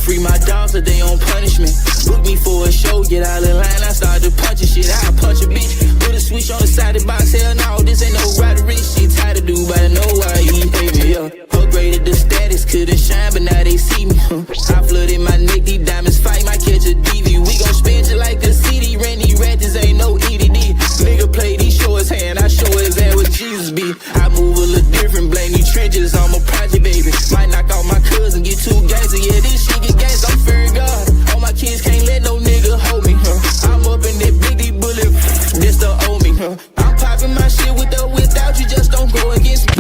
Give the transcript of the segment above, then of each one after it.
free my dogs so they on punishment. Book me for a show, get out of line, I started punching shit. I punch a bitch, put a switch on the side of the box. Hell no, this ain't no robbery shit. Tired to do, but I know why he hate me, yeah. Upgraded the status, couldn't shine, but now they see me. I flooded my neck, these diamonds fight, might catch a DV. We gon' spend you like a CD, Randy Ratchets ain't no EDD. Nigga play, he show his hand, I show his ass what Jesus be. I move a little different, blame these trenches, I'm a project baby. Might knock out my cousin, get too gangster, yeah, this shit get gangsta, I'm fearing God. All my kids can't let no nigga hold me, I'm up in that big D bullet, this the owe me, I'm popping my shit with or without you, just don't go against me.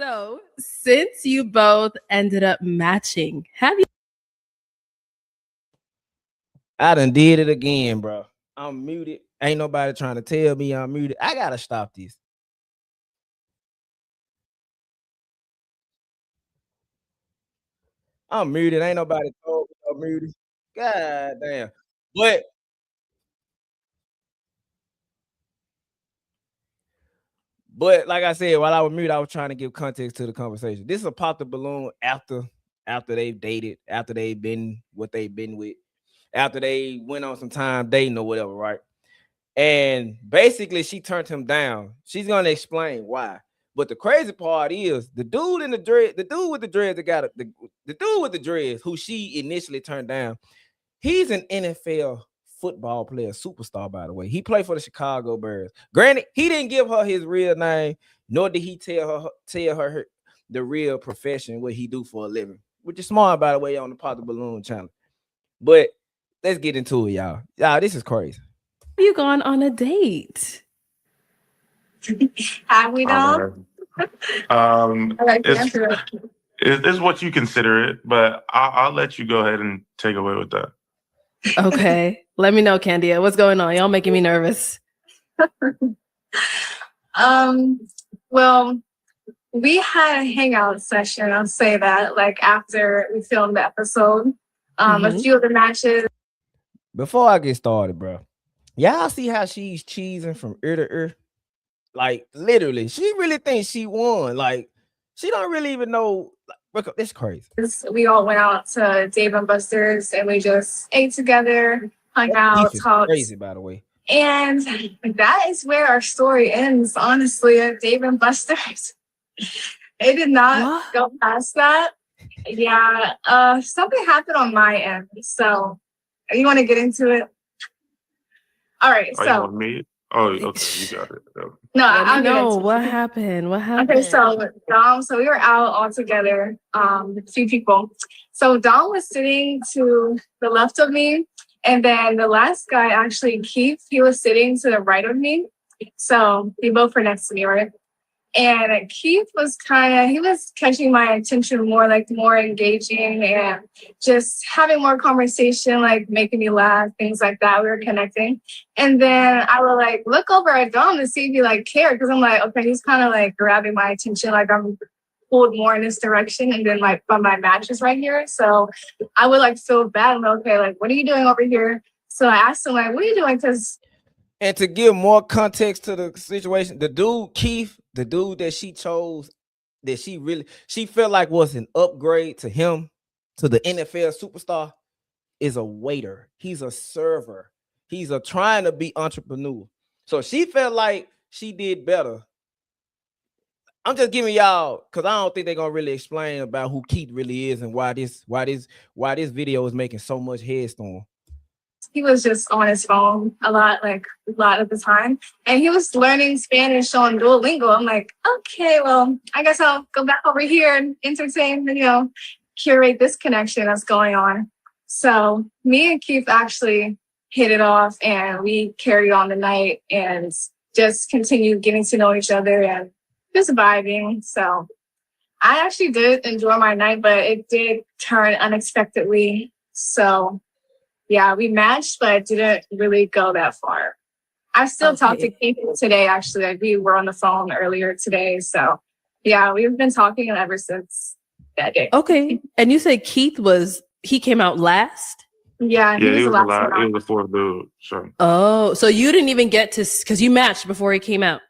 So, since you both ended up matching, have you? I done did it again, bro. I'm muted. Ain't nobody trying to tell me I'm muted. I gotta stop this. I'm muted. Ain't nobody told me I'm muted. God damn. But like I said, while I was muted, I was trying to give context to the conversation. This is a pop the balloon after they've dated, after they've been what they've been with, after they went on some time dating or whatever, right? And basically, she turned him down. She's gonna explain why. But the crazy part is the dude in the dread, the dude with the dreads that got the dude with the dreads, who she initially turned down. He's an NFL football player, superstar, by the way. He played for the Chicago Bears. Granted, he didn't give her his real name, nor did he tell her the real profession, what he do for a living, which is smart, by the way, on the Pop the Balloon channel. But let's get into it, y'all. Y'all, this is crazy. Have you gone on a date? Have we though? It's what you consider it, but I'll let you go ahead and take away with that. Okay. Let me know, Candia. What's going on? Y'all making me nervous. Well, we had a hangout session, I'll say that, like after we filmed the episode. A few of the matches. Before I get started, bro, y'all see how she's cheesing from ear to ear? Like, literally, she really thinks she won. Like, she don't really even know. Like, it's crazy. We all went out to Dave and Buster's and we just ate together, hung out, talked. Crazy, by the way. And that is where our story ends, honestly, at Dave and Buster's. It did not go past that. Yeah, something happened on my end. So, you want to get into it? All right, so. You want me? Oh, okay, you got it. No, I know what happened. What happened? Okay, so Dom, so we were out all together, a few people. So Dom was sitting to the left of me, and then the last guy, actually, Keith, he was sitting to the right of me. So they both were next to me, right? And Keith was he was catching my attention more, like more engaging and just having more conversation, like making me laugh, things like that. We were connecting. And then I would like look over at Dom to see if he like cared. Cause I'm like, okay, he's kind of like grabbing my attention. Like I'm pulled more in this direction. And then like, but my match is right here. So I would like feel bad. I'm like, okay, like, what are you doing over here? So I asked him like, what are you doing? Cause and to give more context to the situation, the dude, Keith, the dude that she chose, that she felt like was an upgrade to him, to the NFL superstar, is a waiter. He's a server. He's trying to be entrepreneur. So she felt like she did better. I'm just giving y'all, because I don't think they're gonna really explain about who Keith really is and why this video is making so much headstorm. He was just on his phone a lot of the time. And he was learning Spanish on Duolingo. I'm like, okay, well, I guess I'll go back over here and entertain and, curate this connection that's going on. So me and Keith actually hit it off and we carried on the night and just continued getting to know each other and just vibing. So I actually did enjoy my night, but it did turn unexpectedly. So yeah, we matched, but it didn't really go that far. I still talked to Keith today, actually. Like, we were on the phone earlier today. So, yeah, we've been talking ever since that day. Okay. And you said Keith he came out last? Yeah, he was the last. He was the fourth dude. So. Oh, so you didn't even get to, because you matched before he came out.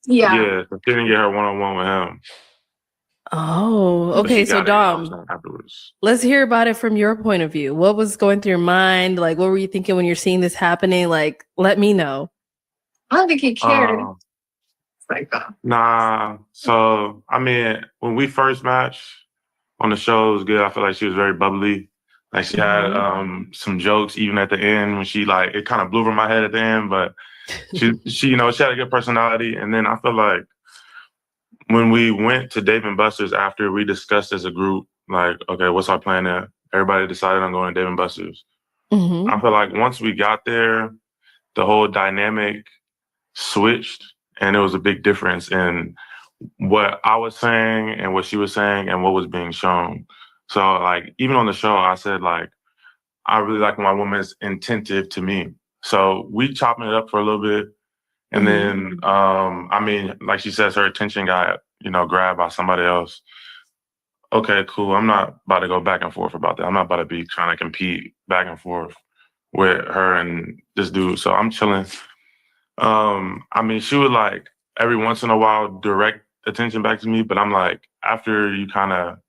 Yeah. Yeah, so she didn't get her one-on-one with him. Oh, okay. So Dom, let's hear about it from your point of view. What was going through your mind? Like, what were you thinking when you're seeing this happening? Like, let me know. I don't think he cared. Nah. So, I mean, when we first matched on the show, it was good. I feel like she was very bubbly. Like, she had some jokes even at the end when she, like, it kind of blew over my head at the end, but she she had a good personality. And then I feel like when we went to Dave & Buster's after, we discussed as a group, like, okay, what's our plan there? Everybody decided on going to Dave & Buster's. I feel like once we got there, the whole dynamic switched, and it was a big difference in what I was saying and what she was saying and what was being shown. So like even on the show, I said like I really like when my woman's attentive to me. So we chopping it up for a little bit. And then, I mean, like she says, her attention got, grabbed by somebody else. Okay, cool. I'm not about to go back and forth about that. I'm not about to be trying to compete back and forth with her and this dude. So I'm chilling. I mean, she would like every once in a while direct attention back to me, but I'm like, after you kind of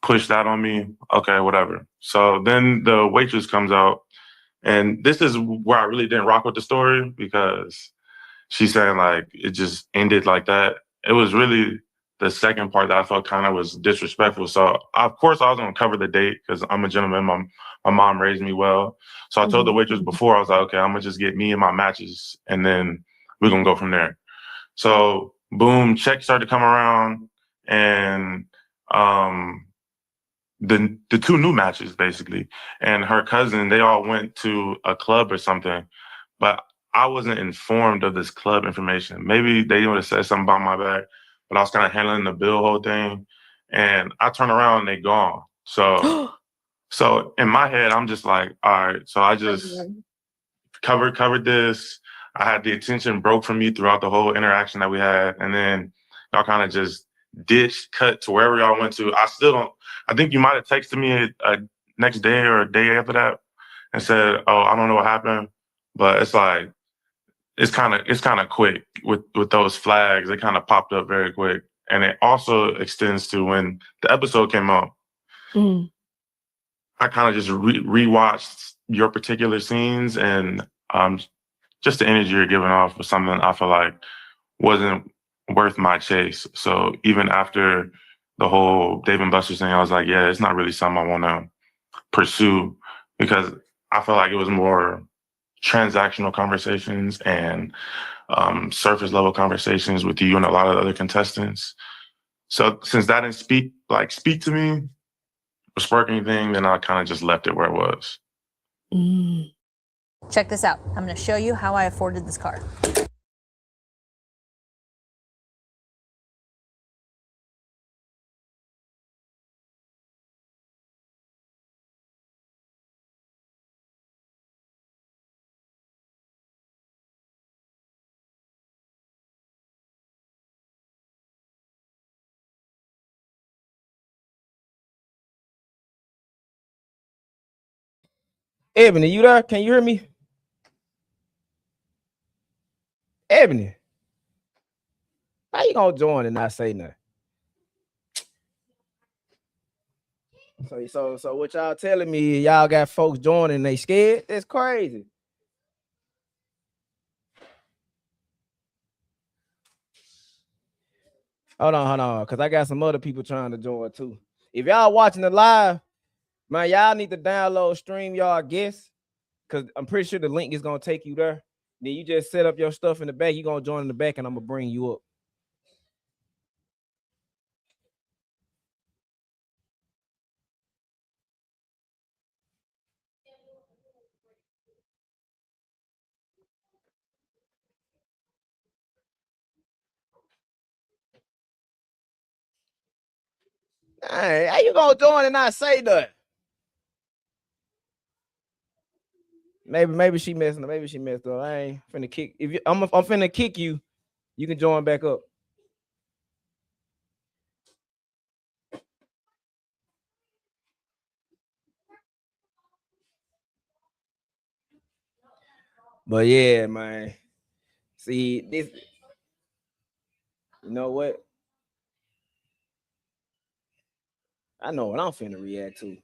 push that on me, okay, whatever. So then the waitress comes out, and this is where I really didn't rock with the story because she's saying like it just ended like that. It was really the second part that I felt kind of was disrespectful. So of course I was gonna cover the date because I'm a gentleman. My mom raised me well. So I told the waitress before, I was like, okay, I'm gonna just get me and my matches and then we're gonna go from there. So boom, checks started to come around and the two new matches basically. And her cousin, they all went to a club or something, but I wasn't informed of this club information. Maybe they would have said something about my bag, but I was kind of handling the bill whole thing. And I turn around and they gone. So in my head, I'm just like, all right. So I just covered this. I had the attention broke from me throughout the whole interaction that we had. And then y'all kind of just cut to wherever y'all went to. I think you might have texted me a next day or a day after that and said, oh, I don't know what happened. But it's like, it's kind of quick with those flags. They kind of popped up very quick. And it also extends to when the episode came out. I kind of just rewatched your particular scenes and just the energy you're giving off was something I feel like wasn't worth my chase. So even after the whole Dave and Buster's thing, I was like, yeah, it's not really something I want to pursue because I feel like it was more transactional conversations and surface level conversations with you and a lot of other contestants. So since that didn't speak to me or spark anything, then I kind of just left it where it was. Check this out. I'm going to show you how I afforded this car. Ebony, you there? Can you hear me? Ebony, how you gonna join and not say nothing? So what y'all telling me? Y'all got folks joining, they scared? That's crazy. Hold on, because I got some other people trying to join too. If y'all watching the live, man, y'all need to download Streamyard Guest, because I'm pretty sure the link is going to take you there. Then you just set up your stuff in the back. You're going to join in the back, and I'm going to bring you up. Hey, how you going to join and not say that? Maybe she messing up. Maybe she messed up. I ain't finna kick. I'm finna kick you, you can join back up. But yeah, man. See this. You know what? I know what I'm finna react to.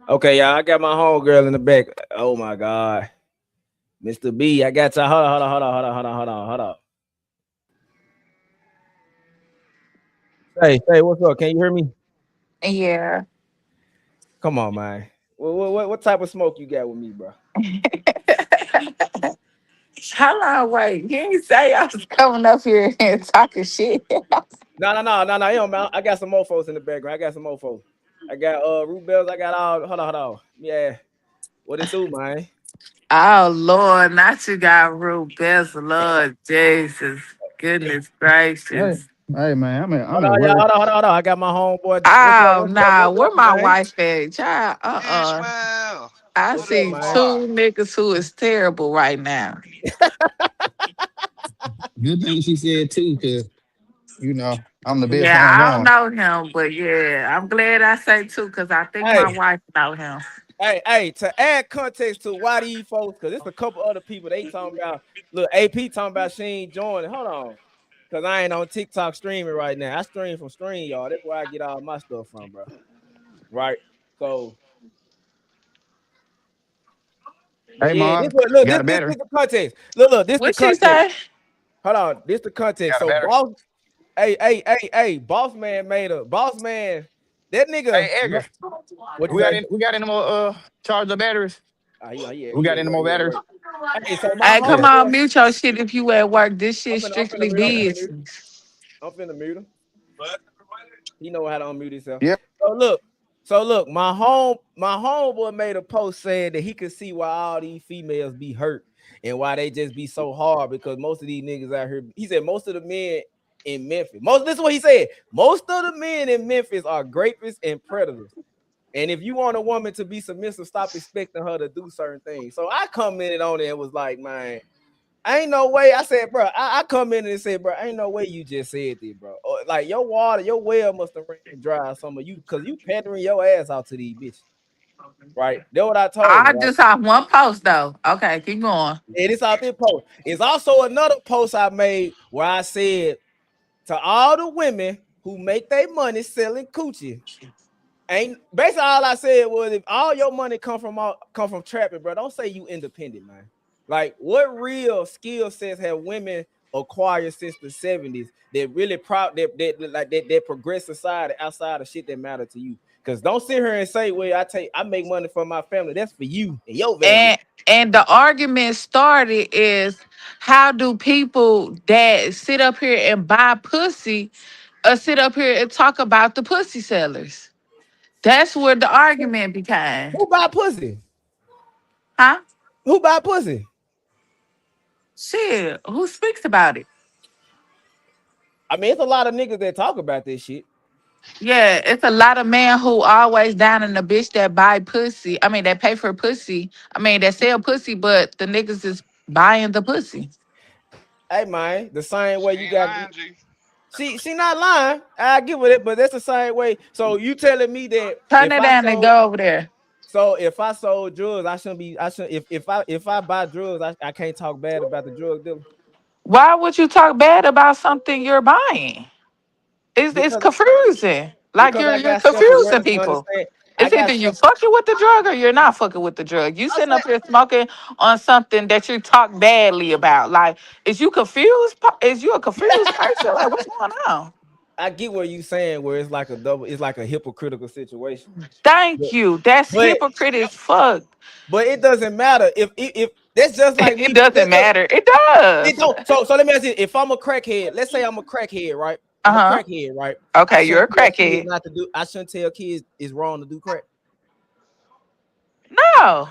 Okay, y'all, I got my homegirl in the back. Oh my God. Mr. B, I got you. Hold on. Hey, what's up? Can you hear me? Yeah. Come on, man. What type of smoke you got with me, bro? How long? Wait, you didn't say I was coming up here and talking shit. No. It don't matter. I got some mofos in the background. I got some mofos. I got root bells. I got all. Hold on. Yeah. What it do, man? Oh Lord, not you got rude best, Lord Jesus, goodness Hey, gracious. hey man, I'm Hold at on, y'all. work. Hold on. I got my homeboy. Oh nah, What's where up, my man? wife at? Child, Ishmael, I what What's it up, see do, man? two boy? niggas who is terrible right now. Good thing she said too, cause I'm the best Yeah, friend I don't going. know him, but yeah, I'm glad I say two because I think my Hey, wife know him. hey. To add context to why these folks, because it's a couple other people they talking about. Look, AP talking about she ain't joining. Hold on, because I ain't on TikTok streaming right now. I stream from Streamyard. That's where I get all my stuff from, bro. Right. So, but Hey yeah, mom, this what look. you got a This battery? the context. Look. This the What she context. say? Hold on. This the You context. got a So, battery? boss. Hey. Boss man made a boss man. That nigga. Hey Edgar, What you we got say? any more charger batteries? He We got at any work. more He at batteries? work. Hey, so my Hey, come on, homeboy. mute your shit if you at work. This I'm shit finna strictly mute. business. I'm finna mute him. He know how to unmute himself. Yep. So look, my homeboy made a post saying that he could see why all these females be hurt and why they just be so hard because most of these niggas out here. He said most of the men in Memphis. This is what he said. Most of the men in Memphis are rapists and predators. And if you want a woman to be submissive, stop expecting her to do certain things. So I commented on it and was like, man, ain't no way. I said, bro, I come in and said, bro, ain't no way you just said this, bro. Or, like your water, your well must have ran dry some of you because you pandering your ass out to these bitches, right? That's what I told him, I right? just saw one post though. Okay, keep going. And it's out there post. It's also another post I made where I said to all the women who make their money selling coochie. Ain't basically all I said was if all your money come from trapping, bro, don't say you independent, man. Like what real skill sets have women acquired since the 70s that really proud that progress society outside of shit that matter to you? Because don't sit here and say, well, I make money for my family. That's for you and your value. And the argument started is how do people that sit up here and buy pussy sit up here and talk about the pussy sellers? That's where the argument became. Who buy pussy? Huh? Who buy pussy? Shit. Who speaks about it? I mean, it's a lot of niggas that talk about this shit. Yeah, it's a lot of men who always down in the bitch that buy pussy. I mean, that pay for pussy. I mean, that sell pussy, but the niggas is buying the pussy. Hey man, the same way She you ain't got lying, G. she not lying. I give with it, but that's the same way. So you telling me that Turn it down and go over there. if I sold drugs, I shouldn't if I buy drugs, I can't talk bad about the drug dealer Why would you talk bad about something you're buying? It's because confusing. Like because I you're got confusing self-awareness to people. understand. I It's got either you self. fucking with the drug or you're not fucking with the drug. You I sitting said up here smoking on something that you talk badly about. Like, is you confused? Is you a confused person? Like, what's going on? I get what you saying, where it's like a hypocritical situation. Thank But you. That's but, hypocrite as fuck. but it doesn't matter if that's just like It me. doesn't matter. It It does. don't. So let me ask you: if I'm a crackhead, let's say I'm a crackhead, right? I'm a Uh-huh. crackhead, right? I Okay, you're shouldn't a tell kids crackhead. not to do. I shouldn't tell kids it's wrong to do crack. No.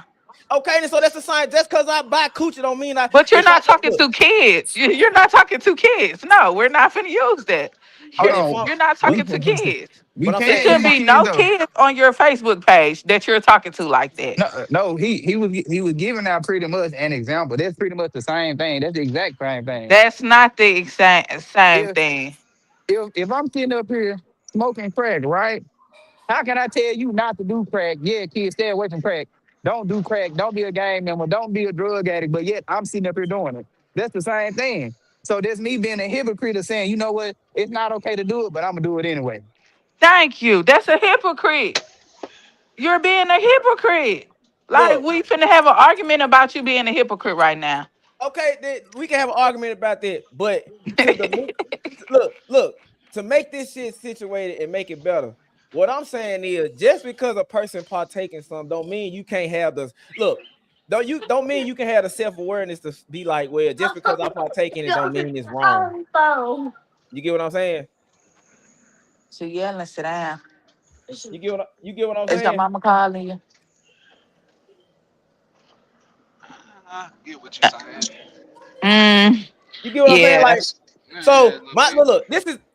Okay, then so that's the sign. Just because I buy coochie don't mean I. But you're If I not talking look, to kids. You're not talking to kids. No, we're not finna use that. Hold but You're, if I'm, on. you're not We talking to kids. we but I'm It saying can if should use I, be kids no though. kids on your Facebook page that you're talking to like that. No, he was giving out pretty much an example. That's pretty much the same thing. That's the exact same thing. That's not the exact same If thing. if I'm sitting up here smoking crack, right? How can I tell you not to do crack? Yeah, kids, stay away from crack. Don't do crack. Don't be a gang member. Don't be a drug addict. But yet I'm sitting up here doing it. That's the same thing. So that's me being a hypocrite of saying, you know what? It's not okay to do it, but I'm gonna do it anyway. Thank you. That's a hypocrite. You're being a hypocrite. Like look, we finna have an argument about you being a hypocrite right now. okay, then we can have an argument about that. But to the look to make this shit situated and make it better. What I'm saying is, just because a person partake in something, don't mean you can't have the look. don't mean you can have the self-awareness to be like, well, just because I partake in it don't mean it's wrong. You get what I'm saying? So yelling, sit down. You get what I'm Is your saying? mama calling you? I get what you're saying. You get what I'm saying? Yeah. Like, Yeah, so a little my bit. look,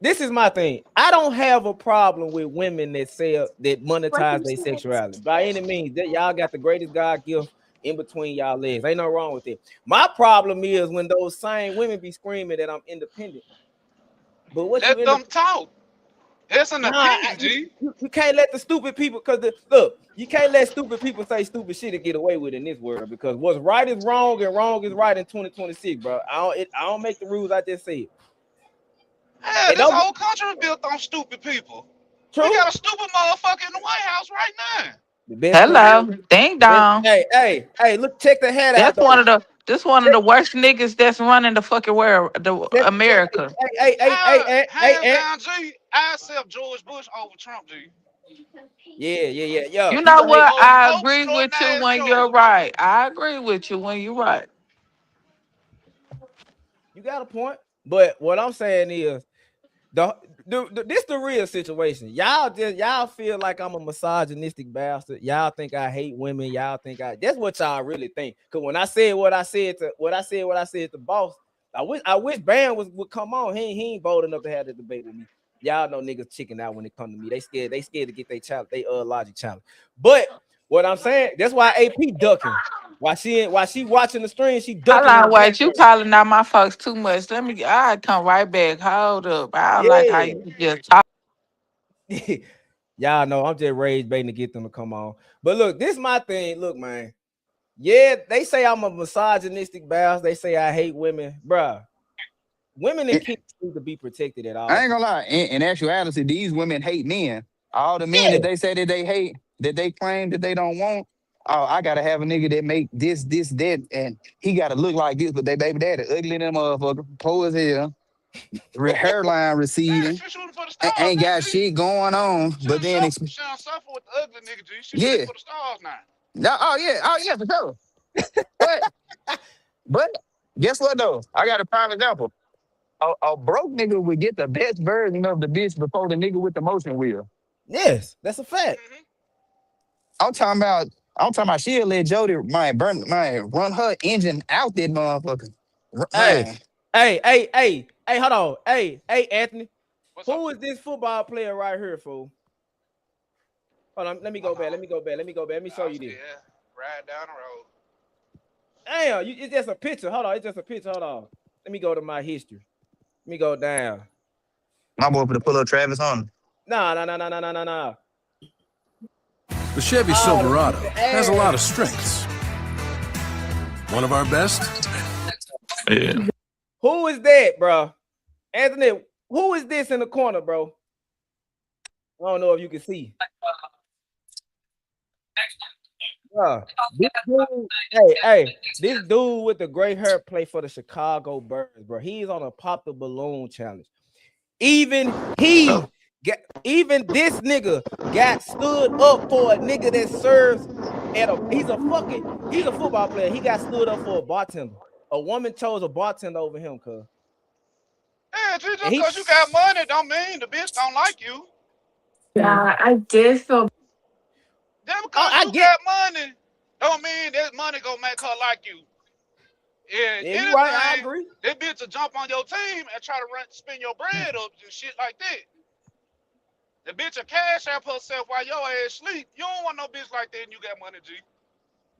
this is my thing. I don't have a problem with women that monetize their sexuality by any means. That y'all got the greatest God gift in between y'all legs. Ain't no wrong with it. My problem is when those same women be screaming that I'm independent. But what Let you them talk. It's an opinion, G. you can't let the stupid people, because look, you can't let stupid people say stupid shit and get away with it in this world, because what's right is wrong and wrong is right in 2026, bro. I don't make the rules I just said. Yeah, this whole country is built on stupid people. True. We got a stupid motherfucker in the White House right now. The best Hello, president. ding dong. Hey, look, check the head out. That's one of the worst niggas that's running the fucking world, America. Hey, down, G. I accept George Bush over Trump, G. Yeah. You know what? I Hope agree with you snorting when ass you're George. right. I agree with you when you're right. You got a point, but what I'm saying is this the real situation. Y'all feel like I'm a misogynistic bastard. Y'all think I hate women. Y'all think that's what y'all really think. Cause when I said what I said to boss, I wish Bam would come on. He ain't bold enough to have the debate with me. Y'all know niggas chicken out when it come to me. They scared to get their challenge, logic challenge. But what I'm saying, that's why AP ducking. Why she watching the stream, she ducking. Hold on, wait. You calling out my folks too much. I come right back. Hold up. I don't like how you just talk. Y'all know I'm just rage baiting to get them to come on. But look, this is my thing. Look, man. Yeah, they say I'm a misogynistic bastard. They say I hate women. Bruh. Women and kids need to be protected at all. I ain't gonna lie. In actuality, these women hate men. All the men that they say that they hate, that they claim that they don't want. Oh, I gotta have a nigga that make this, that, and he gotta look like this, but they baby daddy ugly than motherfucker, poor as hell, hairline receding, ain't got shit going on. But then She don't suffer with the ugly nigga, G. She shit for the stars now. oh yeah, for sure. But guess what though? I got a prime example. A broke nigga would get the best version of the bitch before the nigga with the motion wheel. Yes, that's a fact. I'm talking about she'll let Jody run her engine out that motherfucker. Hey, hold on. Hey, Anthony. Who is this football player right here, fool? Hold on, let me go back. Let me show you this. Ride down the road. Damn, it's just a picture. Hold on. Let me go to my history. Let me go down. My boy put a pull up Travis on. Nah. The Chevy Silverado has a lot of strengths. One of our best. Yeah. Who is that, bro? Anthony, who is this in the corner, bro? I don't know if you can see. This dude, this dude with the gray hair play for the Chicago Bears, bro. He's on a pop the balloon challenge. Even this nigga got stood up for a nigga that serves he's a football player. He got stood up for a bartender. A woman chose a bartender over him, cuz. Yeah, just because you got money don't mean the bitch don't like you. Yeah, I did feel. Just because you got money don't mean that money gonna make her like you. Yeah, you right, I agree. That bitch will jump on your team and try to spin your bread up and shit like that. The bitch will cash out herself while your ass sleep. You don't want no bitch like that and you got money, G.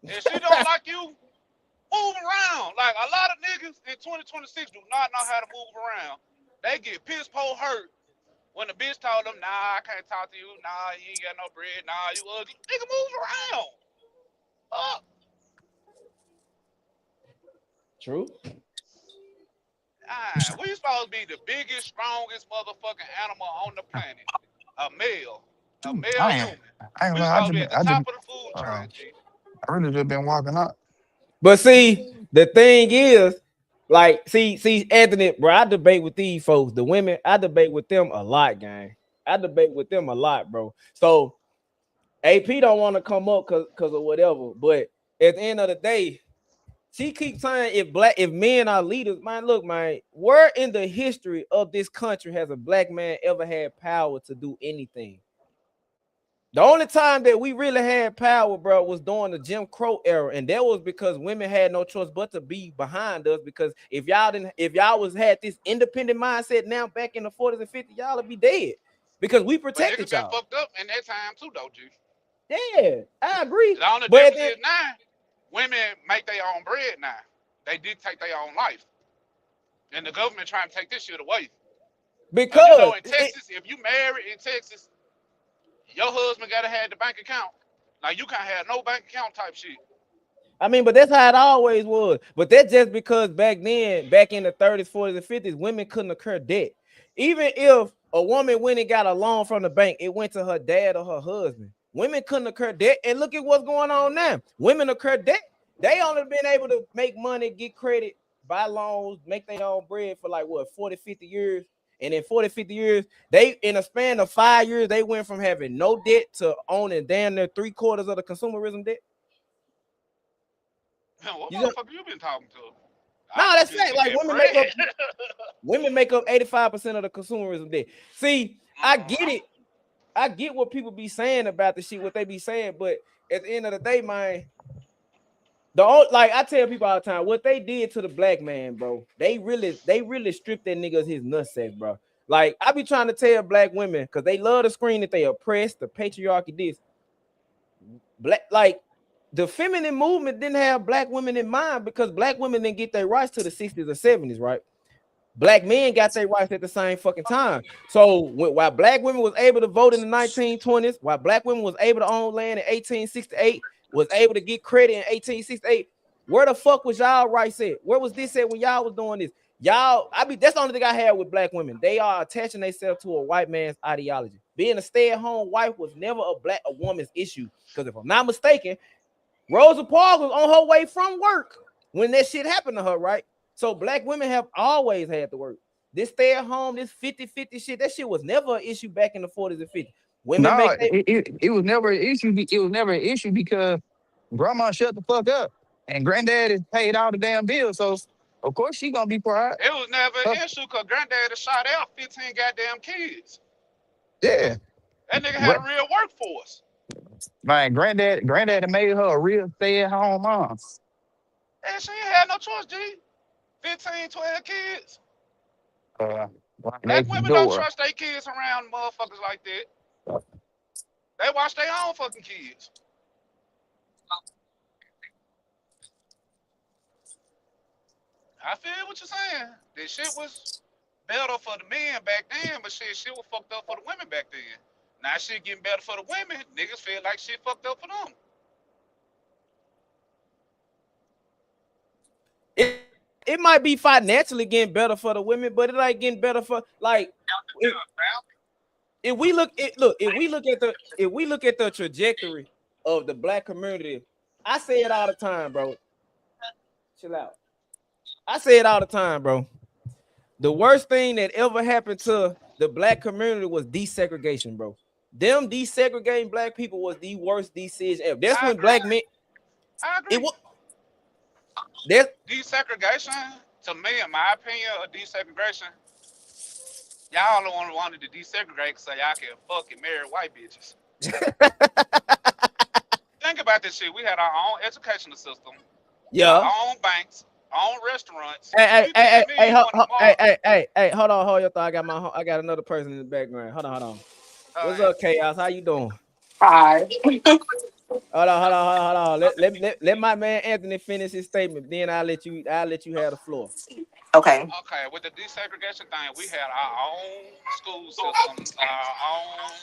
And she don't like you, move around. Like a lot of niggas in 2026 do not know how to move around. They get piss poor hurt when the bitch told them, nah, I can't talk to you. Nah, you ain't got no bread. Nah, you ugly. Nigga, move around. True. We supposed to be the biggest, strongest motherfucking animal on the planet. A male human. We supposed to be at the top of the food chain, G. I really just been walking up. But see, the thing is, like, see, Anthony, bro, I debate with these folks. The women, I debate with them a lot, gang. I debate with them a lot, bro. So AP don't want to come up because of whatever, but at the end of the day, she keeps saying if men are leaders, man, look, man, where in the history of this country has a black man ever had power to do anything? The only time that we really had power, bro, was during the Jim Crow era, and that was because women had no choice but to be behind us. Because if y'all had this independent mindset now back in the 40s and 50s, y'all would be dead because we protected y'all. Fucked up in that time too, though, G. Yeah, I agree. The only difference is now, women make their own bread now. They dictate their own life, and the government trying to take this shit away. Because in Texas, if you marry in Texas, your husband gotta have the bank account. Like you can't have no bank account type shit. I mean, but that's how it always was. But that's just because back then, back in the 30s, 40s, and 50s, women couldn't incur debt. Even if a woman went and got a loan from the bank, it went to her dad or her husband. Women couldn't incur debt. And look at what's going on now. Women incur debt. They only been able to make money, get credit, buy loans, make their own bread for like, what, 40, 50 years? And in 40, 50 years, they, in a span of 5 years, they went from having no debt to owning damn near 3/4 of the consumerism debt. What motherfucker you been talking to? No, that's right. Like women make up 85% of the consumerism debt. See, I get it. I get what people be saying about the shit, what they be saying, but at the end of the day, man, like I tell people all the time, what they did to the black man, bro, they really stripped that nigga his nutsack, bro. Like I be trying to tell black women, because they love to screen that they oppressed, the patriarchy, this black, like the feminine movement didn't have black women in mind, because black women didn't get their rights to the 60s or 70s, right? Black men got their rights at the same fucking time. So while black women was able to vote in the 1920s, while black women was able to own land in 1868, was able to get credit in 1868, where the fuck was y'all rights at? Where was this at when y'all was doing this? Y'all, that's the only thing I had with black women. They are attaching themselves to a white man's ideology. Being a stay-at-home wife was never a woman's issue. Because if I'm not mistaken, Rosa Parks was on her way from work when that shit happened to her, right? So black women have always had to work. This stay-at-home, this 50-50 shit, that shit was never an issue back in the 40s and 50s. It was never an issue. It was never an issue because grandma shut the fuck up and granddaddy paid all the damn bills. So of course she gonna be proud. It was never an issue because granddaddy shot out 15 goddamn kids. Yeah. That nigga had a real workforce. Man, granddaddy made her a real stay-at-home mom. And she ain't had no choice, G. 15, 12 kids. Black women don't trust their kids around motherfuckers like that. They watch their own fucking kids. I feel what you're saying. This shit was better for the men back then, but shit was fucked up for the women back then. Now shit getting better for the women. Niggas feel like shit fucked up for them. It might be financially getting better for the women, but it ain't getting better for like if we look at the trajectory of the black community. I say it all the time, bro. Chill out. I say it all the time, bro. The worst thing that ever happened to the black community was desegregation, bro. Them desegregating black people was the worst decision ever. That's when black men. I agree. It was. Desegregation, to me, in my opinion, of desegregation, y'all the one wanted to desegregate so y'all can fucking marry white bitches. Think about this shit. We had our own educational system, our own banks, our own restaurants. Hey, hold on, your thought. I got another person in the background. Hold on. What's up, Chaos? How you doing? Hi. Hold on. Let my man Anthony finish his statement. Then I'll let you have the floor. Okay. Okay. With the desegregation thing, we had our own school systems, our own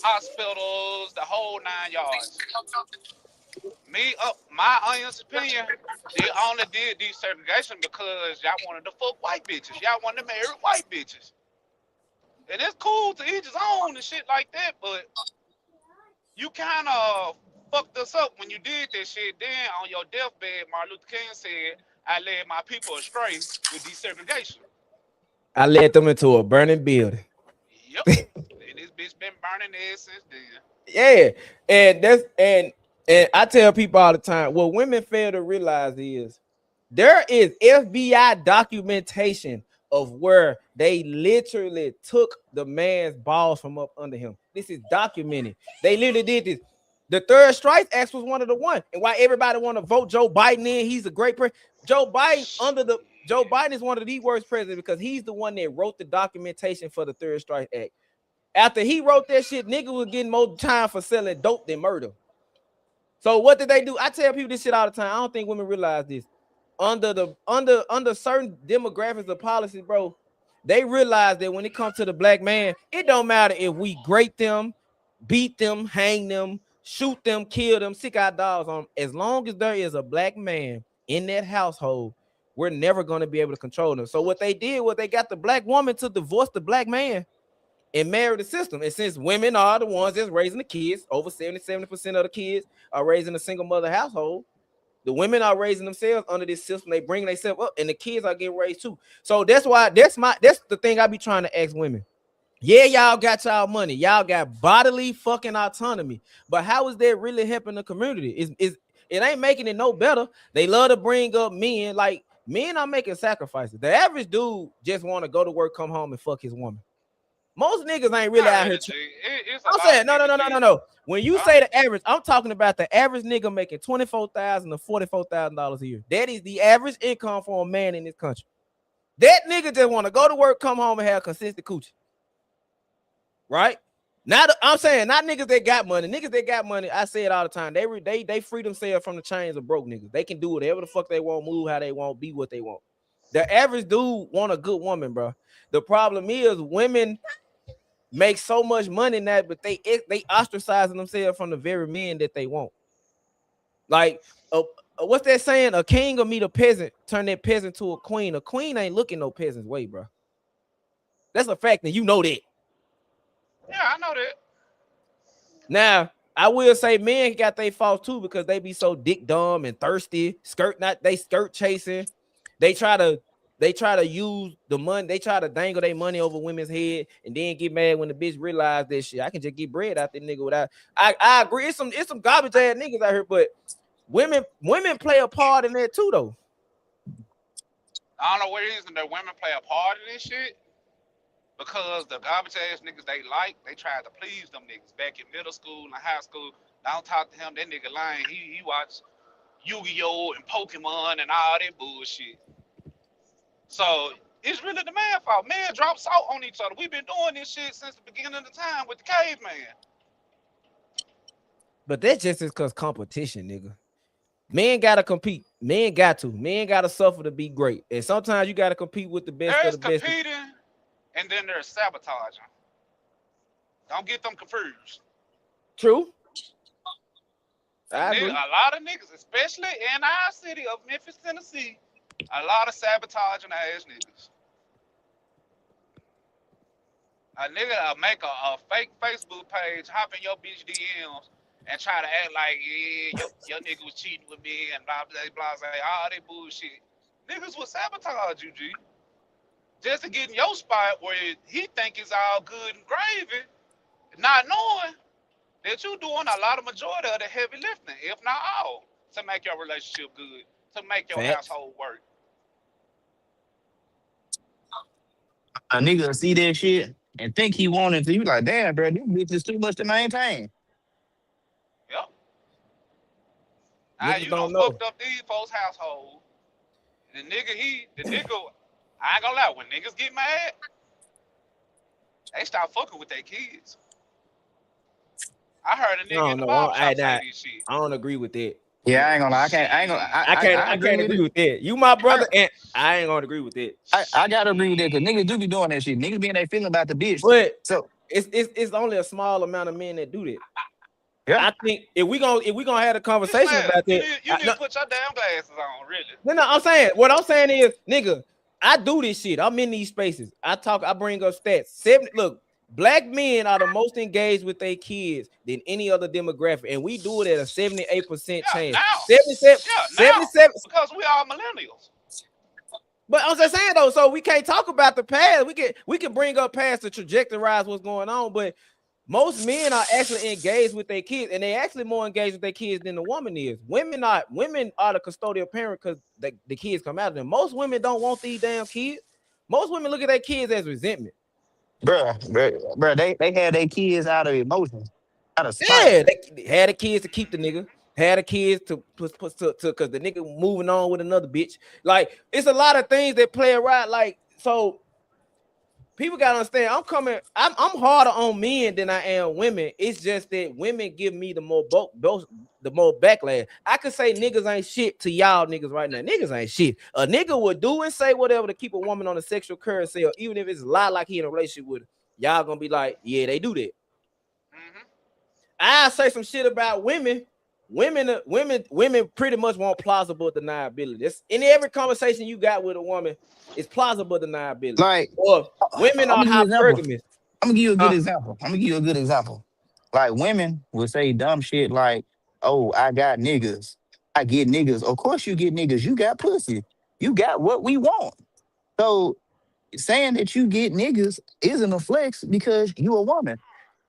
hospitals, the whole 9 yards. My honest opinion, they only did desegregation because y'all wanted to fuck white bitches. Y'all wanted to marry white bitches. And it's cool to each his own and shit like that, but you kind of fucked us up when you did that shit. Then on your deathbed, Martin Luther King said, I led my people astray with desegregation. I led them into a burning building. Yep. And this bitch been burning there since then. Yeah. And And I tell people all the time, what women fail to realize is there is FBI documentation of where they literally took the man's balls from up under him. This is documented. They literally did this. The Third Strike Act was one of the one, and why everybody want to vote Joe Biden in. He's a great president. Joe Biden is one of the worst presidents because he's the one that wrote the documentation for the Third Strike Act. After he wrote that shit, niggas was getting more time for selling dope than murder. So what did they do? I tell people this shit all the time. I don't think women realize this. Under certain demographics of policies, bro, they realize that when it comes to the black man, it don't matter if we grape them, beat them, hang them, shoot them, kill them, sick our dogs on them. As long as there is a black man in that household, we're never going to be able to control them. So what they did was they got the black woman to divorce the black man and marry the system. And since women are the ones that's raising the kids, over 70% of the kids are raised in a single mother household. The women are raising themselves under this system. They bring themselves up, and the kids are getting raised too. So that's why that's the thing I be trying to ask women. Yeah, y'all got y'all money, y'all got bodily fucking autonomy, but how is that really helping the community? It ain't making it no better. They love to bring up men, like men are making sacrifices. The average dude just want to go to work, come home, and fuck his woman. Most niggas ain't really out here. I'm saying no. When you say the average, I'm talking about the average nigga making $24,000 to $44,000 a year. That is the average income for a man in this country. That nigga just want to go to work, come home, and have consistent coochie. Right? I'm saying not niggas that got money. Niggas that got money, I say it all the time. They free themselves from the chains of broke niggas. They can do whatever the fuck they want, move how they want, be what they want. The average dude want a good woman, bro. The problem is women make so much money in that, but they ostracizing themselves from the very men that they want. Like, what's that saying? A king will meet a peasant, turn that peasant to a queen. A queen ain't looking no peasant's way, bro. That's a fact, and you know that. Yeah, I know that. Now, I will say men got their faults too because they be so dick dumb and thirsty, skirt chasing. They try to use the money. They try to dangle their money over women's head and then get mad when the bitch realize that shit. I can just get bread out that nigga without. I agree. It's some garbage ass niggas out here, but women play a part in that too, though. I don't know what reason that women play a part in this shit. Because the garbage ass niggas they tried to please them niggas back in middle school and high school. Don't talk to him. That nigga lying. He watched Yu-Gi-Oh! And Pokemon and all that bullshit. So it's really the man's fault. Men drop salt on each other. We've been doing this shit since the beginning of the time with the caveman. But that just is because competition, nigga. Men gotta compete. Men gotta suffer to be great. And sometimes you gotta compete with the best There's of the best. Competing, and then there's sabotaging. Don't get them confused. True. A lot of niggas, especially in our city of Memphis, Tennessee, a lot of sabotaging ass niggas. A nigga make a fake Facebook page, hop in your bitch DMs, and try to act like, yeah, your nigga was cheating with me and blah, blah, blah, blah, all that bullshit. Niggas will sabotage you, G. Just to get in your spot where he think it's all good and gravy, not knowing that you doing a lot of majority of the heavy lifting, if not all, to make your relationship good, to make your household work. A nigga see that shit and think he wanted to. You like, damn, bro, this bitch is too much to maintain. Yep. Now you done fucked up these folks' household. The nigga, I ain't gonna lie, when niggas get mad, they start fucking with their kids. I heard a nigga in the barbershop say this shit. I don't agree with that. Yeah, I ain't gonna lie. I can't agree with that. You my brother, and I ain't gonna agree with that. I gotta agree with that because niggas do be doing that shit. Niggas be in their feeling about the bitch. But so it's only a small amount of men that do that. Yeah. I think if we gonna have a conversation about that, you need to put your damn glasses on, really. No, what I'm saying is, nigga, I do this shit. I'm in these spaces. I bring up stats. Look, black men are the most engaged with their kids than any other demographic, and we do it at a 78% chance. 77. Because we are millennials. But I'm just saying though, so we can't talk about the past. We can bring up past to trajectorize what's going on, but most men are actually engaged with their kids, and they actually more engaged with their kids than the woman is. Women are the custodial parent because the kids come out of them. Most women don't want these damn kids. Most women look at their kids as resentment. Bruh, they had their kids out of emotions, out of spite. Yeah, they had the kids to keep the nigga, had the kids to put to because the nigga moving on with another bitch. Like, it's a lot of things that play around. Like, so people gotta understand. I'm harder on men than I am women. It's just that women give me the more the more backlash. I could say niggas ain't shit to y'all niggas right now. Niggas ain't shit. A nigga would do and say whatever to keep a woman on a sexual currency, or even if it's a lie like he in a relationship with her, y'all gonna be like, yeah, they do that. I say some shit about women. Women pretty much want plausible deniability. That's in every conversation you got with a woman, it's plausible deniability. Like, or women are hypergamous. I'm gonna give you a good example. I'm gonna give you a good example. Like, women will say dumb shit like, "Oh, I got niggas. I get niggas." Of course, you get niggas. You got pussy. You got what we want. So, saying that you get niggas isn't a flex because you a woman.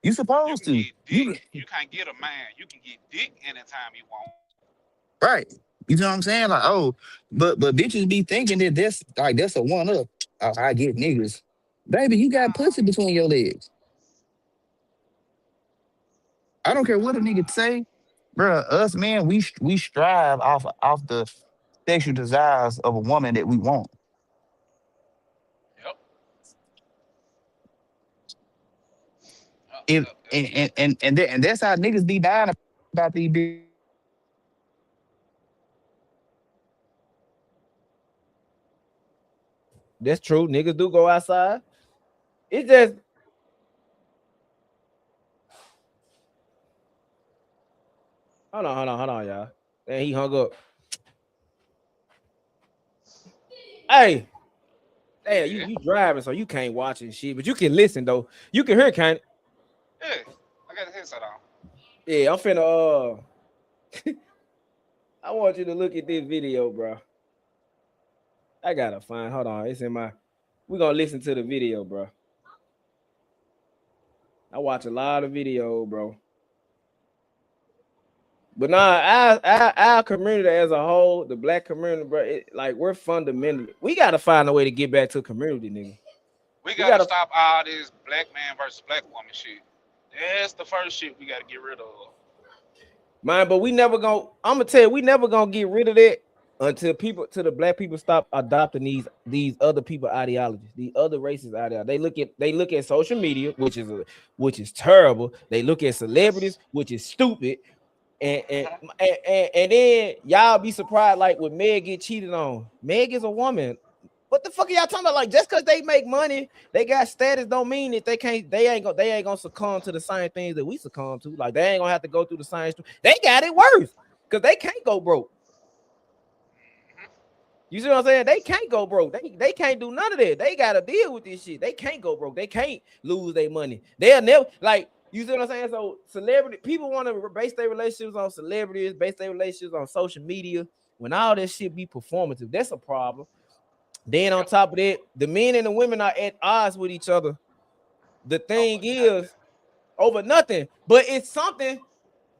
You supposed to. You can't get a man. You can get dick anytime you want. Right. You know what I'm saying? Like, oh, but bitches be thinking that that's a one up. Oh, I get niggas. Baby, you got pussy between your legs. I don't care what a nigga say, bruh. Us men, we strive off the sexual desires of a woman that we want. And that's how niggas be dying about these bitches. That's true. Niggas do go outside. It's just hold on, y'all. And he hung up. Hey, you driving, so you can't watch and shit, but you can listen though. You can hear, can't it? Yeah, I got the headset on. Yeah, I'm finna I want you to look at this video, bro. I gotta find. Hold on, it's in my. We're gonna listen to the video, bro. I watch a lot of video, bro. But nah, our community as a whole, the black community, bro, like we're fundamentally. We gotta find a way to get back to community, nigga. We gotta stop all this black man versus black woman shit. That's the first shit we gotta get rid of. Man, but we never gonna. I'm gonna tell you, we never gonna get rid of that until the black people stop adopting these other people ideologies, these other racist ideologies. They look at social media, which is terrible. They look at celebrities, which is stupid. And then y'all be surprised, like when Meg get cheated on. Meg is a woman. What the fuck are y'all talking about? Like, just because they make money, they got status, don't mean that they ain't gonna succumb to the same things that we succumb to. Like, they ain't gonna have to go through the same. They got it worse because they can't go broke. You see what I'm saying? They can't go broke. They can't do none of that. They gotta deal with this shit. They can't go broke. They can't lose their money. They'll never, like, you see what I'm saying? So people want to base their relationships on celebrities, base their relationships on social media. When all this shit be performative, that's a problem. Then on top of that, the men and the women are at odds with each other. The thing is over nothing, but it's something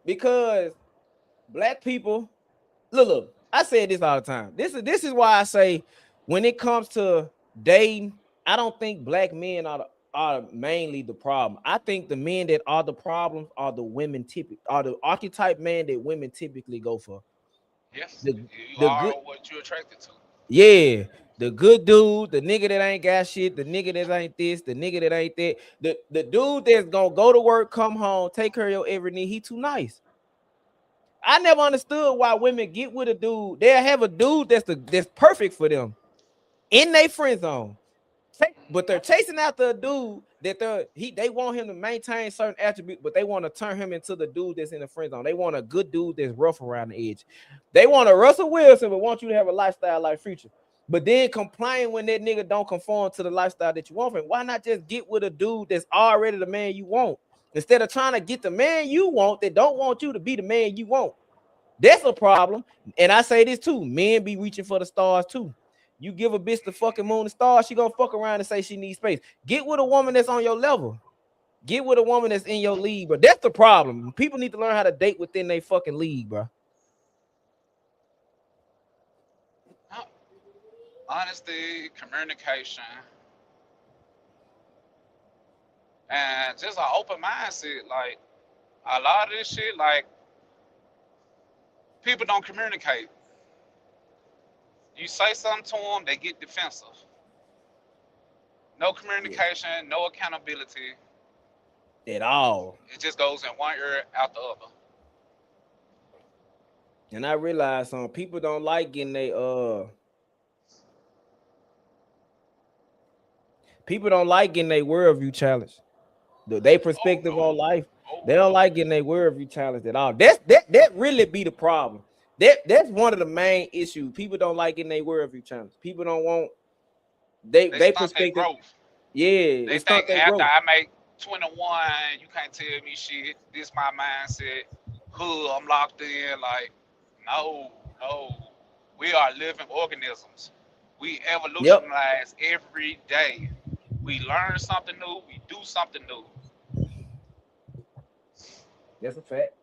because black people, look, I say this all the time. This is why I say when it comes to dating, I don't think black men are mainly the problem. I think the men that are the problems are the the archetype man that women typically go for. Yes, you are what you're attracted to. Yeah, the good dude, the nigga that ain't got shit, the nigga that ain't this, the nigga that ain't that, the dude that's gonna go to work, come home, take care of your every need. He too nice. I never understood why women get with a dude. They'll have a dude that's perfect for them in their friend zone, but they're chasing after a dude that they want him to maintain certain attributes, but they want to turn him into the dude that's in the friend zone. They want a good dude that's rough around the edge. They want a Russell Wilson, but want you to have a lifestyle like Future. But then complain when that nigga don't conform to the lifestyle that you want from him. Why not just get with a dude that's already the man you want? Instead of trying to get the man you want that don't want you to be the man you want. That's a problem. And I say this too. Men be reaching for the stars too. You give a bitch the fucking moon and stars, she gonna fuck around and say she needs space. Get with a woman that's on your level. Get with a woman that's in your league, but that's the problem. People need to learn how to date within their fucking league, bro. Honesty, communication, and just an open mindset. Like a lot of this shit, like people don't communicate. You say something to them, they get defensive. No communication, no accountability. At all. It just goes in one ear, out the other. And I realize some people don't like getting people don't like getting their worldview challenged. Their perspective on life. They don't like getting their worldview challenged at all. That really be the problem. That's one of the main issues. People don't like getting their worldview challenged. People don't want they perspective. Growth. Yeah, they think after I make 21, you can't tell me shit. This my mindset. I'm locked in. Like, no. We are living organisms. We evolutionize every day. We learn something new. We do something new. That's a fact.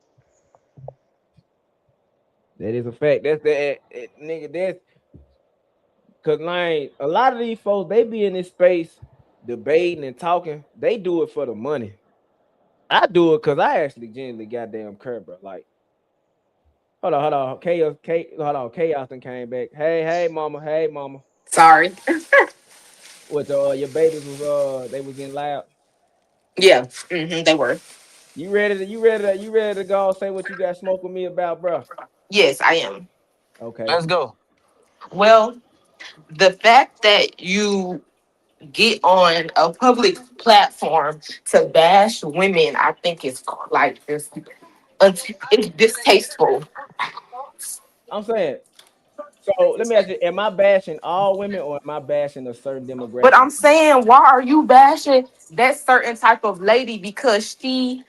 That is a fact. That's nigga. That's because like a lot of these folks, they be in this space debating and talking. They do it for the money. I do it because I actually genuinely goddamn care, bro. Like, hold on. Chaos and came back. Hey, mama. Sorry. What your babies was they was in loud? Yeah, they were. You ready to go and say what you got smoke with me about, bro? Yes, I am. Okay, let's go. Well, the fact that you get on a public platform to bash women, I think is like it's distasteful. I'm saying. So let me ask you: am I bashing all women or am I bashing a certain demographic? But I'm saying, why are you bashing that certain type of lady because she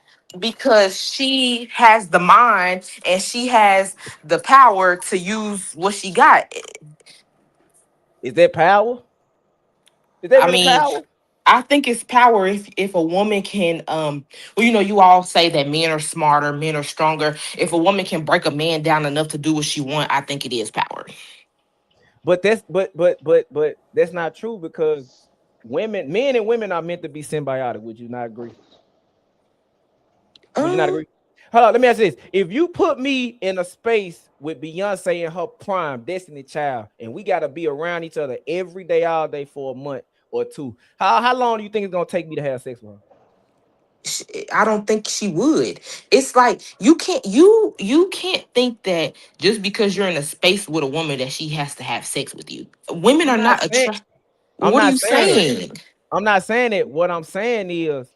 has the mind and she has the power to use what she got? Is that power? Is that really power? I think it's power if a woman can you all say that men are smarter, men are stronger. If a woman can break a man down enough to do what she wants, I think it is power. But that's that's not true because men and women are meant to be symbiotic. Would you not agree? Would you not agree? Hold on, let me ask you this. If you put me in a space with Beyonce and her prime Destiny Child, and we gotta be around each other every day, all day for a month or two, how long do you think it's gonna take me to have sex with her? I don't think she would. It's like you can't think that just because you're in a space with a woman that she has to have sex with you. Women are not attracted. What are you saying? I'm not saying it. What I'm saying is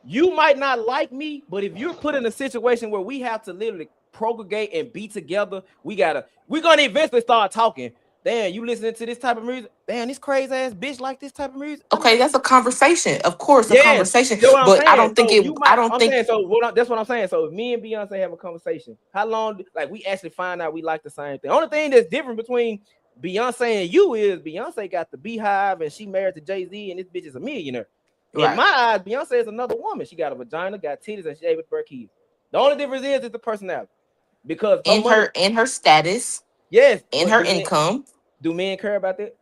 you might not like me, but if you're put in a situation where we have to literally procreate and be together, we're gonna eventually start talking. Damn, you listening to this type of music? Damn, this crazy ass bitch like this type of music. Okay, that's a conversation, of course, a conversation. But I don't think that's what I'm saying. So if me and Beyonce have a conversation, how long? Like we actually find out we like the same thing. Only thing that's different between Beyonce and you is Beyonce got the Beehive and she married to Jay-Z, and this bitch is a millionaire. Right. In my eyes, Beyonce is another woman. She got a vagina, got titties, and she able to birth kids. The only difference is the personality, because in her status. Yes, and her income. Do men care about that?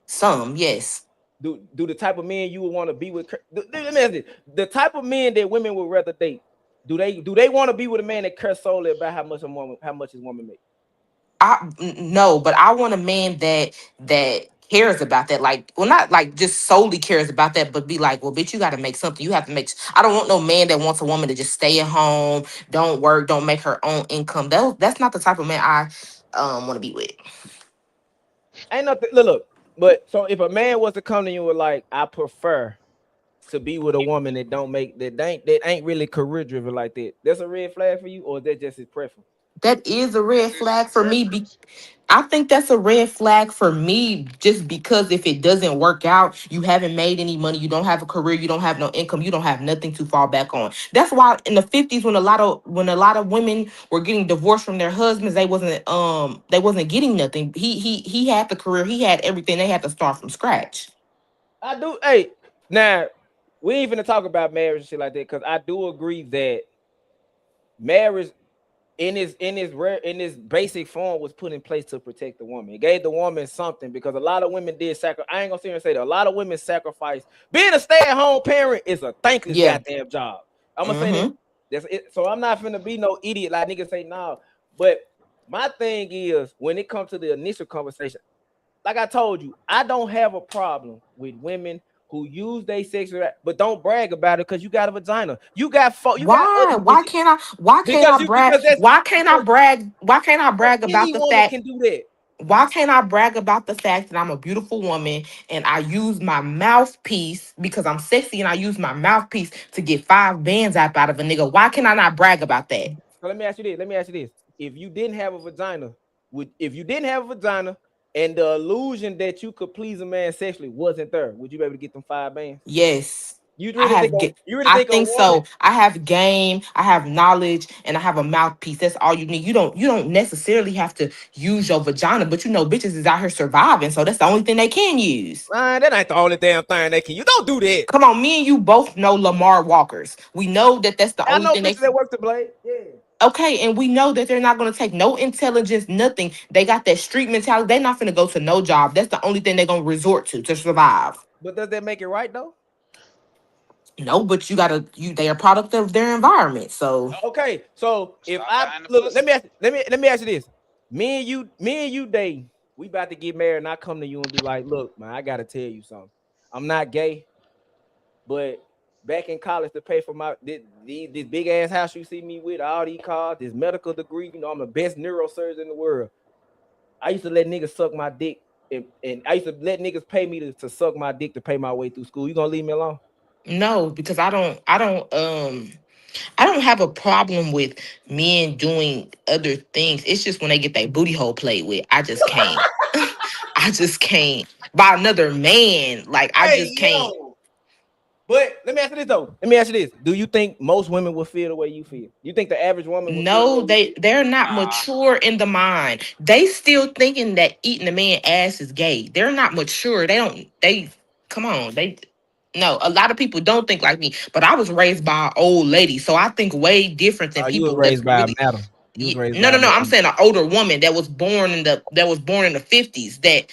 Some, yes. Do the type of men you would want to be with? Let me ask you, the type of men that women would rather date. Do they want to be with a man that cares solely about how much his woman makes? No, but I want a man that cares about that. Like, well, not like just solely cares about that, but be like, well, bitch, you got to make something. You have to make. I don't want no man that wants a woman to just stay at home, don't work, don't make her own income. That's not the type of man I want to be with. Ain't nothing. Look. But so if a man was to come to you with like, I prefer to be with a woman that ain't really career driven like that, that's a red flag for you, or is that just his preference? That is a red flag for me. I think that's a red flag for me just because if it doesn't work out, you haven't made any money, you don't have a career, you don't have no income, you don't have nothing to fall back on. That's why in the 50s when a lot of women were getting divorced from their husbands, they wasn't getting nothing. He had the career, he had everything. They had to start from scratch. I do. Hey, now we ain't finna talk about marriage and shit like that because I do agree that marriage in this basic form was put in place to protect the woman. It gave the woman something because a lot of women did sacrifice. I ain't gonna sit here and say that a lot of women sacrifice. Being a stay-at-home parent is a thankless goddamn job. I'm gonna say that. That's it. So I'm not finna be no idiot like niggas say no. But my thing is when it comes to the initial conversation, like I told you, I don't have a problem with women who use their sexual, but don't brag about it because you got a vagina. You got Why can't I brag? Why can't I brag about the fact? Can do that. Why can't I brag about the fact that I'm a beautiful woman and I use my mouthpiece because I'm sexy and I use my mouthpiece to get 5 bands out of a nigga? Why can I not brag about that? So let me ask you this. If you didn't have a vagina, and the illusion that you could please a man sexually wasn't there, would you be able to get them 5 bands? Yes. I think so. I have game, I have knowledge, and I have a mouthpiece. That's all you need. You don't necessarily have to use your vagina, but bitches is out here surviving, so that's the only thing they can use. Man, that ain't the only damn thing they can. You don't do that. Come on, me and you both know Lamar Walkers. We know that that's the only thing they that work the blade. Yeah. Okay, and we know that they're not going to take no intelligence, nothing. They got that street mentality. They're not finna go to no job. That's the only thing they're going to resort to survive. But does that make it right, though? No, but they are product of their environment. So okay, so if I look, let me ask you this. Me and you dating, we about to get married, and I come to you and be like, look, man, I gotta tell you something. I'm not gay, but back in college to pay for this big ass house you see me with, all these cars, this medical degree, I'm the best neurosurgeon in the world. I used to let niggas suck my dick, and I used to let niggas pay me to suck my dick to pay my way through school. You gonna leave me alone? No, because I don't have a problem with men doing other things. It's just when they get their booty hole played with, I just can't. I just can't. By another man, like I just can't. But let me ask you this. Do you think most women will feel the way you feel? You think the average woman will No, they're not mature in the mind. They still thinking that eating a man's ass is gay. They're not mature. No, a lot of people don't think like me, but I was raised by an old lady, so I think way different than people. You were raised by a madam. No. I'm saying an older woman that was born in the 50s. That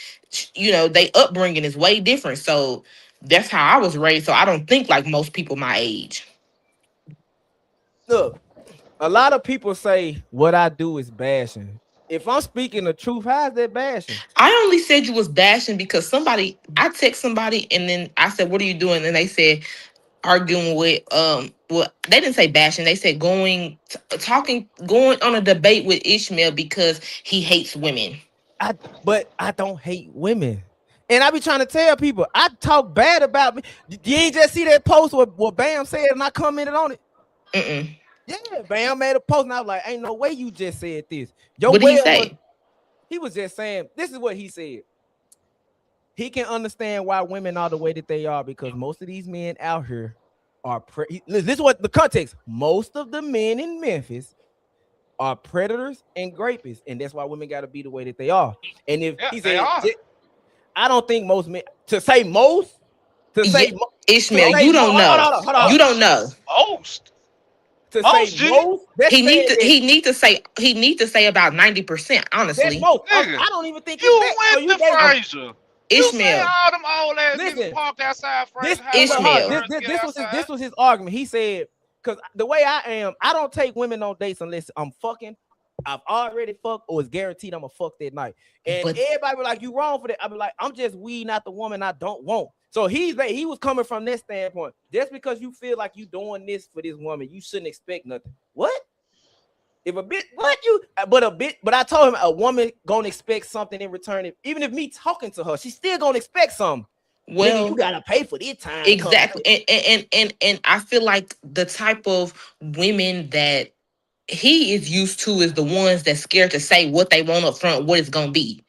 they upbringing is way different. So that's how I was raised. So I don't think like most people my age. Look, a lot of people say what I do is bashing. If I'm speaking the truth, how is that bashing? I only said you was bashing because I text somebody and then I said, "What are you doing?" And they said, arguing with well, they didn't say bashing. They said going on a debate with Ishmael because he hates women. But I don't hate women. And I be trying to tell people, I talk bad about me. You ain't just see that post what Bam said and I commented on it? Yeah, Bam made a post and I was like, ain't no way you just said this. What did he say? He was just saying, this is what he said. He can understand why women are the way that they are because most of these men out here are this is what the context. Most of the men in Memphis are predators and rapists, and that's why women got to be the way that they are. And if he said, I don't think most men say Ishmael, you don't know. Hold on. You don't know. Most. He need to say about 90%. Honestly, I don't even think you went to Fraser. Ishmael, all them old ass niggas parked outside Fraser. This was his argument. He said, because the way I am, I don't take women on dates unless I'm fucking. I've already fucked, or it's guaranteed I'm gonna fuck that night. And everybody be like, "You wrong for that." I be like, "I'm just weeding out the woman I don't want." So he was coming from this standpoint. Just because you feel like you doing this for this woman, you shouldn't expect nothing. What? But I told him a woman gonna expect something in return. Even if me talking to her, she's still gonna expect something. Well, you gotta pay for this time. Exactly. And I feel like the type of women that he is used to is the ones that's scared to say what they want up front, what it's gonna be.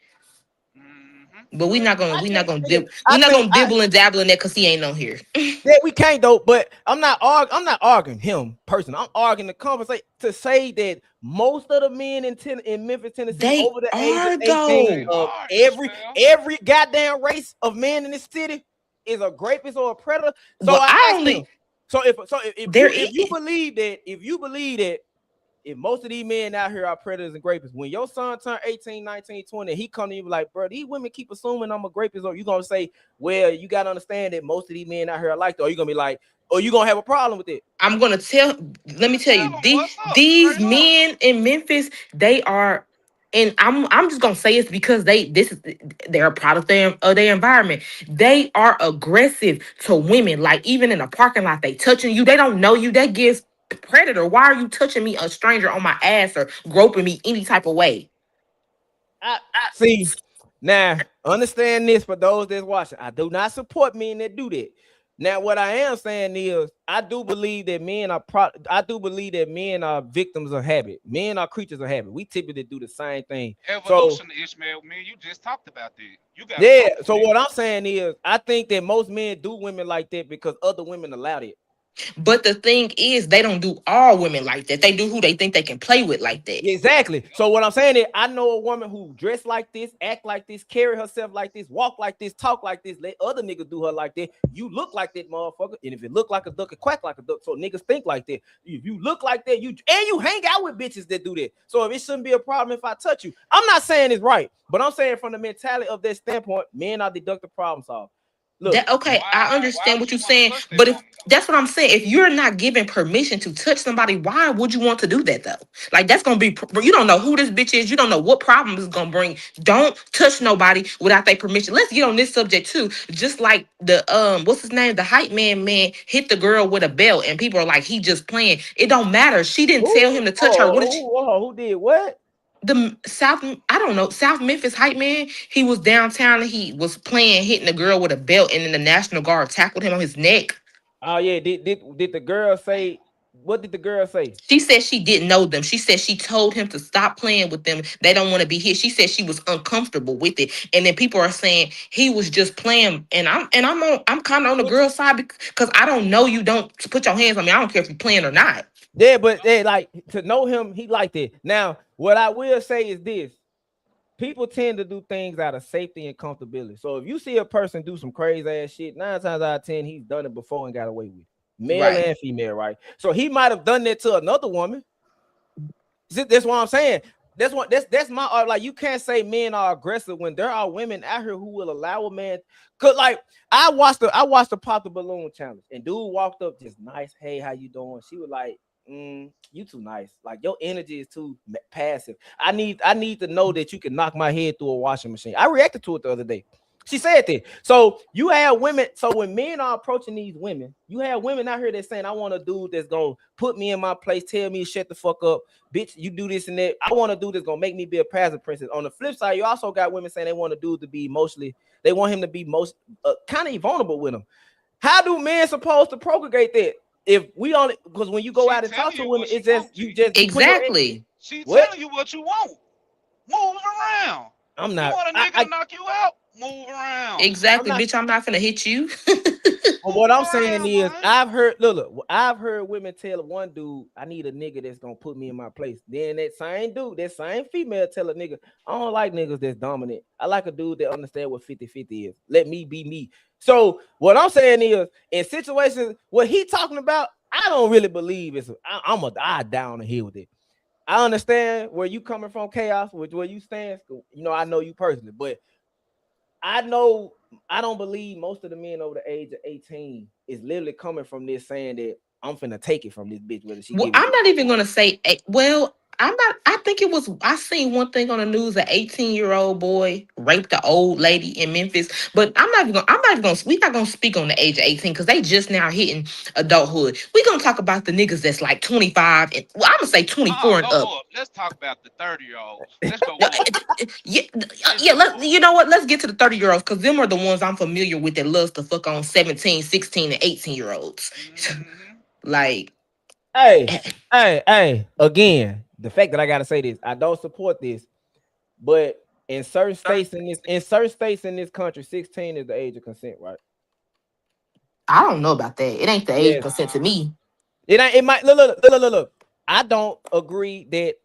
But we're not gonna dibble and dabble in that because he ain't on here. Yeah, we can't though. But I'm not arguing him personally. I'm arguing the conversation to say that most of the men in Memphis, Tennessee, over the age of 18, every goddamn race of men in this city, is a rapist or a predator. So Well, I I asked only him. So if there you believe that if most of these men out here are predators and rapists, when your son turned 18, 19, 20, he come to you like, bro, these women keep assuming I'm a rapist, or you gonna say, well, you gotta understand that most of these men out here are like that, or you gonna be like, or you gonna have a problem with it? I'm gonna let me tell Tell you, them what's up, these straight up. men in Memphis, they are, and I'm just gonna say it's because they're a product of their environment. They are aggressive to women. Like even in a parking lot, they touching you. They don't know you. That gives predator. Why are you touching me, a stranger, on my ass or groping me any type of way? I see. Now, understand this for those that's watching. I do not support men that do that. Now, what I am saying is, I do believe that men are victims of habit. Men are creatures of habit. We typically do the same thing. Evolution, Ishmael, man, you just talked about that. You got So what I'm saying is, I think that most men do women like that because other women allowed it. But the thing is, they don't do all women like that. They do who they think they can play with like that. Exactly. So what I'm saying is, I know a woman who dress like this, act like this, carry herself like this, walk like this, talk like this, let other niggas do her like that. You look like that, motherfucker. And if it look like a duck, it quack like a duck. So niggas think like that. If you look like that, you hang out with bitches that do that. So if it shouldn't be a problem if I touch you, I'm not saying it's right, but I'm saying from the mentality of that standpoint, men are deductive problem solvers. Look, I understand what you're saying, but if that's what I'm saying, if you're not giving permission to touch somebody, why would you want to do that though? Like that's gonna be, you don't know who this bitch is, you don't know what problem it's gonna bring. Don't touch nobody without their permission. Let's get on this subject too. Just like the what's his name, the hype man hit the girl with a belt, and people are like, he just playing. It don't matter. She didn't tell him to touch her. Who did what? The South Memphis hype man. He was downtown and he was hitting the girl with a belt, and then the National Guard tackled him on his neck. Oh yeah, did the girl say? What did the girl say? She said she didn't know them. She said she told him to stop playing with them. They don't want to be hit. She said she was uncomfortable with it, and then people are saying he was just playing. And I'm kind of on the girl's side because I don't know you. Don't put your hands on me. I don't care if you're playing or not. Yeah, but they like to know him. He liked it. Now, what I will say is this: people tend to do things out of safety and comfortability. So if you see a person do some crazy ass shit, 9 times out of 10, he's done it before and got away with it. Male and female, right? So he might have done that to another woman. That's what I'm saying. That's my art. Like, you can't say men are aggressive when there are women out here who will allow a man. Cause like I watched the Pop the Balloon challenge, and dude walked up just nice. Hey, how you doing? She was like, you too nice. Like your energy is too passive. I need to know that you can knock my head through a washing machine. I reacted to it the other day. She said that. So you have women. So when men are approaching these women, you have women out here that's saying, I want a dude that's gonna put me in my place, tell me to shut the fuck up, bitch. You do this and that. I want a dude that's gonna make me be a passive princess. On the flip side, you also got women saying they want a dude to be emotionally. They want him to be most kind of vulnerable with them. How do men supposed to procreate that? If we only, because when you go out and talk to women, it's just you just exactly. She telling you what you want. Move around. I'm not. You want a nigga to knock you out? Move around. Exactly, bitch. I'm not gonna hit you. What I'm saying is, I've heard women tell one dude, I need a nigga that's gonna put me in my place. Then that same dude, that same female tell a nigga, I don't like niggas that's dominant. I like a dude that understand what 50-50 is. Let me be me. So what I'm saying is, in situations what he talking about, I don't really believe it's. I'm a down the hill with it. I understand where you coming from, Chaos, with where you stand. You know, I know you personally, but I know I don't believe most of the men over the age of 18 is literally coming from this saying that I'm finna take it from this bitch. Whether she, I'm not even gonna say. Well, I'm not. I think it was. I seen one thing on the news: an 18-year-old boy raped the old lady in Memphis. But I'm not even gonna. We not gonna speak on the age of 18 because they just now hitting adulthood. We gonna talk about the niggas that's like 25 and I'm gonna say 24 and up. Let's talk about the 30-year-olds. Let's go. You know what? Let's get to the 30-year-olds because them are the ones I'm familiar with that loves to fuck on 17, 16, and 18-year-olds. Like, hey, again, the fact that I gotta say this, I don't support this, but in certain states in this country, 16 is the age of consent, right? I don't know about that. It ain't the age of consent to me. It might look. I don't agree that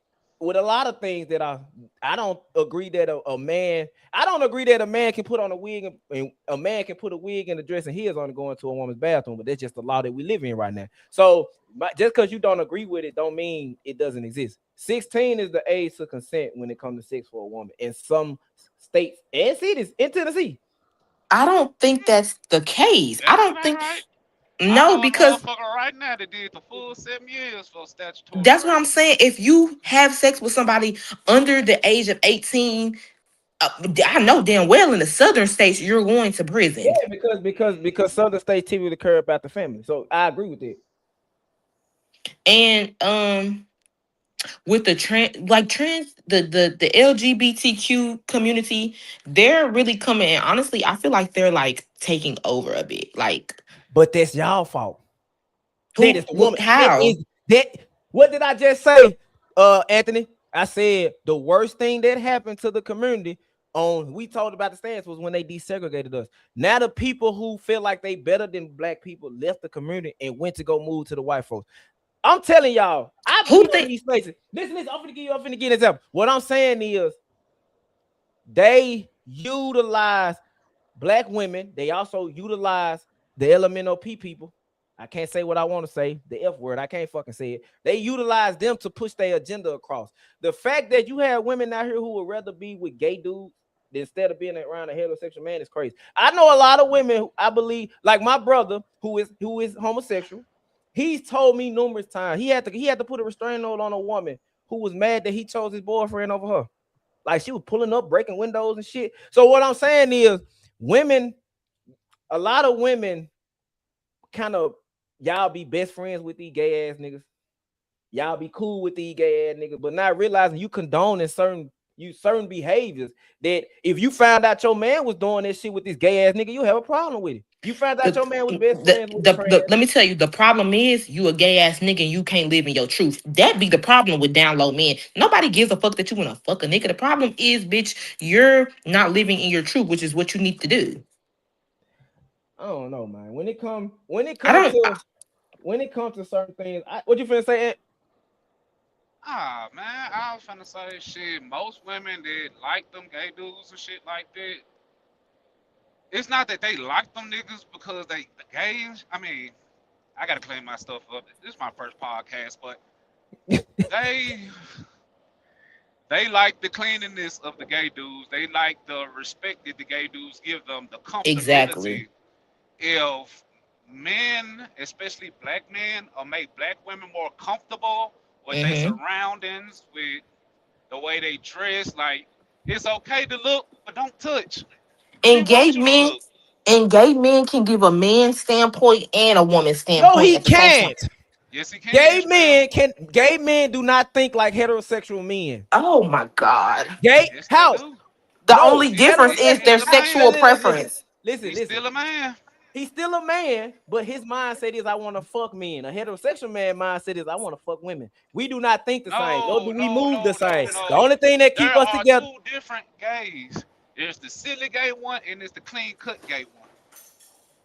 with a lot of things that I don't agree that a man, I don't agree that a man can put on a wig and a man can put a wig and a dress and he is only going to a woman's bathroom, but that's just the law that we live in right now. So just because you don't agree with it don't mean it doesn't exist. 16 is the age to consent when it comes to sex for a woman in some states and cities in Tennessee. I don't think that's the case. I don't think Right. no, I know because a motherfucker right now that did the full 7 years for statutory that's what rape. I'm saying. If you have sex with somebody under the age of 18, I know damn well in the southern states you're going to prison. Yeah, because southern states typically care about the family. So I agree with it. And with the the LGBTQ community, they're really coming. And honestly, I feel like they're like taking over a bit. Like, but that's y'all fault. who? That is the woman. How? What did I just say, Anthony? I said the worst thing that happened to the community we talked about the stance was when they desegregated us. Now the people who feel like they better than black people left the community and went to go move to the white folks. I'm telling y'all, I've been in these places. Listen, I'm finna give an example. What I'm saying is they utilize black women. They also utilize the LMNOP people. I can't say what I want to say, the F word. I can't fucking say it. They utilize them to push their agenda across. The fact that you have women out here who would rather be with gay dudes instead of being around a heterosexual man is crazy. I know a lot of women who I believe, like my brother, who is homosexual. He's told me numerous times he had to put a restraining order on a woman who was mad that he chose his boyfriend over her. Like she was pulling up, breaking windows and shit. So what I'm saying is women, a lot of women kind of, y'all be best friends with these gay ass niggas. Y'all be cool with these gay ass niggas, but not realizing you condoning certain behaviors that if you found out your man was doing that shit with this gay ass nigga, you have a problem with it. You found out your man was best friends with let me tell you, the problem is you a gay ass nigga and you can't live in your truth. That be the problem with down low men. Nobody gives a fuck that you want to fuck a nigga. The problem is, bitch, you're not living in your truth, which is what you need to do. I don't know, man. When it comes to certain things, what you finna say, Ed? Man, I was finna say shit. Most women that like them gay dudes and shit like that, it's not that they like them niggas because they the gays. I mean, I gotta clean my stuff up. This is my first podcast, but they like the cleanliness of the gay dudes. They like the respect that the gay dudes give them, the comfortability. Exactly. If men, especially black men, or make black women more comfortable with their surroundings, with the way they dress, like it's okay to look, but don't touch. And gay men can give a man's standpoint and a woman's standpoint. No, he can't. Yes, he can. Gay men do not think like heterosexual men. Oh my God. Gay? Yes, How? The only difference is their sexual preference. Listen. Still a man. He's still a man, but his mindset is I want to fuck men. A heterosexual man mindset is I want to fuck women. We do not think the same. Nor do we move the same. The only thing that keep us together. There are two different gays. There's the silly gay one and there's the clean cut gay one.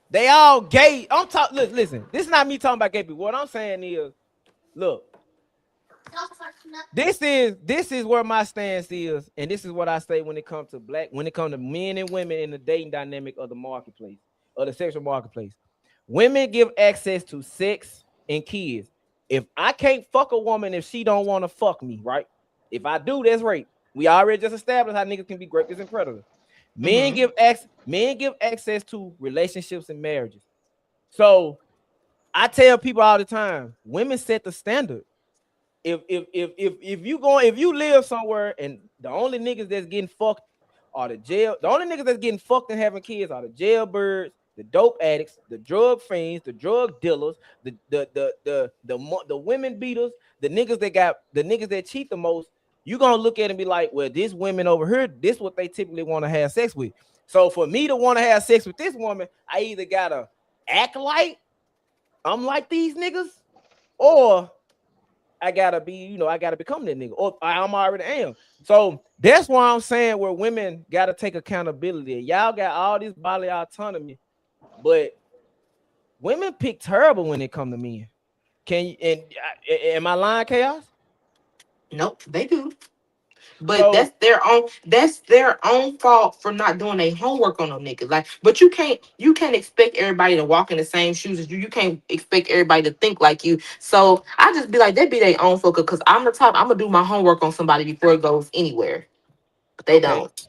They all gay. I'm talking. Listen, this is not me talking about gay people. What I'm saying is, look, this is where my stance is, and this is what I say when it comes to men and women in the dating dynamic of the marketplace, of the sexual marketplace. Women give access to sex and kids. If I can't fuck a woman if she don't want to fuck me, right? If I do, that's rape. We already just established how niggas can be rapists and predators. Men give access to relationships and marriages. So I tell people all the time, women set the standard. If you live somewhere and the only niggas that's getting fucked are the only niggas that's getting fucked and having kids are the jailbirds, the dope addicts, the drug fiends, the drug dealers, the women beaters, the niggas that cheat the most. You gonna look at it and be like, well, this women over here, this what they typically want to have sex with. So for me to want to have sex with this woman, I either gotta act like I'm like these niggas, or I gotta become that nigga, or I'm already am. So that's why I'm saying where women gotta take accountability. Y'all got all this bodily autonomy, but women pick terrible when it come to men. Am I lying, Chaos? Nope, they do. But So that's their own fault for not doing their homework on them niggas. Like, but you can't expect everybody to walk in the same shoes as you. You can't expect everybody to think like you. So I just be like, they be their own focus because I'm the type, I'm gonna do my homework on somebody before it goes anywhere. But they okay, don't.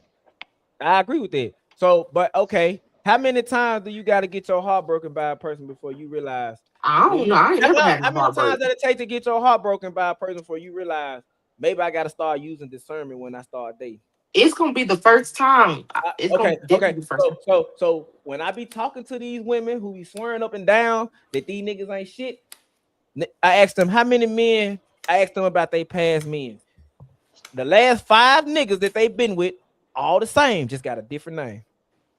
I agree with that. So, but okay, how many times do you got to get your heart broken by a person before you realize? I don't know. I ain't never had How no many times heartbreak. does it take to get your heart broken by a person before you realize maybe I got to start using discernment when I start dating? It's gonna be the first time. It's gonna Okay, definitely okay. be the first time. So when I be talking to these women who be swearing up and down that these niggas ain't shit, I asked them how many men. I asked them about they past men. The last 5 niggas that they been with, all the same, just got a different name.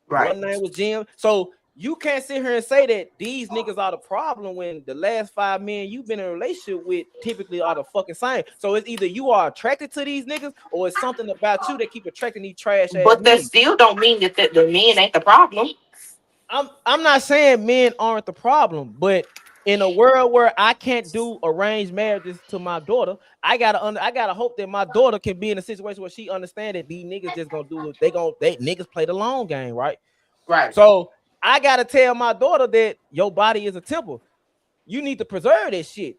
Right. One name was Jim. So you can't sit here and say that these niggas are the problem when the last 5 men you've been in a relationship with typically are the fucking same. So it's either you are attracted to these niggas or it's something about you that keep attracting these trash ass But that men. still don't mean that the men ain't the problem. I'm not saying men aren't the problem, but in a world where I can't do arranged marriages to my daughter, I gotta hope that my daughter can be in a situation where she understands that these niggas just gonna do they niggas play the long game, right? Right. So I gotta tell my daughter that your body is a temple. You need to preserve that shit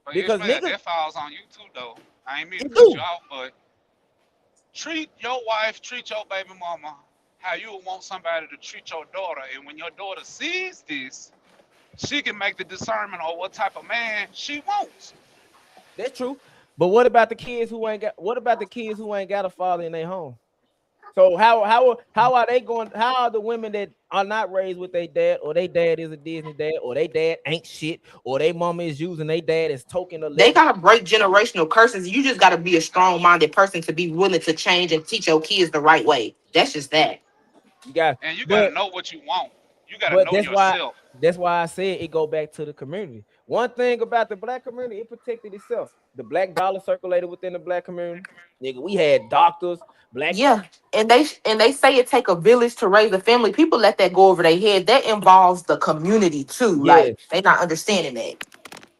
But yes, because man, niggas that falls on you too, though. I ain't mean to it cut you do. off, but treat your wife, treat your baby mama how you would want somebody to treat your daughter. And when your daughter sees this, she can make the discernment on what type of man she wants. That's true. But what about the kids who ain't got? What about the kids who ain't got a father in their home? So how are they going? How are the women that are not raised with their dad, or their dad is a Disney dad, or their dad ain't shit, or their mama is using their dad as token of They leverage? gotta break generational curses. You just gotta be a strong-minded person to be willing to change and teach your kids the right way. That's just that. You got, And you got but to know what you want. You got to but know yourself. that's why I said it go back to the community. One thing about the black community, it protected itself. The black dollar circulated within the black community. Nigga, we had doctors, black. Yeah, and they say it take a village to raise a family. People let that go over their head. That involves the community too. Yeah, Like they not understanding that.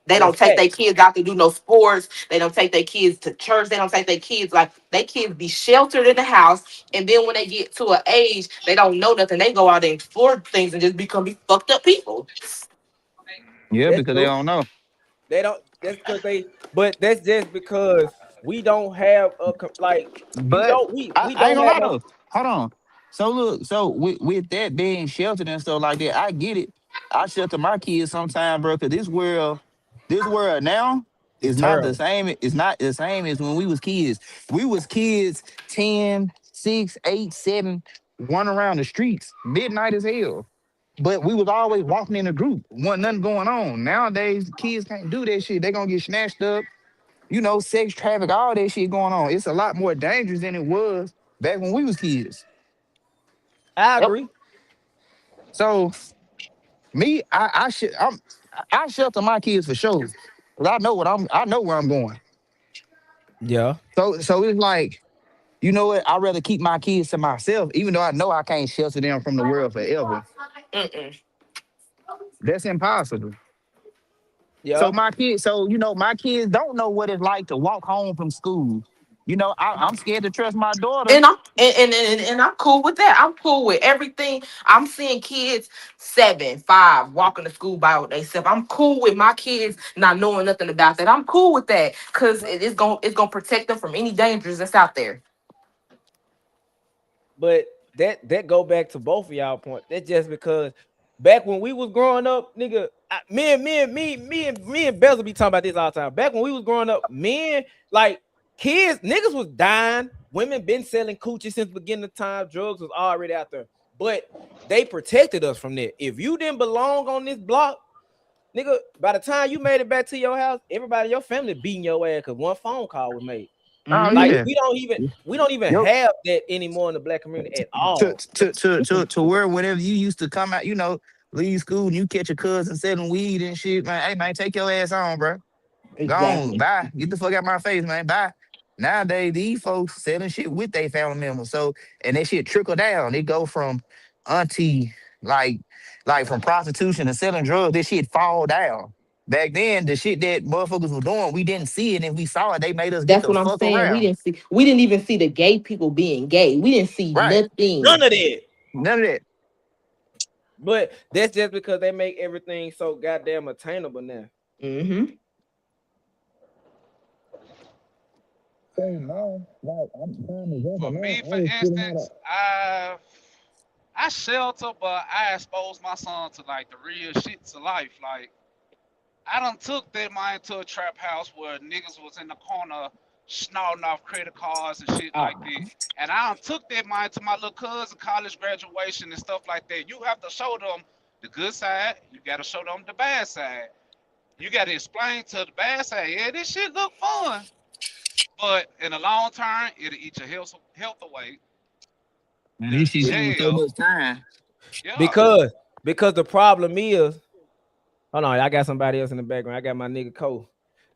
They that's don't take fact. their kids out to do no sports. They don't take their kids to church. They don't take their kids like they kids be sheltered in the house. And then when they get to an age, they don't know nothing. They go out and explore things and just be fucked up people. Yeah, That's because they true. don't know. They don't. That's because they. But that's just because we don't have like you But don't. We I ain't don't gonna have lie no. though. Hold on. So look, so with that being sheltered and stuff like that, I get it. I shelter my kids sometimes, bro, because this world now It's is not the terrible. same. It's not the same as when we was kids. We was kids 10, 6, 8, 7, running around the streets, midnight as hell. But we was always walking in a group. Wasn't nothing going on. Nowadays, kids can't do that shit. They gonna get snatched up, sex traffic, all that shit going on. It's a lot more dangerous than it was back when we was kids. I Yep. agree. So me, I shelter my kids for sure. 'Cause I know where I'm going. Yeah. So it's like, you know what? I'd rather keep my kids to myself, even though I know I can't shelter them from the world forever. Mm-mm. That's impossible. Yeah. My kids don't know what it's like to walk home from school. I'm scared to trust my daughter. And I'm cool with that. I'm cool with everything. I'm seeing kids 7, 5 walking to school by themselves. I'm cool with my kids not knowing nothing about that. I'm cool with that because it's gonna protect them from any dangers that's out there. But that go back to both of y'all point. That's just because back when we was growing up, nigga, me and Bezel be talking about this all the time. Back when we was growing up, men like kids, niggas was dying. Women been selling coochie since the beginning of time. Drugs was already out there, but they protected us from that. If you didn't belong on this block, nigga, by the time you made it back to your house, everybody in your family beating your ass because one phone call was made. Oh Mhm. Like yeah. we don't even Yep. have that anymore in the black community at to all. to where whenever you used to come out, leave school and you catch your cousin selling weed and shit, man. Hey man, take your ass on, bro. Go on, Exactly. bye. Get the fuck out my face, man. Bye. Nowadays, these folks selling shit with their family members. So and that shit trickle down. It go from auntie, like from prostitution and selling drugs, this shit fall down. Back then, the shit that motherfuckers were doing, we didn't see it, and we saw it. They made us get That's the what I'm fuck saying. around. We didn't even see the gay people being gay. We didn't see Right. nothing. None of that. None of that. But that's just because they make everything so goddamn attainable now. Mm-hmm. For me, for instance, I shelter, but I expose my son to like the real shits of life. Like I done took that mind to a trap house where niggas was in the corner snorting off credit cards and shit like that. And I done took that mind to my little cousin college graduation and stuff like that. You have to show them the good side. You got to show them the bad side. You got to explain to the bad side, yeah, this shit look fun. But in the long term, it'll eat your health away. Man, this shit takes so much time. Yeah. Because the problem is, hold on, I got somebody else in the background. I got my nigga Cole.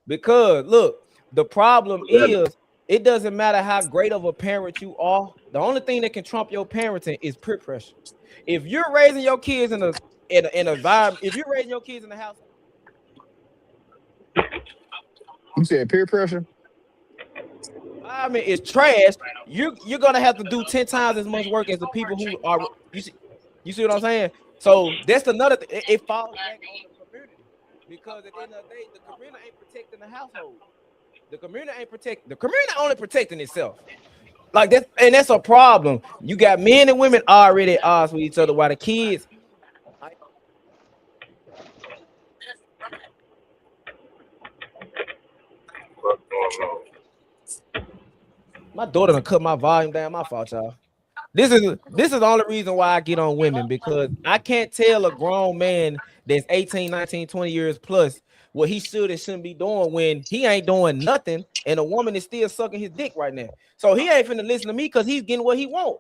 Because look, the problem is it doesn't matter how great of a parent you are. The only thing that can trump your parenting is peer pressure. If you're raising your kids in an environment, if you're raising your kids in the house, you said peer pressure. I mean, it's trash. You're gonna have to do 10 times as much work as the people who are. You see what I'm saying? So that's another thing. It falls back on the community because at the end of the day, the community ain't protecting the household. The community ain't protecting. The community only protecting itself. Like that, and that's a problem. You got men and women already at odds with each other, while the kids. My daughter done cut my volume down. My fault, y'all. This is the only reason why I get on women, because I can't tell a grown man that's 18, 19, 20 years plus what he should and shouldn't be doing when he ain't doing nothing and a woman is still sucking his dick right now. So he ain't finna listen to me because he's getting what he want.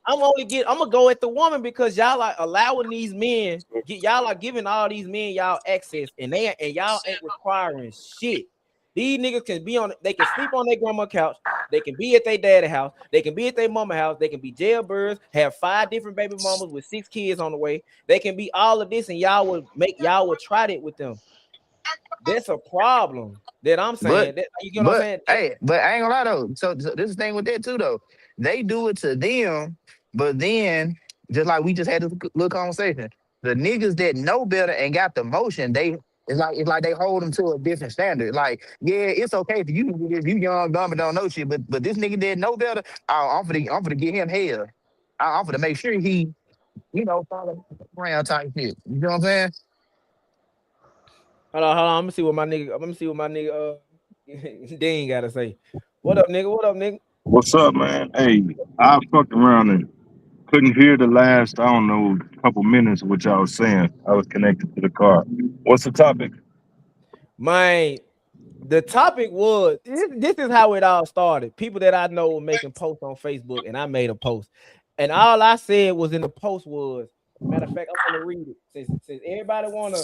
I'm gonna go at the woman because y'all are allowing these men, y'all are giving all these men y'all access, and y'all ain't requiring shit. These niggas can they can sleep on their grandma's couch, they can be at their daddy's house, they can be at their mama's house, they can be jailbirds, have 5 different baby mamas with 6 kids on the way. They can be all of this, and y'all would try it with them. That's a problem that I'm saying. You know what I'm saying? Hey, but I ain't gonna lie though. So this is the thing with that too though. They do it to them, but then just like we just had this little conversation, the niggas that know better and got the motion, it's like they hold them to a different standard. Like, yeah, it's okay if you young, dumb, and don't know shit, but this nigga that know better, I'm finna get him hell. I'm finna make sure he, follow around type shit. You know what I'm saying? Hold on. I'm gonna see what my nigga Dean gotta say. What up, nigga? What's up, man? Hey, I fucked around and couldn't hear the last, I don't know, couple minutes of what y'all was saying. I was connected to the car. What's the topic? The topic was, this is how it all started. People that I know were making posts on Facebook, and I made a post. And all I said was in the post was, matter of fact, I'm gonna read it. Since everybody wanna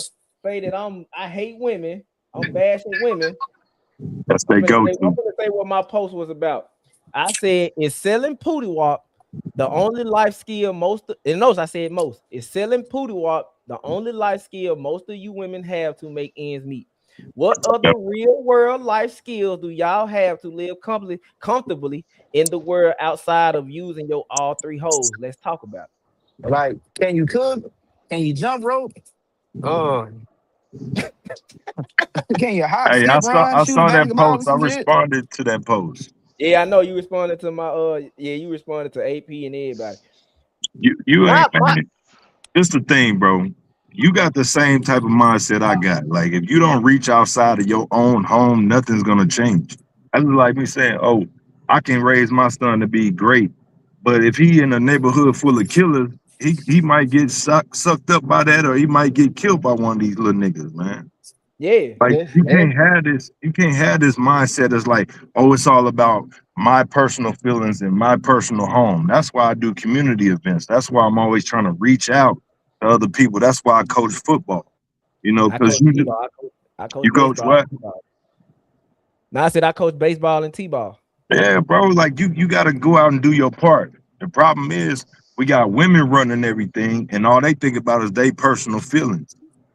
say that I hate women, I'm bashing women. That's their go-to. I'm gonna say what my post was about. I said, is selling pootie wop the only life skill I said most. Is selling pootie wop the only life skill most of you women have to make ends meet? What other real world life skills do y'all have to live comfortably in the world outside of using your all 3 hoes? Let's talk about it. Like, can you cook? Can you jump rope? Can you hop? Hey, I saw that post. I responded to that post. Yeah, I know you responded to my you responded to AP and everybody. You ain't. This the thing, bro. You got the same type of mindset I got. Like, if you don't reach outside of your own home, nothing's gonna change. That's like me saying, "Oh, I can raise my son to be great," but if he in a neighborhood full of killers, he might get sucked up by that, or he might get killed by one of these little niggas, man. Yeah, like you can't have this. You can't have this mindset that's like, oh, it's all about my personal feelings and my personal home. That's why I do community events. That's why I'm always trying to reach out to other people. That's why I coach football. Because you coach what? No, I said I coach baseball and t-ball. Yeah, bro. Like you got to go out and do your part. The problem is we got women running everything, and all they think about is their personal feelings.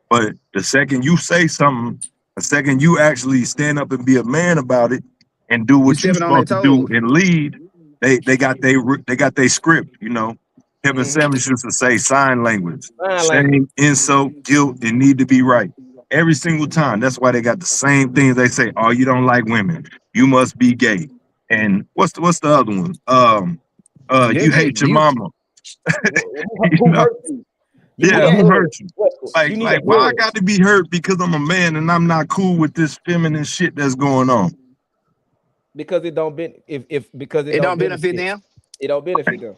But the second you say something, the second you actually stand up and be a man about it and do what you're stepping on their supposed to do toes. and lead, they got their script, you know. Kevin Samuels used to say sign language. Shame, insult, guilt, and need to be right. Every single time. That's why they got the same things they say. Oh, you don't like women. You must be gay. And what's the other one? You hate your mama. Who hurt you? Yeah, who hurt you? You need Like why I got to be hurt because I'm a man and I'm not cool with this feminine shit that's going on? Because it don't because it don't benefit them. It don't benefit them.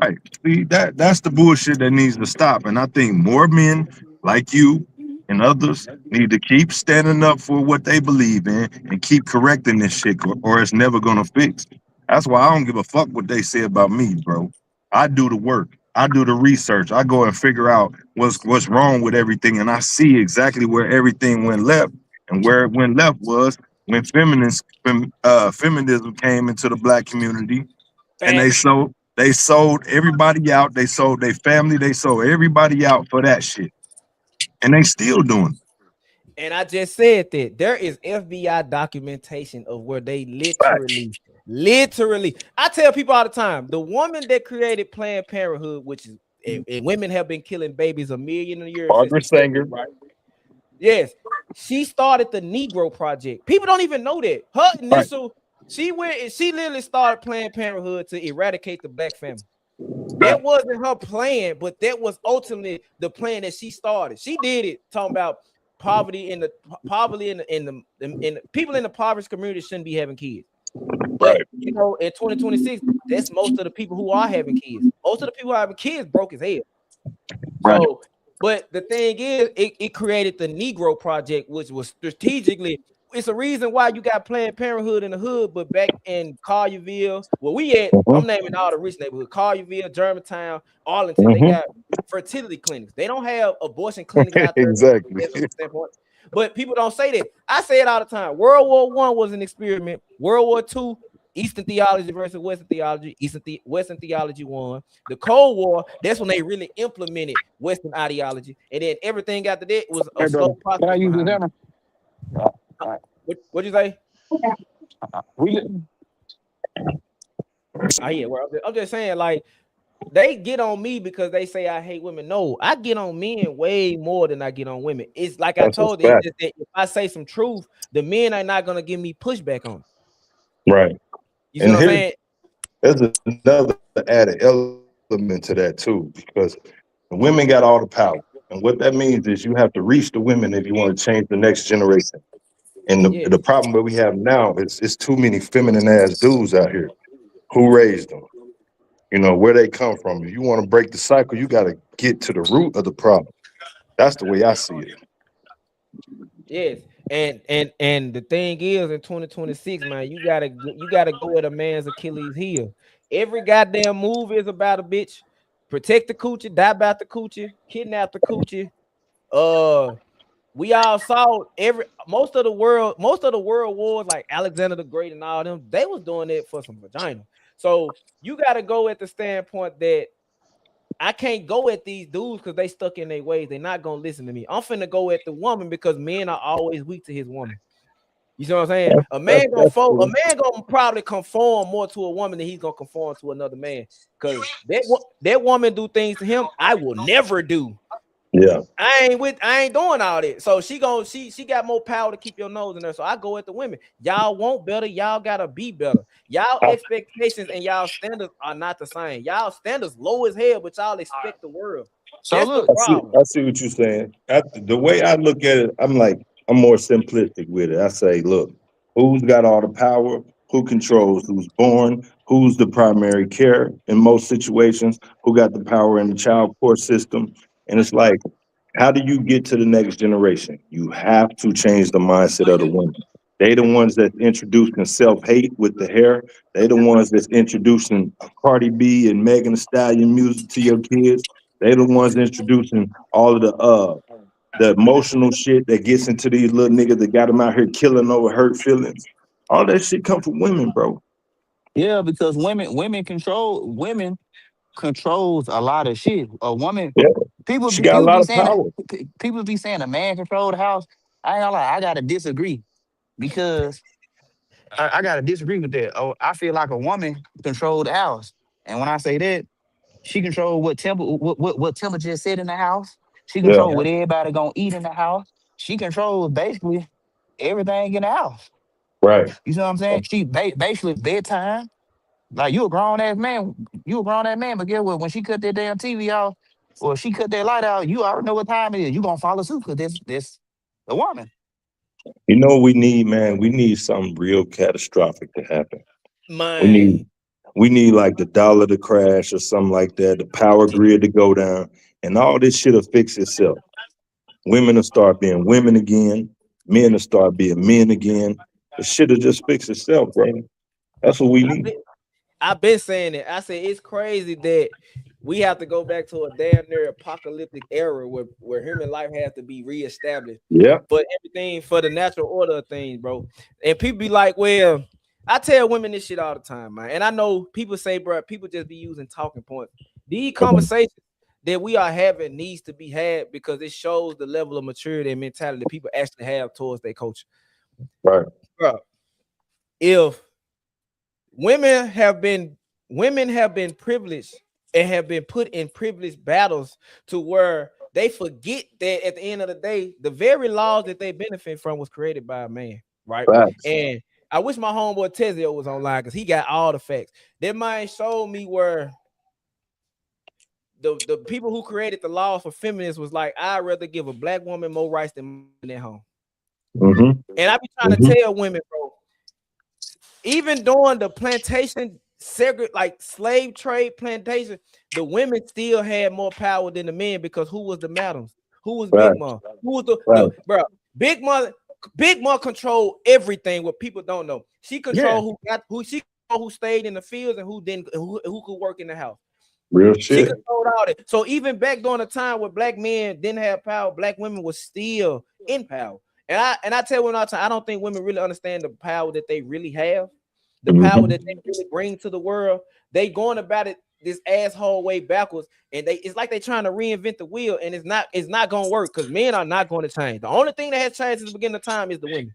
Right. See, that's the bullshit that needs to stop. And I think more men like you and others need to keep standing up for what they believe in and keep correcting this shit, or it's never gonna fix. That's why I don't give a fuck what they say about me, bro. I do the work. I do the research. I go and figure out what's wrong with everything, and I see exactly where everything went left. And where it went left was when feminism came into the black community, and they sold everybody out. They sold their family. They sold everybody out for that shit, and they still doing it. And I just said that there is FBI documentation of where they literally. I tell people all the time, the woman that created Planned Parenthood, which is and women have been killing babies a million a year. Margaret Sanger, right? Yes, she started the Negro Project. People don't even know that. Her initial, she literally started Planned Parenthood to eradicate the black family. That wasn't her plan, but that was ultimately the plan that she started. She did it talking about poverty in the people in the impoverished community shouldn't be having kids. But you know, in 2026, that's most of the people who are having kids. Most of the people who are having kids broke as hell. So, but the thing is, it created the Negro Project, which was strategically. It's a reason why you got Planned Parenthood in the hood, but back in Collierville, where we at, I'm naming all the rich neighborhoods: Collierville, Germantown, Arlington. They got fertility clinics. They don't have abortion clinics out there. Exactly. But people don't say that. I say it all the time. World War I was an experiment. World War II, Eastern theology versus Western theology. Western theology won. The Cold War, that's when they really implemented Western ideology. And then everything after that was a slow process. Can I use this hammer? What'd you say? I'm just saying, like, they get on me because they say I hate women. No, I get on men way more than I get on women. It's like I told you, it's just that if I say some truth, the men are not gonna give me pushback on it. Right. You see what I'm saying? There's another added element to that too, because the women got all the power. And what that means is you have to reach the women if you want to change the next generation. And the problem that we have now is it's too many feminine ass dudes out here. Who raised them? You know, where they come from. If you want to break the cycle, you got to get to the root of the problem. That's the way I see it. Yes. And the thing is, in 2026, man, you gotta go at a man's Achilles heel. Every goddamn move is about a bitch. Protect the coochie, die about the coochie, kidnap the coochie. We all saw most of the world wars, like Alexander the Great and all them, they was doing it for some vagina. So you got to go at the standpoint that I can't go at these dudes because they stuck in their ways. They're not going to listen to me. I'm finna go at the woman because men are always weak to his woman. You see what I'm saying? A man gonna probably conform more to a woman than he's gonna conform to another man. Because that woman do things to him I will never do. Yeah, I ain't doing all that. So she got more power to keep your nose in there. So I go at the women. Y'all want better. Y'all gotta be better. Y'all expectations and y'all standards are not the same. Y'all standards low as hell, but y'all expect the world. So that's look, the problem. I see what you're saying. The way I look at it, I'm more simplistic with it. I say, look, who's got all the power? Who controls who's born? Who's the primary care in most situations? Who got the power in the child support system? And it's like, how do you get to the next generation? You have to change the mindset of the women. They the ones that introducing self-hate with the hair. They the ones that's introducing Cardi B and Megan Thee Stallion music to your kids. They the ones introducing all of the emotional shit that gets into these little niggas that got them out here killing over hurt feelings. All that shit come from women, bro. Yeah, because women controls a lot of shit. A woman People She got a people lot be of saying power. people be saying a man control the house. I ain't gonna lie, I gotta disagree because I gotta disagree with that. Oh, I feel like a woman control the house, and when I say that, she control what Timber just said in the house. She Yeah, control what everybody gonna eat in the house. She controls basically everything in the house. right. You see what I'm saying? She basically bedtime. Like you a grown ass man, but guess what? When she cut that damn TV off, or she cut that light out, you already know what time it is. You gonna follow suit because this the woman. You know what we need, man? We need something real catastrophic to happen. We Man, need we need like the dollar to crash or something like that, the power grid to go down, and all this shit will fix itself. Women will start being women again, men will start being men again. The shit will just fix itself, bro. That's what we need. I've been saying it. I said it's crazy that we have to go back to a damn near apocalyptic era where human life has to be reestablished Yeah. for everything, for the natural order of things, bro. And people be like, well, I tell women this shit all the time, man. And I know people say, bro, people just be using talking points. These conversations that we are having needs to be had because it shows the level of maturity and mentality that people actually have towards their culture. Right. Bro, if women have been privileged and have been put in privileged battles to where they forget that at the end of the day, the very laws that they benefit from was created by a man, right? Facts. And I wish my homeboy Tezio was online because he got all the facts. That man showed me where the people who created the laws for feminists was like, I'd rather give a black woman more rights than at home. Mm-hmm. And I be trying to tell women, bro, even during the plantation like slave trade plantation, the women still had more power than the men because who was the madams? Who was Big Mom? Who was the bro? Big Mom controlled everything. What people don't know, she controlled who stayed in the fields and who didn't, who could work in the house. Real She shit. controlled all that. So even back during the time where black men didn't have power, black women was still in power. And I tell women all the time, I don't think women really understand the power that they really have, the power that they really bring to the world. They going about it this asshole way backwards, and it's like they trying to reinvent the wheel, and it's not gonna work because men are not going to change. The only thing that has changed since the beginning of time is the women.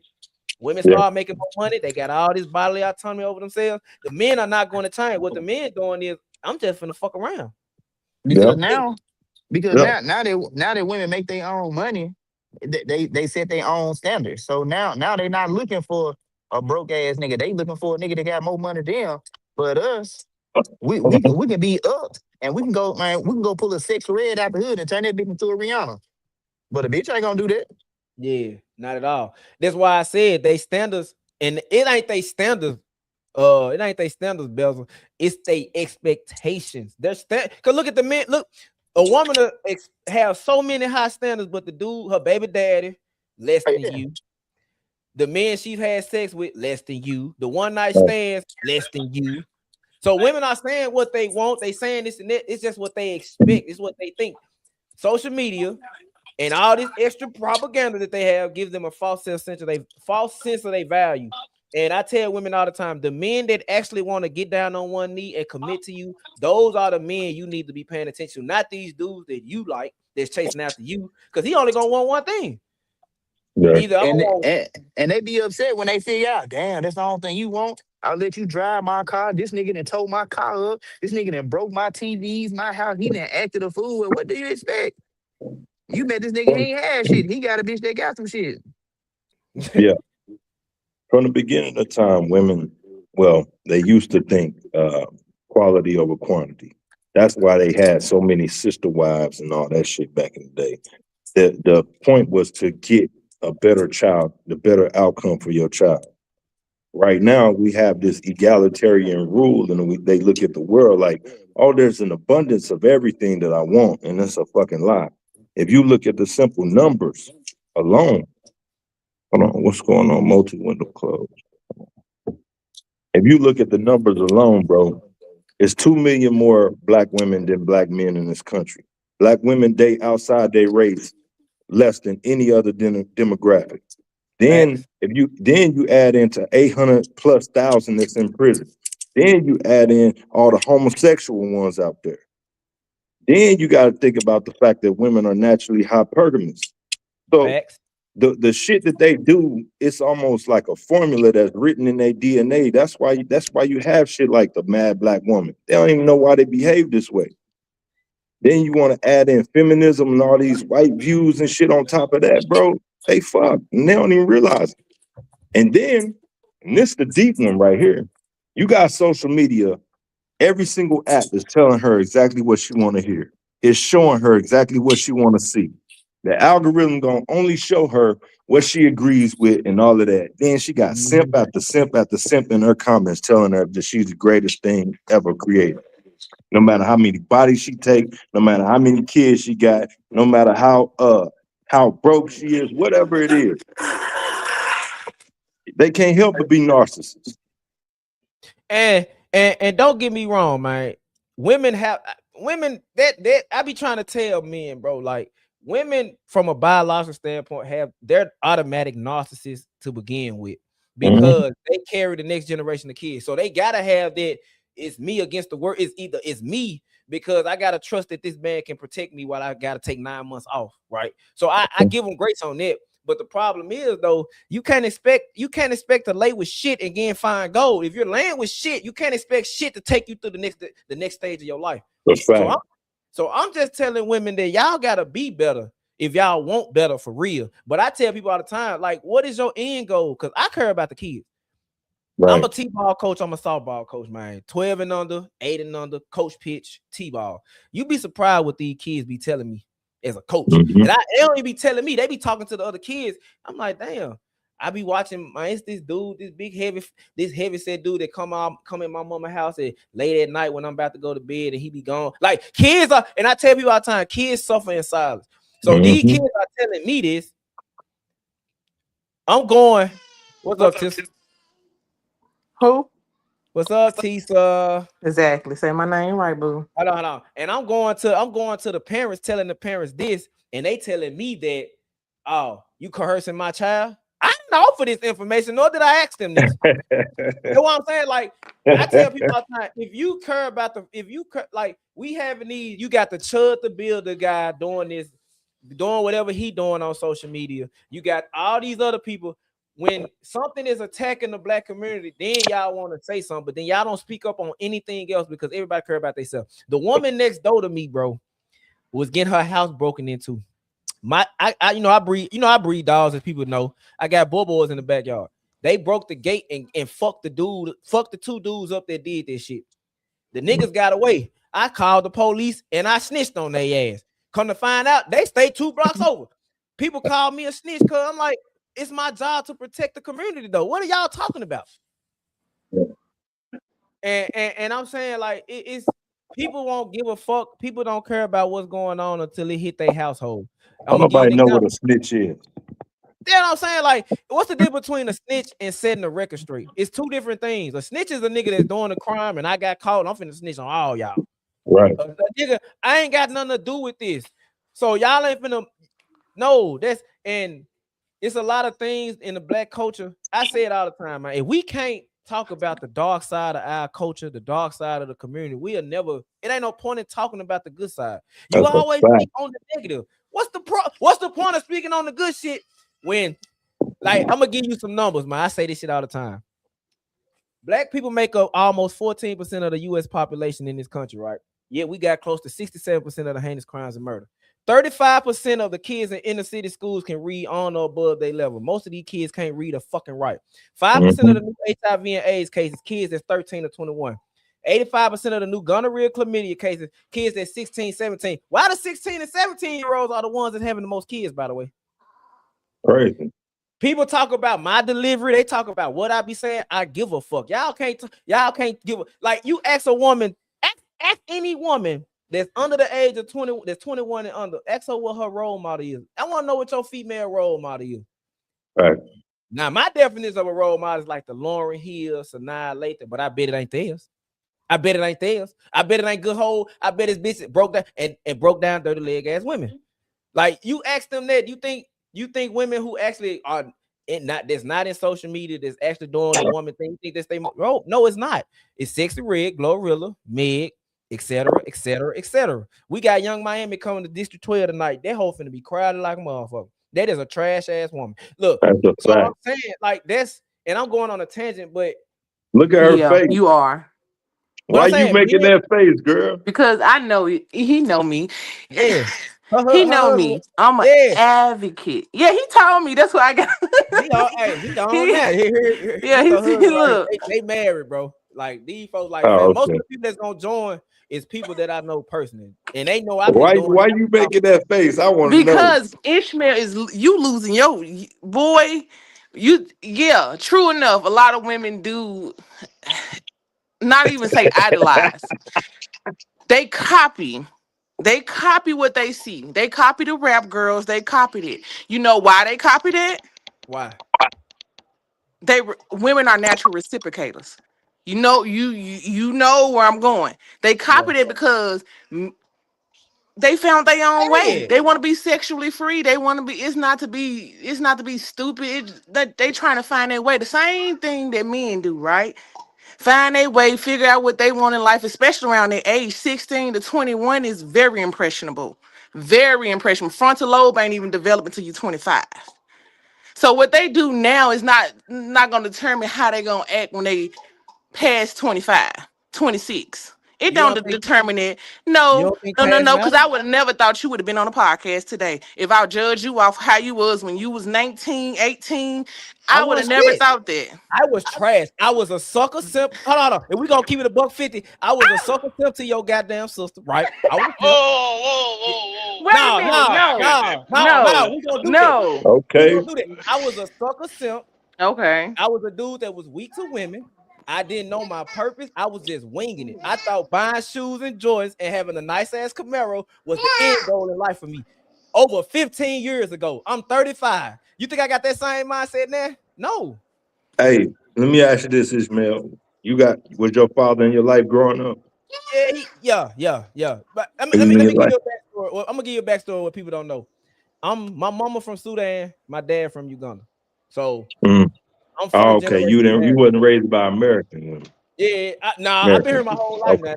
Women start making more money. They got all this bodily autonomy over themselves. The men are not going to change. What the men doing is, I'm just finna fuck around. Because now that women make their own money, they set their own standards. So now they not looking for a broke ass nigga. They looking for a nigga that got more money than them. But us, we can be up and we can go pull a Sexy Red out the hood and turn that bitch into a Rihanna. But a bitch ain't gonna do that. Yeah, not at all. That's why I said they standards, and it ain't they standards. It ain't they standards, Belzer. It's they expectations. Cause look at the men. Look, a woman have so many high standards, but the dude, her baby daddy, less than you. The men she's had sex with, less than you. The one night stands, less than you. So women are saying what they want. They saying this and that. It's just what they expect. It's what they think. Social media and all this extra propaganda that they have gives them a false sense of their value. And I tell women all the time, the men that actually want to get down on one knee and commit to you, those are the men you need to be paying attention to, not these dudes that you like that's chasing after you, because he only gonna want one thing. Yeah. And they be upset when they figure out, damn, that's the only thing you want. I'll let you drive my car. This nigga done towed my car up. This nigga done broke my TVs, my house. He done acted a fool. And what do you expect? You met this nigga, he ain't had shit. He got a bitch that got some shit. Yeah. From the beginning of time, women, they used to think quality over quantity. That's why they had so many sister wives and all that shit back in the day. The point was to get a better child, the better outcome for your child. Right now, we have this egalitarian rule, and they look at the world like, oh, there's an abundance of everything that I want, and that's a fucking lie. If you look at the simple numbers alone, hold on, what's going on? Multi-window closed. If you look at the numbers alone, bro, it's 2 million more black women than black men in this country. Black women date outside their race less than any other demographic. Then you add into 800,000+ that's in prison. Then you add in all the homosexual ones out there. Then you got to think about the fact that women are naturally hypergamous. So Facts. the shit that they do, it's almost like a formula that's written in their DNA. That's why you have shit like the mad black woman. They don't even know why they behave this way. Then you want to add in feminism and all these white views and shit on top of that, bro. They fuck, and they don't even realize it. And then, and this is the deep one right here. You got social media. Every single app is telling her exactly what she want to hear. It's showing her exactly what she want to see. The algorithm gonna only show her what she agrees with and all of that. Then she got simp after simp after simp in her comments telling her that she's the greatest thing ever created. No matter how many bodies she take, no matter how many kids she got, no matter how broke she is, whatever it is, they can't help but be narcissists. And don't get me wrong, man. Women that I be trying to tell men, bro, like women from a biological standpoint they're automatic narcissists to begin with because they carry the next generation of kids. So they gotta have that. It's me against the world. It's me because I gotta trust that this man can protect me while I gotta take 9 months off, right? So I give them grace on that. But the problem is though, you can't expect to lay with shit and again find gold. If you're laying with shit, you can't expect shit to take you through the next stage of your life. So I'm just telling women that y'all gotta be better if y'all want better for real. But I tell people all the time, like, what is your end goal? Because I care about the kids. Right. I'm a T-ball coach. I'm a softball coach, man. 12 and under, 8 and under, coach pitch, T-ball. You be surprised what these kids be telling me as a coach. And they don't even be telling me. They be talking to the other kids. I'm like, damn. I be watching, man, it's this dude, this heavy set dude that come in my mama's house at late at night when I'm about to go to bed and he be gone. Like kids are, and I tell people all the time, kids suffer in silence. So these kids are telling me this. I'm going, what's up, Tissa? Who? What's up, Tisa? Exactly. Say my name right, boo. Hold on. And I'm going to the parents, telling the parents this, and they telling me that, oh, you coercing my child? I didn't offer this information, nor did I ask them this. You know what I'm saying? Like, I tell people all the time, if you care about like, we having these, you got the Chud the Builder guy doing this, doing whatever he doing on social media. You got all these other people. When something is attacking the black community, then y'all want to say something, but then y'all don't speak up on anything else because everybody care about themselves. The woman next door to me, bro, was getting her house broken into. I breed dogs, as people know. I got boys in the backyard. They broke the gate and fucked the 2 dudes up that did this shit. The niggas got away. I called the police and I snitched on their ass. Come to find out, they stayed 2 blocks over. People call me a snitch because I'm like, it's my job to protect the community, though. What are y'all talking about? And I'm saying, like, it's people won't give a fuck. People don't care about what's going on until it hit their household. Nobody know what a snitch is. You know what I'm saying? Like, what's the difference between a snitch and setting a record straight? It's 2 different things. A snitch is a nigga that's doing a crime, and I got caught. I'm finna snitch on all y'all. Right. Nigga, I ain't got nothing to do with this. So y'all ain't finna. No, and it's a lot of things in the black culture. I say it all the time, man. If we can't talk about the dark side of our culture, the dark side of the community, we'll never. It ain't no point in talking about the good side. You always speak on the negative. What's the point of speaking on the good shit when, like, I'm gonna give you some numbers, man. I say this shit all the time. Black people make up almost 14% of the U.S. population in this country, right? Yet we got close to 67% of the heinous crimes and murder. 35% of the kids in inner city schools can read on or above their level. Most of these kids can't read or fucking write. 5% of the new HIV and AIDS cases, kids that's 13 to 21. 85% of the new gonorrhea chlamydia cases, kids that's 16, 17. Why the 16 and 17-year-olds are the ones that having the most kids, by the way? Crazy. People talk about my delivery. They talk about what I be saying. I give a fuck. Y'all can't give a, like, you ask a woman, ask any woman that's under the age of 20, that's 21 and under, ask her what her role model is. I want to know what your female role model is. Right. Now, my definition of a role model is like the Lauryn Hill, Sanaa Lathan, but I bet it ain't theirs. I bet it ain't good hole. I bet it's bitch broke down and broke down dirty leg ass women. Like, you ask them that, you think women who actually are that's not in social media, that's actually doing the woman thing, you think that's they no, it's not. It's Sexy Red, Glorilla, Meg, etc., etc., etc. We got Young Miami coming to District 12 tonight. That hoe finna be crowded like a motherfucker. That is a trash ass woman. Look, That's a so I'm fact. saying like that's, and I'm going on a tangent, but Look at her face. You are. Why you making that face, girl? Because I know he know me. Yeah. He know me. I'm an advocate. Yeah, he told me. That's why I got. He on that. Yeah, look. They married, bro. Like these folks, like most of the people that's gonna join is people that I know personally, and they know I've been doing. Why you making that face? I want to know. Because Ishmael is you losing your boy. True enough. A lot of women do not even say idolize. They copy. They copy what they see. They copy the rap girls. They copied it. You know why they copied it? Why? Women are natural reciprocators. You know where I'm going. They copied it because they found their own way. They want to be sexually free. They want to be. It's not to be stupid. They trying to find their way. The same thing that men do, right? Find their way, figure out what they want in life, especially around their age. 16 to 21 is very impressionable. Very impressionable. Frontal lobe ain't even developed until you're 25. So what they do now is not going to determine how they going to act when they pass 25, 26. It don't determine it. No, because I would have never thought you would have been on a podcast today. If I judge you off how you was when you was 19, 18, I would have never thought that. I was trash. I was a sucker simp. Hold on. If we gonna keep it $150, I was a sucker simp to your goddamn sister, right? I was No. We gonna do that. Okay. We gonna do that. I was a sucker simp. Okay. I was a dude that was weak to women. I didn't know my purpose. I was just winging it. I thought buying shoes and Jordans and having a nice ass Camaro was the end goal in life for me. Over 15 years ago, I'm 35. You think I got that same mindset now? No. Hey, let me ask you this, Ishmael. Was your father in your life growing up? Yeah. But let me give you a backstory. Well, I'm gonna give you a backstory what people don't know. My mama from Sudan, my dad from Uganda. So I'm okay. You wasn't raised by American women. Yeah, I've been here my whole life now.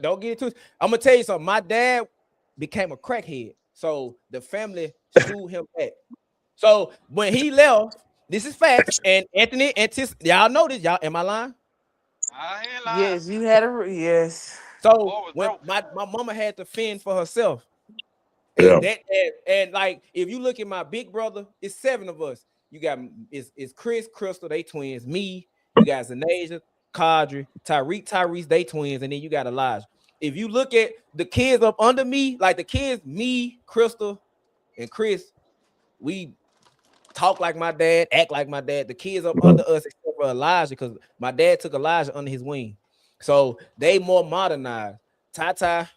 Don't get it twisted. I'm gonna tell you something. My dad became a crackhead, so the family screwed him back. So when he left, this is facts. And Anthony, y'all know this. Y'all, am I lying? I ain't lying. Yes, you had yes. So when my mama had to fend for herself. Yeah. And like if you look at my big brother, it's 7 of us. You got it's Chris, Crystal, they twins. Me, you got Zanasia, Kadri, Tyreek, Tyrese, they twins, and then you got Elijah. If you look at the kids up under me, like the kids, me, Crystal, and Chris, we talk like my dad, act like my dad. The kids up under us, except for Elijah, because my dad took Elijah under his wing. So they more modernized. Tata,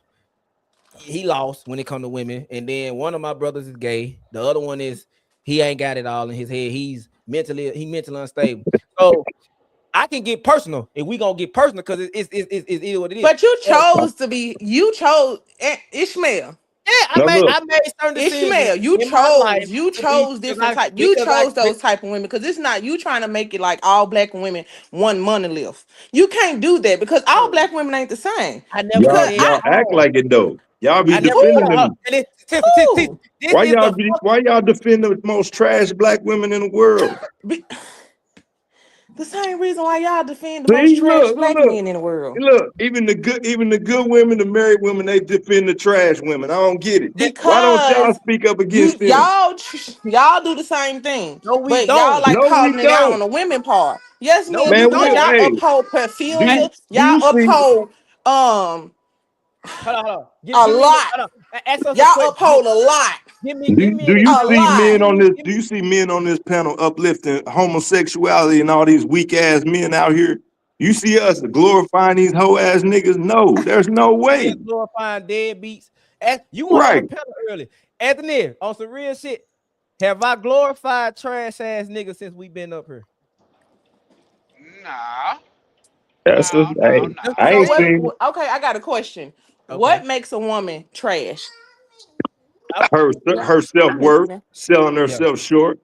he lost when it come to women, and then one of my brothers is gay. The other one is he ain't got it all in his head. He's mentally unstable. So I can get personal if we gonna get personal because it's what it is. But you chose Ishmael. Yeah, I made certain decisions. Ishmael, you chose different type. You chose those type of women because it's not you trying to make it like all black women one monolith. You can't do that because all black women ain't the same. I never y'all act like it though. Y'all be defending them. Why y'all defend the most trash black women in the world? The same reason why y'all defend the most trash black men in the world. Look, even the good women, the married women, they defend the trash women. I don't get it. Because why don't y'all speak up against them? Y'all do the same thing. No, we but don't. Y'all like calling it out on the women part. Yes, no, man, y'all uphold pedophilia. Y'all uphold Hold on. Y'all uphold a lot. Do you see men on this panel uplifting homosexuality and all these weak ass men out here? You see us glorifying these hoe ass niggas? No, there's no way. Glorifying deadbeats. You were on the panel earlier. Anthony, on some real shit. Have I glorified trash ass niggas since we been up here? Nah. That's I ain't seen. Okay, I got a question. Okay. What makes a woman trash? Her self-worth, selling herself short,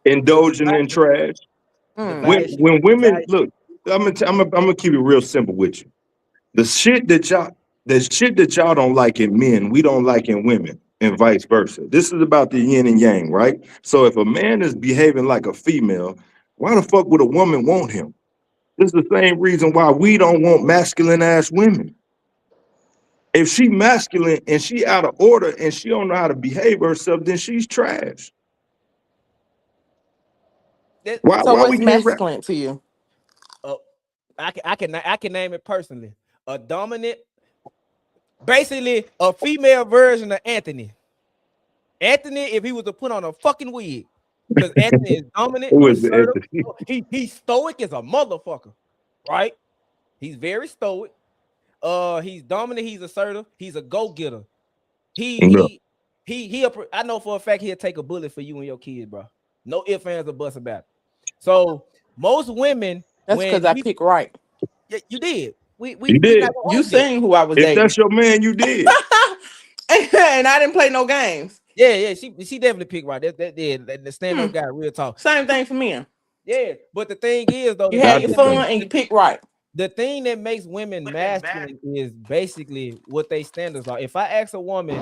indulging in trash. When women look, I'm gonna keep it real simple with you. The shit that y'all don't like in men, we don't like in women, and vice versa. This is about the yin and yang, right? So if a man is behaving like a female, why the fuck would a woman want him? This is the same reason why we don't want masculine ass women. If she masculine and she out of order and she don't know how to behave herself, then she's trash. Why what's we can't rap? masculine to you? I can name it personally. A dominant, basically a female version of Anthony. Anthony, if he was to put on a fucking wig, because Anthony is dominant, Who is assertive. Anthony? He's stoic as a motherfucker, right? He's very stoic. He's dominant. He's assertive. He's a go-getter. I know for a fact he'll take a bullet for you and your kids, bro. No ifs, ands, or buts about it. So most women, that's because I picked right. Yeah, you did. You did. You seen who I was dating. If that's your man, you did. And I didn't play no games. Yeah. She definitely picked right. The stand-up guy, real talk. Same thing for me. Yeah, but the thing is, though, you had your fun and you pick right. The thing that makes women masculine is basically what they standards are. If I ask a woman,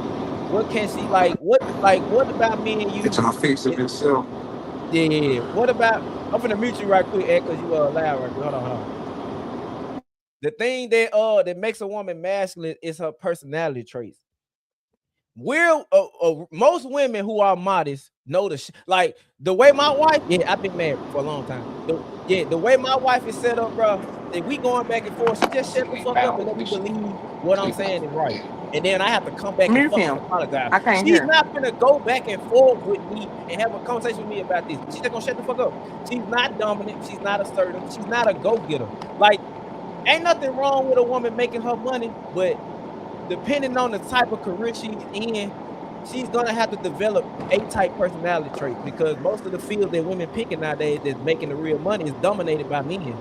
what can she like? What about me and you? It's all fix of itself. Yeah. What about? I'm gonna mute you right quick, Ed, because you are loud right quick. Hold on. The thing that makes a woman masculine is her personality traits. Most women who are modest know like the way my wife. Yeah, I've been married for a long time. The way my wife is set up, bro. If we going back and forth, she just shut the fuck up and let me believe what I'm saying is right. And then I have to come back and fucking apologize. She's not gonna go back and forth with me and have a conversation with me about this. She's just gonna shut the fuck up. She's not dominant. She's not assertive. She's not a go-getter. Like, ain't nothing wrong with a woman making her money, but depending on the type of career she's in, she's gonna have to develop A-type personality traits, because most of the fields that women picking nowadays that's making the real money is dominated by men.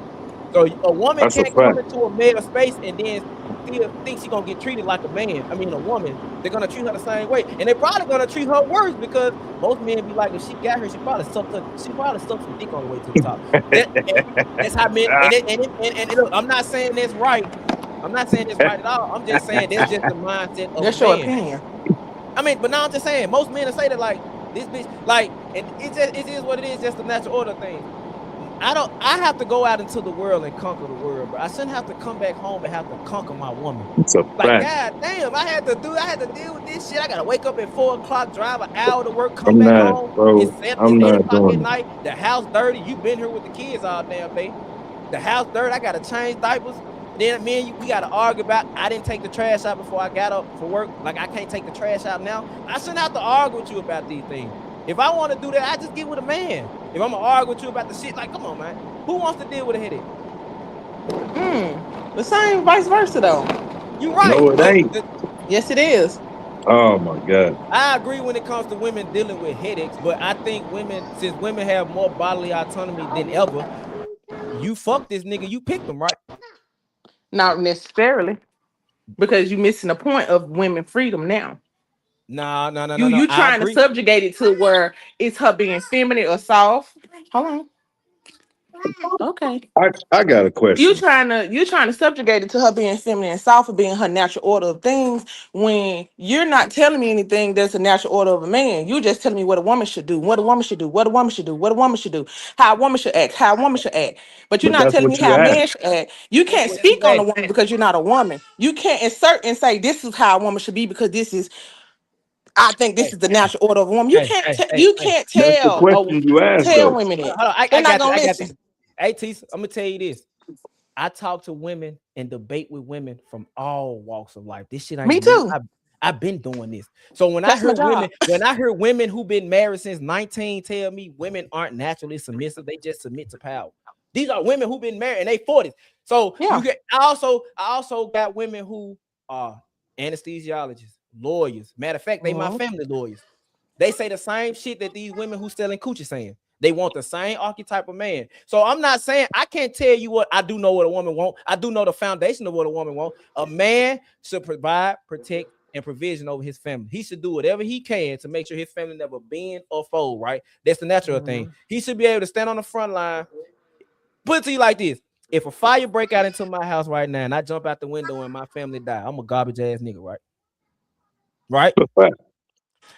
So a woman can't come into a male space and then still think she's gonna get treated like a man. I mean, a woman, they're gonna treat her the same way, and they're probably gonna treat her worse, because most men be like, if she got her, she probably sucked some dick on the way to the top. That's how men. And look, I'm not saying that's right. I'm not saying it's right at all. I'm just saying that's just the mindset of that's man. Your opinion. I mean, but now I'm just saying most men will say that, like, this bitch, like, and it is what it is, just the natural order thing. I have to go out into the world and conquer the world, bro. I shouldn't have to come back home and have to conquer my woman. It's a like, god damn, I had to deal with this shit. I gotta wake up at 4 o'clock, drive an hour to work, come back home. Bro, it's 8 o'clock at night. The house dirty. You been here with the kids all damn day. The house dirty. I gotta change diapers. Then me and you, we gotta argue about I didn't take the trash out before I got up for work. Like, I can't take the trash out now. I shouldn't have to argue with you about these things. If I want to do that, I just get with a man. If I'm gonna argue with you about the shit, like, come on, man. Who wants to deal with a headache? The same vice versa, though. You right. No, it ain't. Yes, it is. Oh my God. I agree when it comes to women dealing with headaches, but I think since women have more bodily autonomy than ever, you fuck this nigga, you picked him, right? Not necessarily, because you're missing the point of women freedom now. No. You trying to subjugate it to where it's her being feminine or soft. Hold on. Okay. I got a question. You trying to subjugate it to her being feminine and soft, or being her natural order of things, when you're not telling me anything that's a natural order of a man. You're just telling me what a woman should do, what a woman should do, what a woman should do, what a woman should do, how a woman should act, how a woman should act. But you're not telling me how a man should act. You can't speak on a woman because you're not a woman. You can't insert and say this is how a woman should be because this is, I think this is the natural order of a woman. You can't tell women that. They're not gonna listen. Hey, Tisa, I'm gonna tell you this. I talk to women and debate with women from all walks of life. This shit ain't me too. I've been doing this. So when I hear women who've been married since 19 tell me women aren't naturally submissive, they just submit to power. These are women who've been married in their 40s. So I also got women who are anesthesiologists, lawyers. Matter of fact, they my family lawyers. They say the same shit that these women who selling coochie saying. They want the same archetype of man. So I'm not saying, I can't tell you what I do know what a woman wants. I do know the foundation of what a woman wants. A man should provide, protect, and provision over his family. He should do whatever he can to make sure his family never bend or fold, right? That's the natural thing. He should be able to stand on the front line. Put it to you like this. if a fire break out into my house right now and I jump out the window and my family die, I'm a garbage ass nigga, right? Right?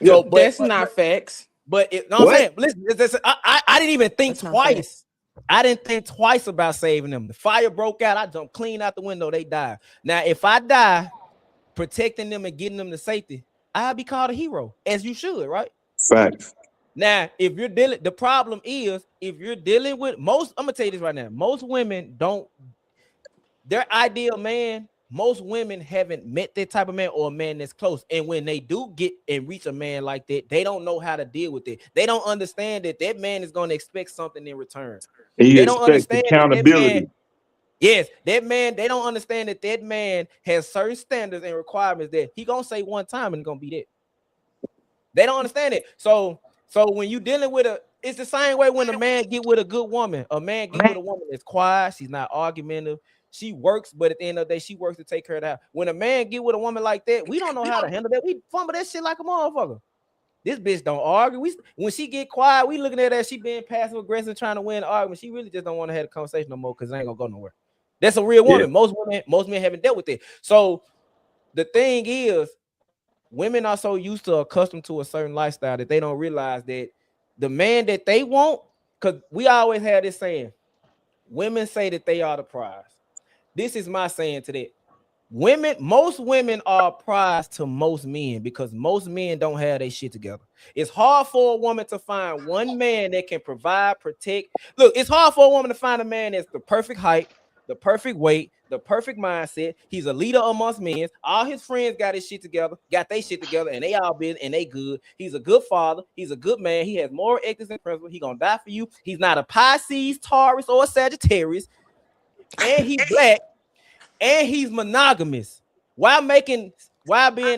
So, that's not facts. But I'm saying, listen, I didn't even think twice. I didn't think twice about saving them. The fire broke out, I jumped clean out the window, they died. Now, if I die protecting them and getting them to safety, I'll be called a hero, as you should, right? Facts. Now, if you're dealing, the problem is if you're dealing with most, I'm gonna tell you this right now. Most women don't, their ideal man, most women haven't met that type of man or a man that's close. And when they do get and reach a man like that, they don't know how to deal with it. They don't understand that that man is going to expect something in return. He they don't understand accountability. That man, they don't understand that that man has certain standards and requirements that he gonna say one time and gonna be that. They don't understand it. So when you dealing with it's the same way when a man get with a good woman. A man get with a woman that's quiet, she's not argumentative. She works, but at the end of the day, she works to take care of the house. When a man get with a woman like that, we don't know how to handle that. We fumble that shit like a motherfucker. This bitch don't argue. When she get quiet, we looking at her, she being passive aggressive, trying to win the argument. She really just don't want to have a conversation no more because it ain't gonna go nowhere. That's a real woman. Yeah. Most men haven't dealt with it. So the thing is, women are so used to accustomed to a certain lifestyle that they don't realize that the man that they want, because we always have this saying, women say that they are the prize. This is my saying to that. Most women are a prize to most men because most men don't have their shit together. It's hard for a woman to find one man that can provide, protect. Look, it's hard for a woman to find a man that's the perfect height, the perfect weight, the perfect mindset. He's a leader amongst men. All his friends got his shit together, and they all been and they good. He's a good father. He's a good man. He has moral ethics and principles. He gonna die for you. He's not a Pisces, Taurus, or a Sagittarius. And he's black, and he's monogamous while being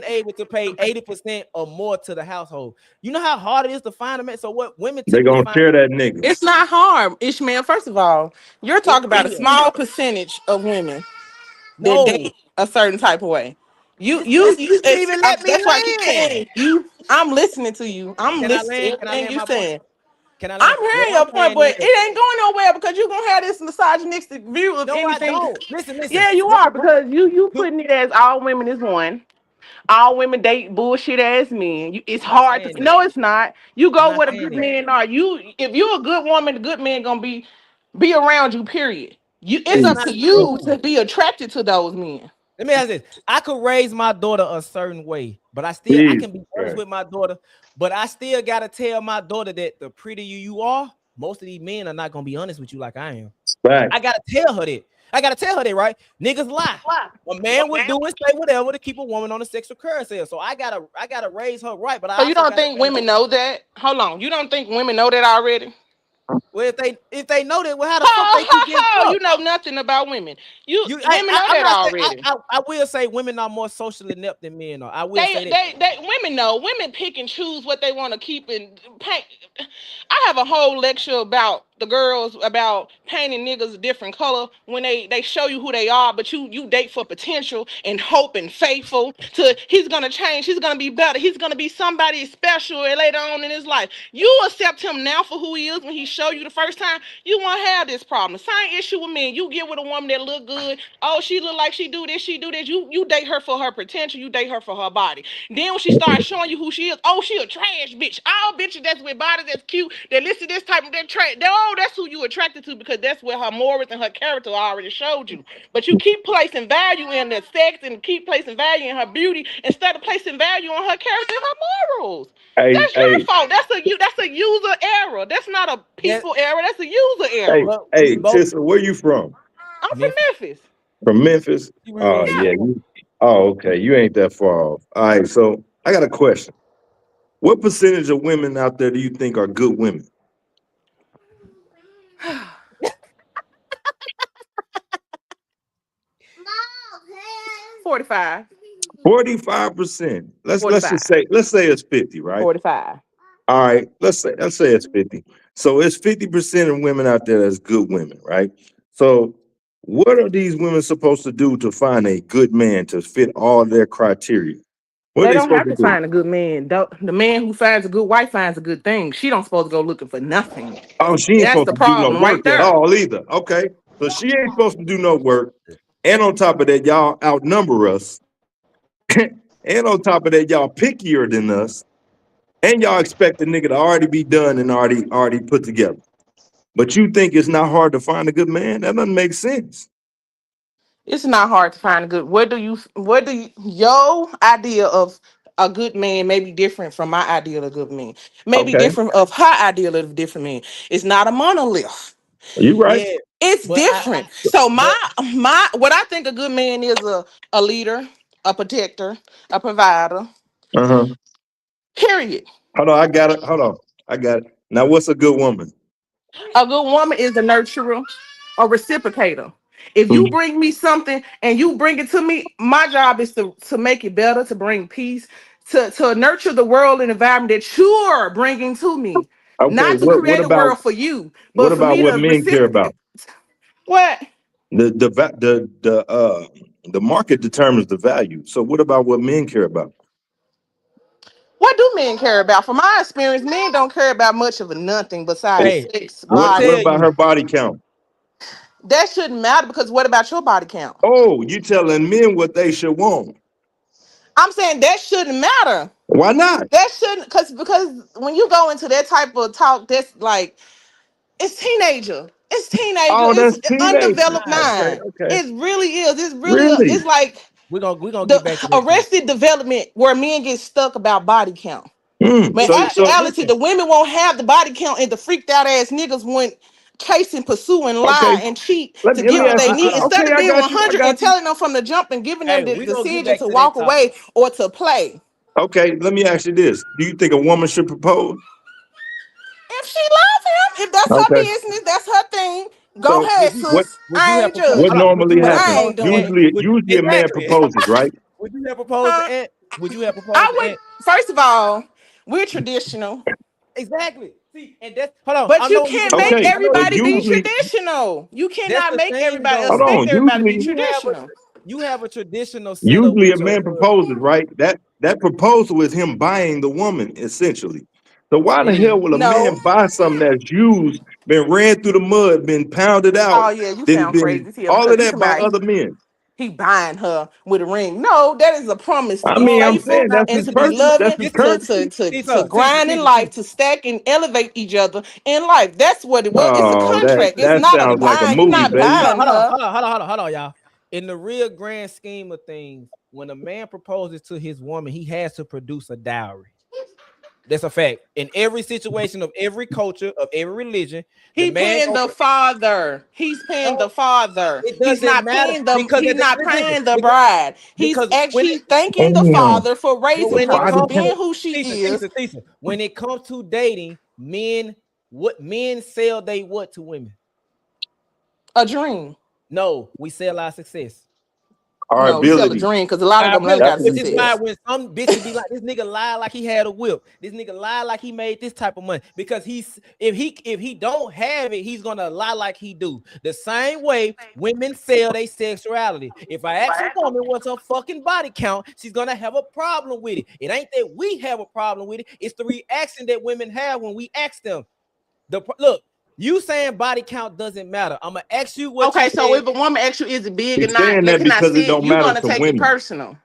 able to pay 80% or more to the household. You know how hard it is to find a man. So what women they gonna share that nigga. It's not hard, Ishmael. First of all, you're talking about a small percentage of women that date a certain type of way. You even let me. That's why I keep saying you. I'm listening to you. I'm listening to everything you saying. I'm hearing your point, but it ain't going nowhere because you're gonna have this misogynistic view of anything. Listen. Yeah, you are, because you putting it as all women is one. All women date bullshit ass men. It's hard to no, it's not. You go where the good men are. If you're a good woman, the good men gonna be around you. Period. It's up to you to be attracted to those men. Let me ask this. I could raise my daughter a certain way, but I can be honest with my daughter, but I still gotta tell my daughter that the prettier you are, most of these men are not gonna be honest with you like I am. Right. I gotta tell her that. Right? Niggas lie. A man would do and say whatever to keep a woman on the sexual carousel. So I gotta raise her right. But so you don't think women know that? Hold on. You don't think women know that already? Well, if they know that, well, how the fuck they keep getting fucked? You know nothing about women. Women know that already. I will say women are more socially inept than men are. I will say that. Women know. Women pick and choose what they want to keep and paint. I have a whole lecture about the girls about painting niggas a different color when they show you who they are, but you date for potential and hope and faithful to he's gonna change, he's gonna be better, he's gonna be somebody special later on in his life. You accept him now for who he is when he show you the first time, you won't have this problem. Same issue with men. You get with a woman that look good, oh, she look like she do this, you date her for her potential, you date her for her body. Then when she starts showing you who she is, oh, she a trash bitch. All bitches that's with bodies that's cute, that listen to this type of that trait, that's who you attracted to because that's where her morals and her character already showed you. But you keep placing value in the sex and keep placing value in her beauty instead of placing value on her character and her morals. That's your fault. That's a user error. That's not a people error. That's a user error. Hey, Tissa, where you from? I'm from Memphis. From Memphis? Oh, yeah. Okay. You ain't that far off. All right. So I got a question. What percentage of women out there do you think are good women? 45. 45%. Let's just say it's 50, right? 45. All right, let's say it's 50. So it's 50% of women out there that's good women, right? So what are these women supposed to do to find a good man to fit all their criteria? They don't have to find a good man. The man who finds a good wife finds a good thing. She don't supposed to go looking for nothing. Oh, she ain't supposed to do no work at all either. Okay. So she ain't supposed to do no work. And on top of that, y'all outnumber us. And on top of that, y'all pickier than us. And y'all expect the nigga to already be done and already put together. But you think it's not hard to find a good man? That doesn't make sense. It's not hard to find a good. What do you your idea of a good man may be different from my idea of a good man. Maybe Okay, different of her idea of a different man. It's not a monolith. you right. Yeah, It's but different. So but my what I think a good man is a leader, a protector, a provider. Uh-huh. Period. Hold on, I got it. Hold on. I got it. Now, what's a good woman? A good woman is a nurturer, a reciprocator. If you bring me something and you bring it to me, my job is to make it better, to bring peace, to nurture the world and environment that you're bringing to me. Okay, Not to what create a about world for you, what but for about me to what men care reciprocate. about? What? The market determines the value. So what about what men care about? What do men care about? From my experience, men don't care about much of a nothing besides hey, sex, I'm gonna What body. tell about you. her body count? That shouldn't matter because what about your body count? Oh, you telling men what they should want? I'm saying that shouldn't matter. Why not? That shouldn't because when you go into that type of talk, that's like it's teenager. It's teenager. Oh, It's that's teenager. undeveloped Okay, mind. okay. It really is. It's really Really? it's like We're gonna the get back to that too. arrested development where men get stuck about body count. But So actuality, Listen. the women won't have the body count and the freaked out ass niggas went chasing, pursuing, okay. lie, and cheat Let to me get what ask they you. need Hold on. instead Okay, of I being got you. I 100 and got you. telling them from the jump and giving them Hey, the we're gonna get decision back to to that walk topic. away or to play. Okay, let me ask you this. Do you think a woman should propose? If she loves him, if that's her Okay. business, that's her thing. Go So ahead, Would you what sis. would you I have ain't proposed? what Hold judging, on. Would normally you have but I happens? proposed ain't to doing Ant? it. Usually a man Exactly. proposes, right? Would you have proposed to Huh? Ant? Would you have proposed I to would. Ant? First of all, we're traditional, Exactly. See, and that's hold on. but I you know where you're can't gonna go. make Okay, I know but everybody be usually, traditional. You that's cannot the make thing everybody though. hold expect on, everybody to be usually, traditional. You have a traditional setup usually a with your man proposes, right? That proposal is him buying the woman, essentially. So why the it is. hell will a No. man buy something that's used, been ran through the mud, been pounded Oh out, yeah, you then sound been crazy here all of because you that come by out. other men? He buying her with a ring. No, that is a promise to I be mean, No, I'm it's saying faithful not. that's and his to be person, that's loving, his This is to currency. to to Tisa, Tisa, grind in Tisa, life, Tisa. to stack and elevate each other in life. That's what it was. It's a Oh, that contract. It's that not a sounds like a buying. You're movie, not baby. buying her. Hold on, y'all. In the real grand scheme of things, when a man proposes to his woman, he has to produce a dowry. That's a fact. In every situation of every culture, of every religion, the He man paying go. the father. He's paying the No, father. it He's doesn't not matter paying the. because He's at the, not listen, paying the bride. He's because when actually it thanking the Damn, father for but raising when her, it body for comes being to count. who she is. when it comes to dating, what men sell they what to women? A dream. No, we sell our success. Our No, we sell a ability. dream because a lot of Our them ain't ability, got a That's which is why success. when some bitches be like, this nigga lie like he had a whip, this nigga lie like he made this type of money, because if he don't have it, he's gonna lie like he do. The same way women sell their sexuality. If I ask a woman what's her fucking body count, she's gonna have a problem with it. It ain't that we have a problem with it, it's the reaction that women have when we ask them. Look, you saying body count doesn't matter. I'm gonna ask you what you Okay, so said. if a woman asks you, is it big or he's not? saying Yeah, that can I because it see it? don't You're matter gonna to take it women. personal.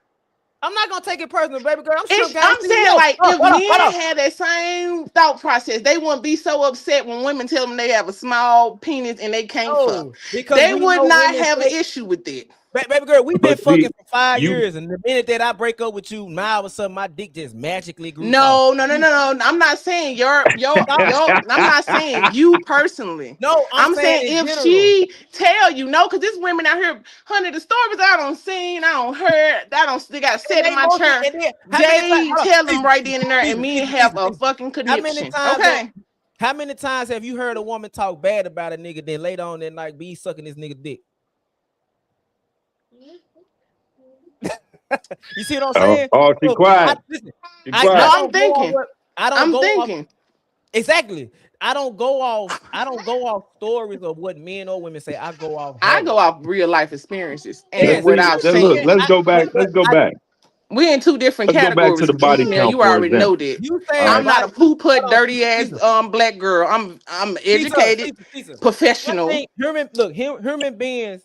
I'm not gonna take it personal, baby girl. I'm sure It's, guys I'm see saying yo. like if Hold men on. had that same thought process, they wouldn't be so upset when women tell them they have a small penis and they can't fuck. No, because They we would know not women have an say, issue with it. baby girl, we've been But fucking see, for 5 you years, and the minute that I break up with you, now all of a sudden my dick just magically grew tall. No, no, no, no, no. I'm not saying Stop. I'm not saying you personally. No, I'm I'm saying saying in if general. she tell you no, because there's women out here, honey, the stories I don't seen, I don't heard, I don't they got And set in they my mostly, chair. and then how many times? They Hold tell on, them right then and there, and me have a Teaser. fucking How many connection. times Okay. how many times have you heard a woman talk bad about a nigga, then later on that night be sucking this nigga dick? You see what I'm saying? oh, she So quiet. listen, She No, I quiet. I'm don't go off thinking. what I don't I'm go off. thinking. Exactly. I don't go off stories of what men or women say. I go off I habits. go off real life experiences and Let's Yes. what see. I've Look, seen. let's go back. Let's go back. We in two different Let's go back to categories, the body Ishmael. count, You for already know example. that. You All saying I'm right. not a poo put hold on, dirty ass black girl. I'm educated, Caesar. One professional. thing, human beings.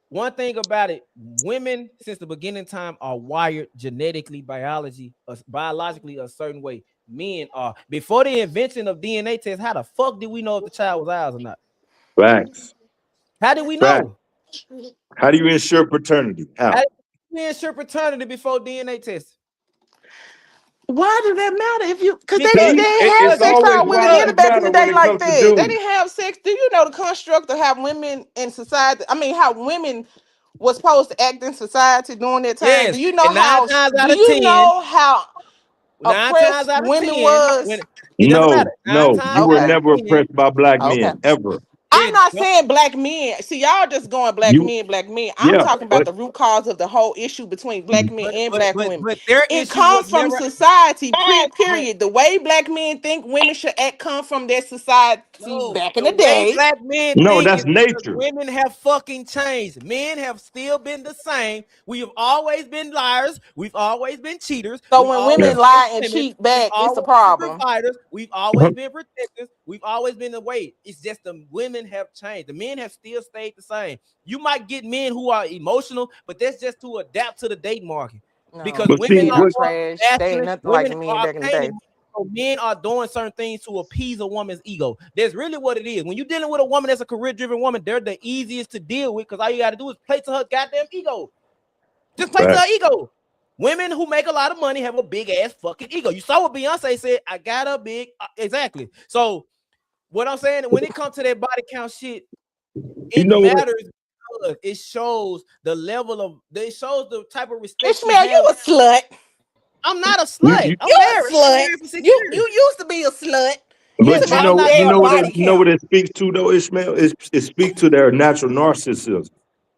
One thing about it, women since the beginning of time are wired genetically, biologically a certain way. Men are. Before the invention of DNA tests, how the fuck did we know if the child was ours or not? Facts. How did we Facts. know? How do you ensure paternity? How How? did we ensure paternity before DNA tests? Why does that matter if you? Because they Because didn't See, have it's sex always all why willy does nilly it back in the matter when day it like comes to that. They dudes? didn't have sex. Do you know the construct of how women in society? I mean, how women was supposed to act in society during that time. yes, Do you know and nine how? times Do out of you 10, know how 9 times oppressed out of women 10, was? when it doesn't matter. Nine No. You times were out of Okay, never 10, oppressed by black okay. men ever. I'm it not saying black men. See, y'all just going black You, men, black men. I'm yeah, talking about but the root cause of the whole issue between black men and black women. but their It issue was comes from never. society, But period. The way black men think women should act come from their society no, back in the the way day. black men no, think that's is because nature. women have fucking changed. Men have still been the same. We have always been liars. We've always been cheaters. So We've when always Yeah. women been lie and women. cheat We've back, it's a always been problem. providers. We've always been protectors. We've always been the way. It's just the women have changed. The men have still stayed the same. You might get men who are emotional, but that's just to adapt to the date market. Because No, But women see, men are are what more trash. They ain't masculine, nothing like women the men are back in the day. obtaining. So men are doing certain things to appease a woman's ego. That's really what it is. When you're dealing with a woman that's a career-driven woman, they're the easiest to deal with because all you got to do is play to her goddamn ego. Just play to Right. her ego. Women who make a lot of money have a big ass fucking ego. You saw what Beyonce said. I got a big exactly. So what I'm saying, when it comes to that body count shit, You it know what? matters because it shows the level of. It shows the type of respect you Ishmael, you have. a slut. I'm not a You, slut. you, I'm You a married. I've been slut. married for 6 You years. used to be a slut. Yeah, Talking but but you about I'm some know, not. you damn know what body you know what count. it speaks to though, Ishmael? It speaks to their natural narcissism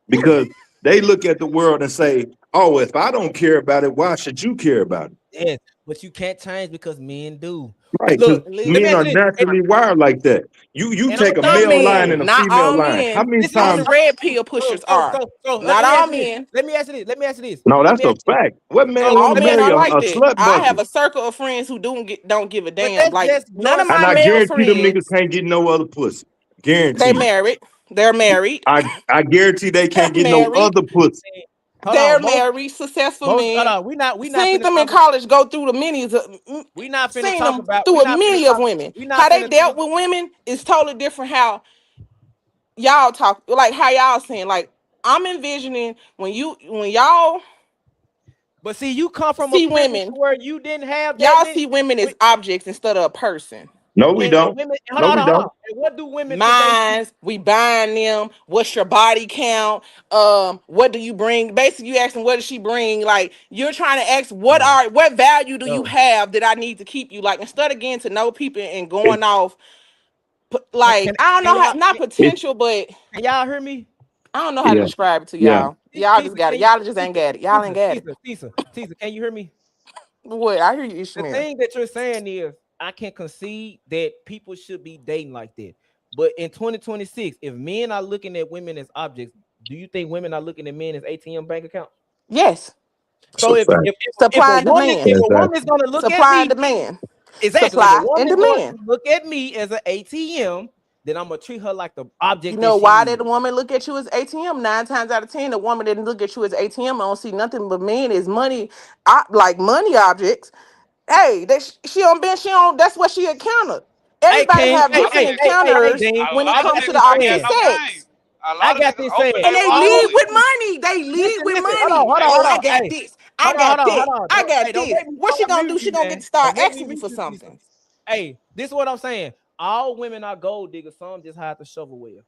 because they look at the world and say, "Oh, if I don't care about it, why should you care about it?" Yes, but you can't change because men do. Right? Because Look, let me men ask are you this, naturally wired like that. You and I'm take gonna a tell Some you male this line too. and men, a not female all line. How men. many Listen, Only times? red pill pushers are. Let Not me ask all you this. men. Let me ask you this. Let me ask you this. No, Let that's me a ask you this. fact. What man So All want to let me men ask marry are you this. like a that. slut I have bucket? a circle of friends who don't give a But damn. that's Like just none your of And my I male guarantee them niggas friends, can't get no other pussy. they Guaranteed. married. They're married. I guarantee they They're can't get no married. other pussy. hold They're on. married. Successful Hold men. on. We not Seen finna them in talk about college go through the minis. we not finna Seen talk them about we through a not finna many of talk women. we not How they finna dealt talk with women is totally different. How y'all talk, like how y'all saying. Like I'm envisioning when y'all but see you come from a see privilege women, where you didn't have that y'all many see women as we, objects instead of a person. No, we and don't. women No, we hold on. don't. And what do women today see? Mines, we buying them. What's your body count? What do you bring? Basically, you asking what does she bring? Like you're trying to ask No, what value do you no. have that I need to keep you? Like instead of getting to know people and It, going off, Can, like can, I don't can know how y'all not can, it, potential, but can y'all hear me? I don't know how to yeah, describe it to yeah. y'all. Y'all just Tisa, got it. can you Y'all just ain't got it. Y'all ain't got it. Tisa, can you hear me? What? I hear you, The Ishmael. thing that you're saying is I can concede that people should be dating like that. But in 2026, if men are looking at women as objects, do you think women are looking at men as ATM bank accounts? Yes. That's So a fact. if Supply and demand. a woman's Exactly. gonna look at Supply and me, demand. exactly, if a Supply and woman is going demand. to look at me as an ATM, then I'm gonna treat her like the You object that know she why is. did a woman look at you as ATM? 9 times out of 10, the woman didn't look at you as ATM. I don't see nothing but men as money, like money objects. Hey, she on bench. She on. That's what she encountered. Hey Everybody King, have different hey encounters Dean, A when it lot I of comes got to this the niggas ain't opposite got saying, no game. sex, A I lot of got niggas this open saying, and their they all lead wallet. with money. They lead listen, with listen, money. They Oh, I hold on, got hey, this. I got that. I got don't this. make me What she start gonna do? muting She you, gonna get man. to start Don't make me asking you mute for you, Tisa. something. Hey, this is what I'm saying. All women are gold diggers. Some just hide the shovel well.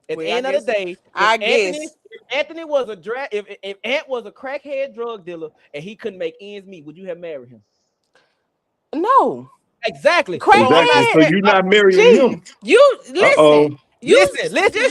At the Well, I end of the guess. day, I guess. if Anthony was a if Ant was a crackhead drug dealer and he couldn't make ends meet, would you have married him? No. Exactly. So I'm not Exactly. So Crackhead. saying you're not marrying Gee, him. you Uh oh. listen. You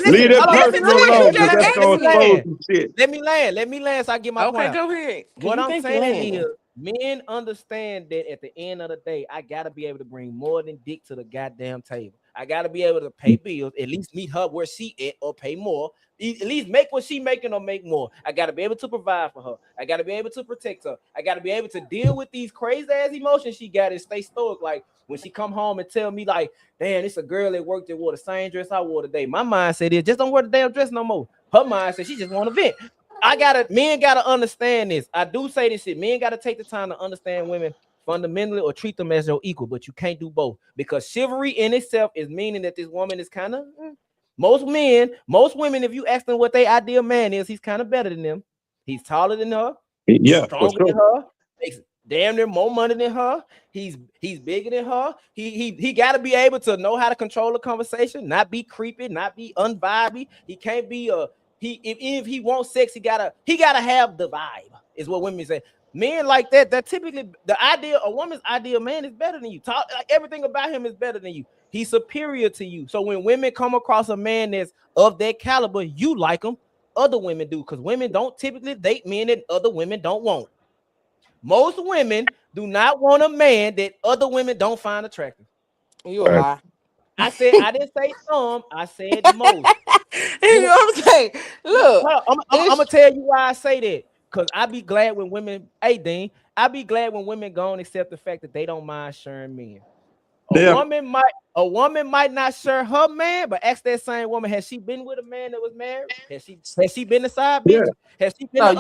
Leave listen. that Hold on, Listen to personal what you alone, because just that's let gonna me asked me. expose land. some shit. Let me land so I get my point Okay, out. go ahead. Cause What you I'm think you saying is landing. men understand that at the end of the day, I gotta be able to bring more than dick to the goddamn table. I gotta be able to pay bills, at least meet her where she at, or pay more. At least make what she making or make more. I gotta be able to provide for her. I gotta be able to protect her. I gotta be able to deal with these crazy ass emotions she got and stay stoic. Like when she come home and tell me like, damn, it's a girl that worked that wore the same dress I wore today. My mindset is just don't wear the damn dress no more. Her mindset, she just want to vent. Men gotta understand this. I do say this shit. Men gotta take the time to understand women fundamentally or treat them as your equal, but you can't do both, because chivalry in itself is meaning that this woman is kind of most women, if you ask them what their ideal man is, he's kind of better than them. He's taller than her, Yeah, stronger than her, makes damn near more money than her. He's bigger than her. He got to be able to know how to control the conversation, not be creepy, not be unvibey. He can't be if he wants sex, he gotta have the vibe, is what women say. Men like that typically a woman's ideal man is better than you. Like everything about him is better than you. He's superior to you. So when women come across a man that's of that caliber, you like him. Other women do, because women don't typically date men that other women don't want. Most women do not want a man that other women don't find attractive. You a lie. I didn't say some. I said most. You know what I'm saying? Look, I'm gonna tell you why I say that. Because I be glad when women, hey Dean, I be glad when women go and accept the fact that they don't mind sharing men. A woman might not share her man, but ask that same woman, has she been with a man that was married? Has she been a side bitch? Has she been?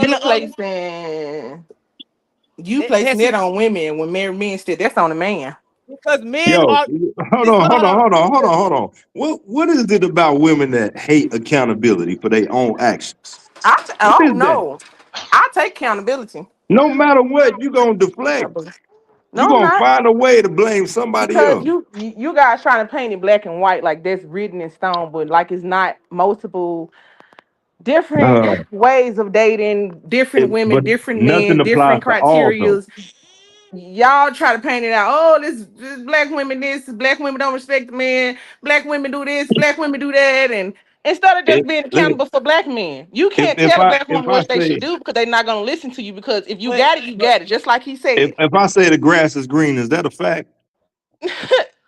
You placing it on women when married men still. That's on the man. Because men are. Hold on. What is it about women that hate accountability for their own actions? I take accountability. No matter what, you gonna deflect. You're gonna find a way to blame somebody else. You guys trying to paint it black and white like that's written in stone, but like it's not. Multiple different ways of dating, different women, different men, different criteria. Y'all try to paint it out. Oh, this black women, black women don't respect the man, black women do this, black women do that, and instead of just being accountable for black men, you can't tell a black woman what they should do, because they're not gonna listen to you. Because if you got it, you got it. Just like he said. If I say the grass is green, is that a fact? It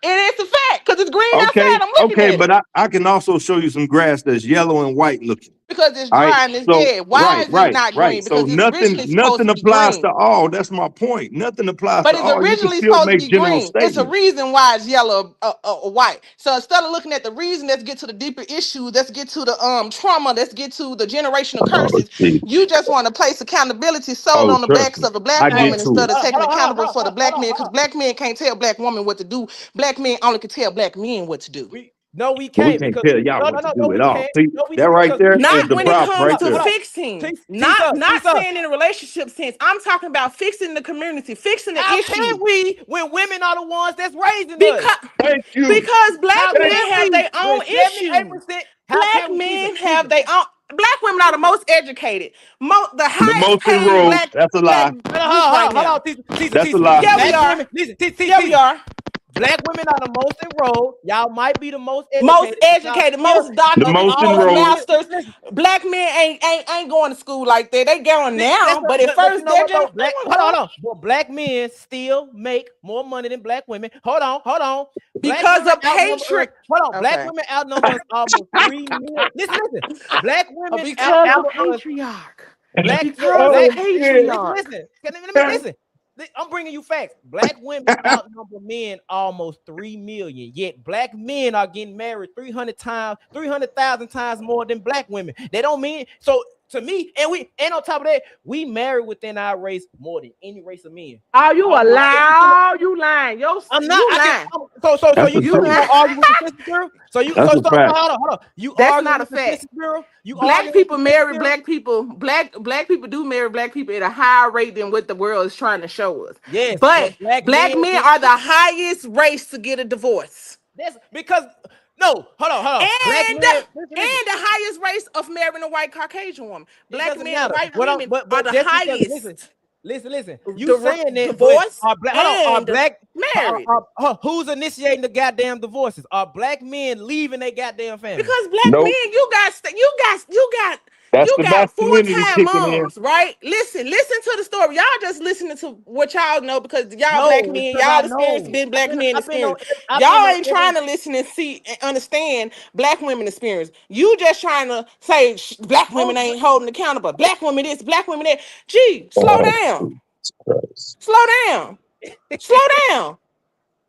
is a fact, because it's green outside. I'm looking at it. But I can also show you some grass that's yellow and white looking. Because it's dry and it's dead. Why is it not green? Because so nothing applies to all. That's my point. Nothing applies to all. But it's originally supposed to be green. It's a reason why it's yellow or white. So instead of looking at the reason, let's get to the deeper issues. Let's get to the trauma. Let's get to the generational curses. You just want to place accountability solely on the backs of a black woman instead of taking accountable for the black men. Because black men can't tell black women what to do. Black men only can tell black men what to do. We can't tell y'all what to do at all. See, that right there is the problem right there. Fixing, not saying in a relationship sense. I'm talking about fixing the community, fixing the issue. Can we, when women are the ones that's raising us? Thank you. Because black men have their own issues. Black men have their own. Black women are the most educated, the highest paid black. That's a lie. Hold on. That's a lie. Yeah, we are. Black women are the most enrolled. Y'all might be the most educated, most doctors, most masters. Black men ain't going to school like that. They going now, but at first they're just hold on. Well, black men still make more money than black women. Hold on. Because of hatred. Hold on. Black women outnumber us almost 3 million. Listen. Black women outnumber us. Listen. I'm bringing you facts. Black women outnumber men almost 3 million. Yet black men are getting married 300,000 times more than black women. They don't mean so to me. And on top of that, we marry within our race more than any race of men. Oh, you a lie? You lying? I'm not. So you argue with the sister girl? Hold on. That's not a fact. Black people marry black people. Black people do marry black people at a higher rate than what the world is trying to show us. Yes, but black men are the highest race to get a divorce. That's because hold on. And the highest race of marrying a white Caucasian woman. Black men and white women are the highest. Listen. You saying that divorce? Are black married? Who's initiating the goddamn divorces? Are black men leaving their goddamn family? Because black men, you got That's You the got masculinity full-time kicking in. moms, right? Listen to the story. Y'all just listening to what y'all know because y'all No, black it's men, because I y'all experience know. been black men I've been on. experience. I've been Y'all on ain't every. trying to listen and see and understand black women experience. You just trying to say black women ain't holding accountable. Black women this, black women that. Gee, slow Oh, down. Christ. Slow down. Slow down.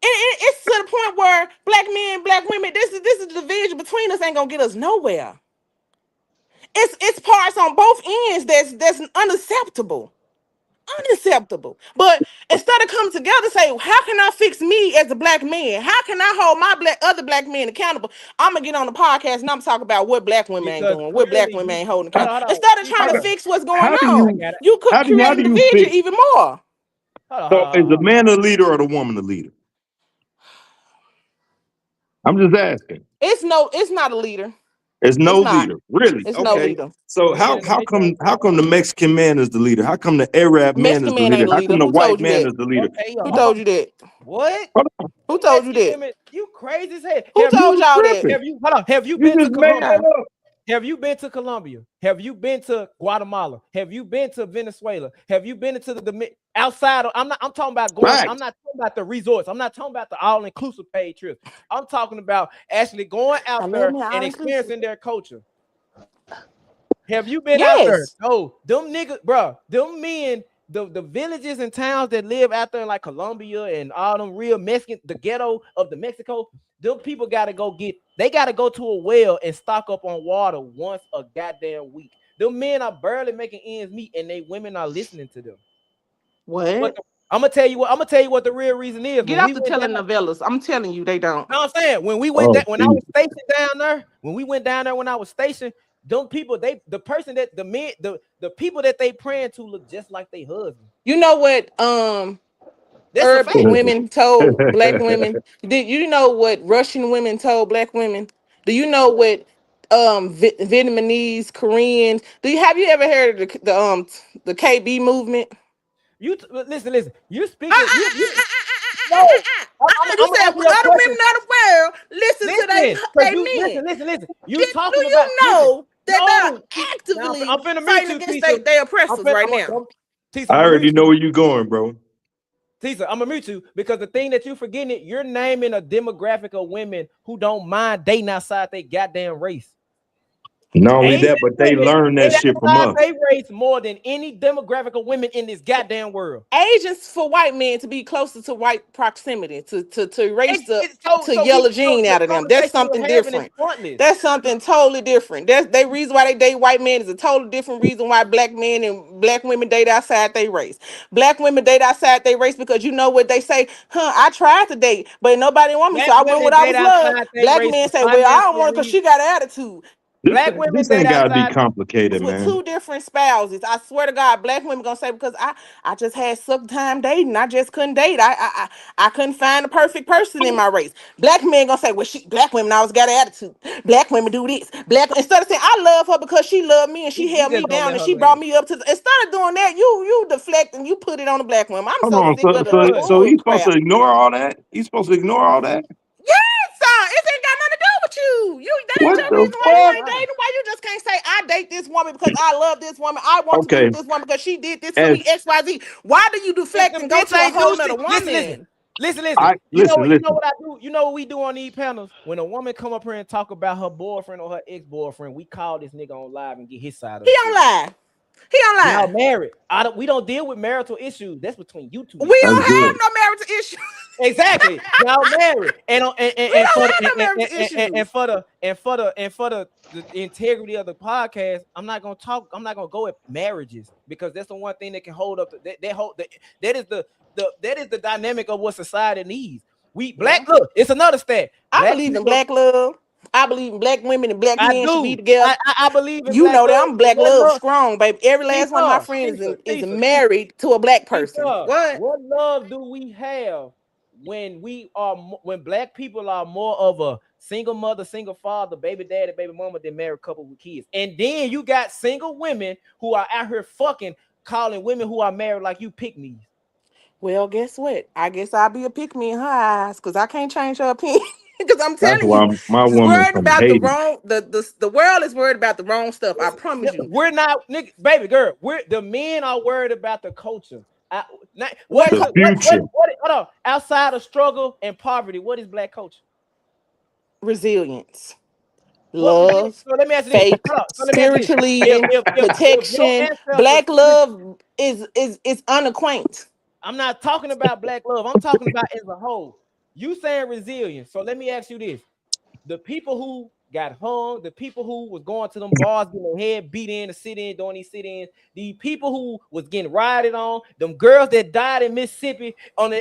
It's to the point where black men, black women, this is the division between us ain't gonna get us nowhere. It's parts on both ends that's unacceptable. Unacceptable. But instead of coming together and say, how can I fix me as a black man? How can I hold my other black men accountable? I'm gonna get on the podcast and I'm talking about what black women ain't Because doing, what black clearly women you. ain't holding Hold accountable. on, hold on. Instead of trying to Hold on. fix what's going How do I on, got it. you could how create do you division fix? even more. Hold on, hold So on, is hold the on. man a leader or the woman a leader? I'm just asking. It's not a leader. There's no It's not. leader, really. It's no Okay. leader. So Let me get in the matrix. how come the Mexican man is the leader? How come the Arab man is Mexican the man leader? ain't a How leader. come the Who white told you man that? is the leader? Hey, Who told you that? what? Hold on, Who Them told you Mexican that? women, you crazy as hell. Who told you y'all that? tripping? Have you hold on? Have you You been to just made Colombia? that up. Have you been to Colombia? Have you been to Guatemala? Have you been to Venezuela? Have you been into the outside of, I'm talking about going, I'm Right. not talking about the resorts. I'm not talking about the all-inclusive paid trips. I'm talking about actually going I out love there me and all inclusive. experiencing their culture. Have you been out there? Yes. No, them niggas, bro, them men, the villages and towns that live out there in like Colombia and all them real Mexican, the ghetto of the Mexico, them people gotta they gotta go to a well and stock up on water once a goddamn week. Them men are barely making ends meet, and they women are listening to them. What? I'm gonna tell you what the real reason is. Get When we off the went down, telenovelas. I'm telling you, they don't. no, I'm saying when we went Oh, when I was Jesus. stationed down there, when I was stationed, them people, the person that the men, the people that they praying to look just like they husband. You know what? That's a Arab fact. women told black women. Did you know what Russian women told black women? Do you know what Vietnamese, Koreans? Have you ever heard of the KB movement? Listen. You speaking. You no. You I'm gonna said answer your other question. women of the world listen to Listen, because they you men. listen. You Do talking you about listen. know that No, they're now actively I'm finna mute fighting you, against Tisa. their oppressors right now? Tisa, I I'm gonna already mute know you. where you going, bro. Tisa, I'm gonna mute you because the thing that you're forgetting, you're naming a demographic of women who don't mind dating outside their goddamn race. Not only Asian that, but they women learn that date shit from outside us. their race more than any demographic of women in this goddamn world. Asians for white men to be closer to white proximity to erase to yellow gene The out of them. That's conversation something we're having is different. pointless. That's something totally different. That's they reason why they date white men is a totally different reason why black men and black women date outside their race. Black women date outside their race because you know what they say, I tried to date, but nobody want me, so Black I went women when I date was loved. outside their Black race men for say, well, I don't financial want her because reasons. she got an attitude. Black women This date ain't gotta be outside. complicated, With man. two different spouses. I swear to God, black women gonna say because I just had some time dating. I just couldn't date. I couldn't find the perfect person in my race. Black men gonna say, well, black women always got an attitude. Black women do this. Instead of saying I love her because she loved me and she We held me just gonna down let and her she brought land. me up to instead of doing that, you deflect and you put it on the black woman. I'm Hold so on. sick So of the so so bull he's supposed to crap. ignore all that? He's supposed to ignore all that? Yes, it ain't got nothing to do with you. That ain't What your the reason why you fuck? ain't dating. Why you just can't say I date this woman because I love this woman. I want to be Okay. with this woman because she did this for As me. XYZ. Why do you If deflect the and go bitch to a ain't whole do nother shit, woman? listen. You know listen. what I do? You know what we do on these panels? When a woman come up here and talk about her boyfriend or her ex-boyfriend, we call this nigga on live and get his side of He the don't story. lie. He don't Y'all lie. married. We don't deal with marital issues. That's between you two We niggas. That's don't have good. no marital issues. Exactly. Y'all married. And We don't have no marital issues. for the integrity of the podcast, I'm not gonna go at marriages because that's the one thing that can hold up that is the dynamic of what society needs. Look, it's another stat. I Black believe in people, black love. I believe in black women and black I men should be do. together. I believe in You black know that love. I'm black What love love? strong, baby. Every last one of my friends is married to a black person. Tisa, What? what love do we have when when black people are more of a single mother, single father, baby daddy, baby mama than married couple with kids? And then you got single women who are out here fucking calling women who are married like you pick me's. Well, guess what? I guess I'll be a pick me in her eyes because I can't change her opinion. Because I'm That's telling you, why my it's woman worried from about the Haiti. wrong. The world is worried about the wrong stuff. I promise you. We're not, nigga, baby girl. We're the men are worried about the culture. Well, The future. Hold on. Outside of struggle and poverty, what is black culture? resilience, What love, so let me ask you this. faith, Hold on. So let me ask you this. spiritually, If your protection. ancestors, Black love is unacquainted. I'm not talking about black love. I'm talking about as a whole. You saying resilience. So let me ask you this. The people who got hung, the people who was going to them bars, getting their head beat in, to sit in, doing these sit-ins, the people who was getting rioted on, them girls that died in Mississippi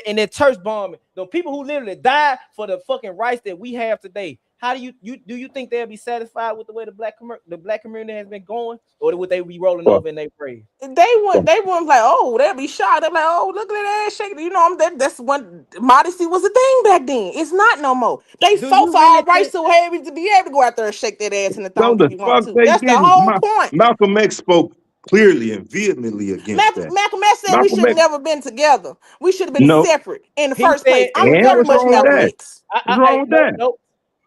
in that church bombing, the people who literally died for the fucking rights that we have today. How do you think they'll be satisfied with the way the black community has been going, or would they be rolling over in their grave? They want like, oh, they'll be shocked. They're like, oh, look at that ass shaking. You know, that's when modesty was a thing back then. It's not no more. They fought for all rights so heavy to be able to go out there and shake that ass in the No, thong the if you want fuck to. they That's the didn't. whole point. Malcolm X spoke clearly and vehemently against that. Malcolm X said we Malcolm should have X, never been together. We should have been no, separate in the He first place. said, I'm and very what's much wrong with Malcolm that? X. What's wrong with that? Nope.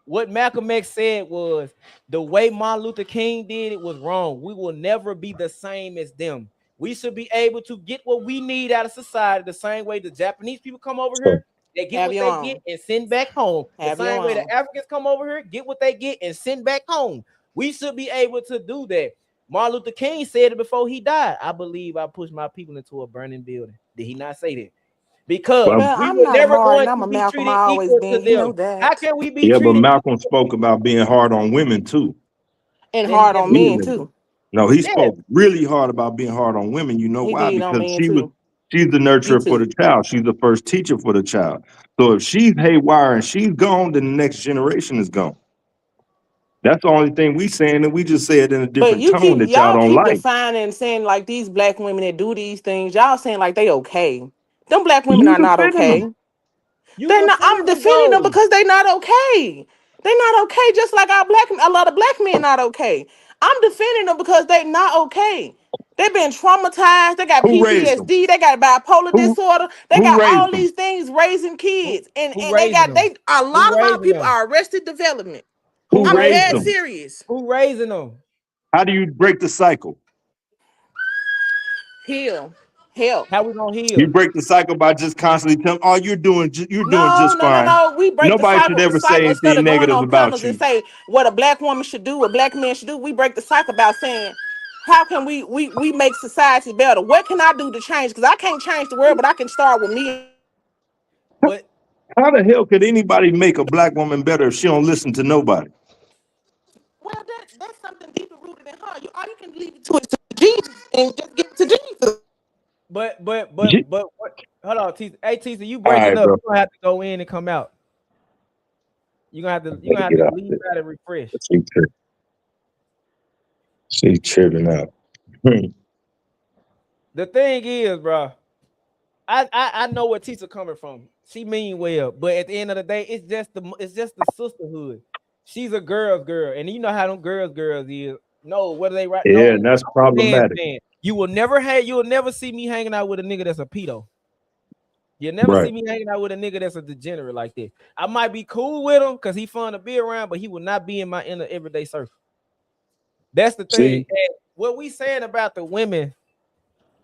What Malcolm X said was the way Martin Luther King did it was wrong. We will never be the same as them. We should be able to get what we need out of society the same way the Japanese people come over here, they get Have what your they own. get and send back home. Have The your same way own. the Africans come over here, get what they get and send back home. We should be able to do that. Martin Luther King said it before he died. I believe I pushed my people into a burning building. Did he not say that? Because Well, we I'm were not a never Martin. going I'm to a be Malcolm. I treated always equal to been. You know them. How that. can we be Yeah, but treated Malcolm spoke about being hard on women too. And that he hard on never men did? too. No, he Yeah, spoke really hard about being hard on women. You know He why? did on Because men too. she's the Me nurturer for too. the child. She's the first teacher for the child. So if she's haywire and she's gone, then the next generation is gone. That's the only thing we saying, and we just say it in a But different tone that y'all y'all don't keep like. defining and saying like these black women that do these things, y'all saying like they okay. Them black women You are not defending okay. them. you They're not. I'm defending them defending them though. because they're not okay. They're not okay. Just like a lot of black men not okay. I'm defending them because they're not okay. They've been traumatized. They got Who raised them? PTSD. They got bipolar Who disorder. They who got all raised them? these things raising Who, kids, and who they raising got them? a lot Who of our raising people them? are arrested development. Who Who I'm raising raised dead them? them? serious. Who raising them? How do you break the cycle? Heal, help. How we gonna You heal? break the cycle by just constantly telling, "Oh, you're doing No, just no, no, fine." no. We break the Nobody should cycle. ever say Instead anything of going negative on about panels and you. say what a black woman should do, what black men should do. We break the cycle about saying, how can we make society better? What can I do to change? Because I can't change the world, but I can start with me. But How the hell could anybody make a black woman better if she don't listen to nobody? Well, that's something deeper rooted in her. All you can leave it to Jesus and just give it to Jesus. what? Hold on, Tisa. Hey, Tisa, you All breaking right, up? bro. You gonna have to go in and come out. You Let gonna me have get to out leave there. out and refresh. She tripping out. The thing is, bro, I know where Tisa coming from. She mean well, but at the end of the day, it's just the sisterhood. She's a girl's girl, and you know how them girls is. No, whether they right? Yeah, No, and that's I'm a man's problematic. man. You will never see me hanging out with a nigga that's a pedo. You'll never Right. see me hanging out with a nigga that's a degenerate like that. I might be cool with him because he fun to be around, but he will not be in my inner everyday circle. That's the thing. See, And what we saying about the women,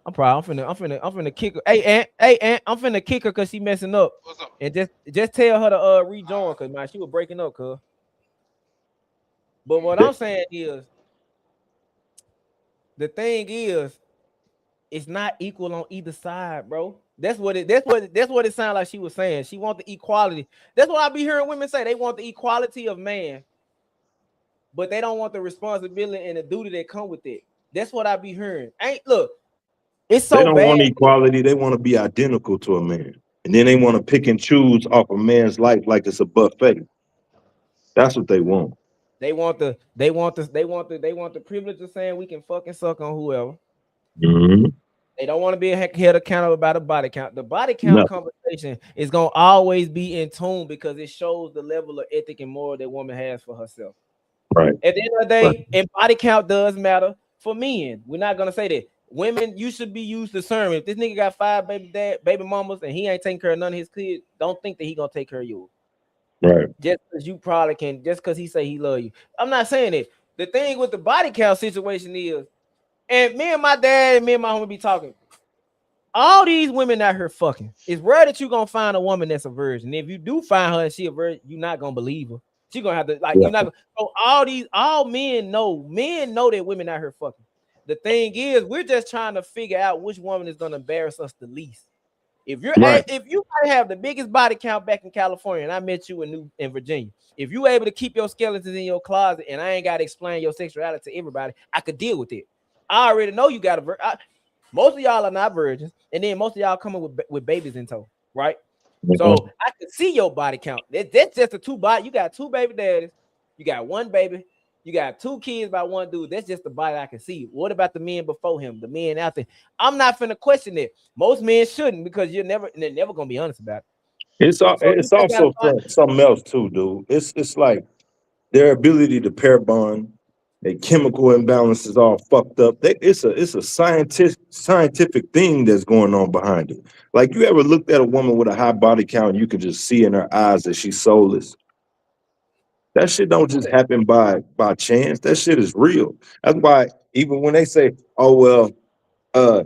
I'm finna kick her. Hey, Aunt, I'm finna kick her because she messing up. What's up? And just tell her to rejoin because man, she was breaking up, cuz. But what I'm saying is, the thing is, it's not equal on either side, bro. That's what it sounded like she was saying. She want the equality. That's what I be hearing women say. They want the equality of man, but they don't want the responsibility and the duty that come with it. That's what I be hearing. Look, it's they so don't want bad. equality. They want to be identical to a man, and then they want to pick and choose off a man's life like it's a buffet. That's what they want. They want the privilege of saying we can fucking suck on whoever. Mm-hmm. They don't want to be held accountable about a body count. The body count No. conversation is gonna always be in tune because it shows the level of ethic and moral that woman has for herself. Right. At the end of the day, and body count does matter for men. We're not gonna say that. Women, you should be used to discernment. If this nigga got 5 baby mamas and he ain't taking care of none of his kids, don't think that he gonna take care of yours. Right. Just because you probably can, just because he say he love you. I'm not saying it. The thing with the body count situation is, and me and my dad and me and my homie be talking. All these women out here fucking. It's rare that you gonna find a woman that's a virgin. If you do find her and she a virgin, you're not gonna believe her. She gonna have to like you're not. So all men know that women out here fucking. The thing is, we're just trying to figure out which woman is gonna embarrass us the least. If you might have the biggest body count back in California, and I met you in Virginia, if you able to keep your skeletons in your closet, and I ain't got to explain your sexuality to everybody, I could deal with it. I already know you got most of y'all are not virgins, and then most of y'all coming with babies in tow, right? So I can see your body count. That's just the two body. You got two baby daddies, you got one baby, you got two kids by one dude. That's just the body I can see. What about the men before him? The men out there? I'm not finna question it. Most men shouldn't, because they're never gonna be honest about it. It's also something else too, dude. It's like their ability to pair bond, a chemical imbalance is all fucked up. It's a scientific thing that's going on behind it. Like, you ever looked at a woman with a high body count and you can just see in her eyes that she's soulless? That shit don't just happen by chance. That shit is real. That's why even when they say, "Oh well,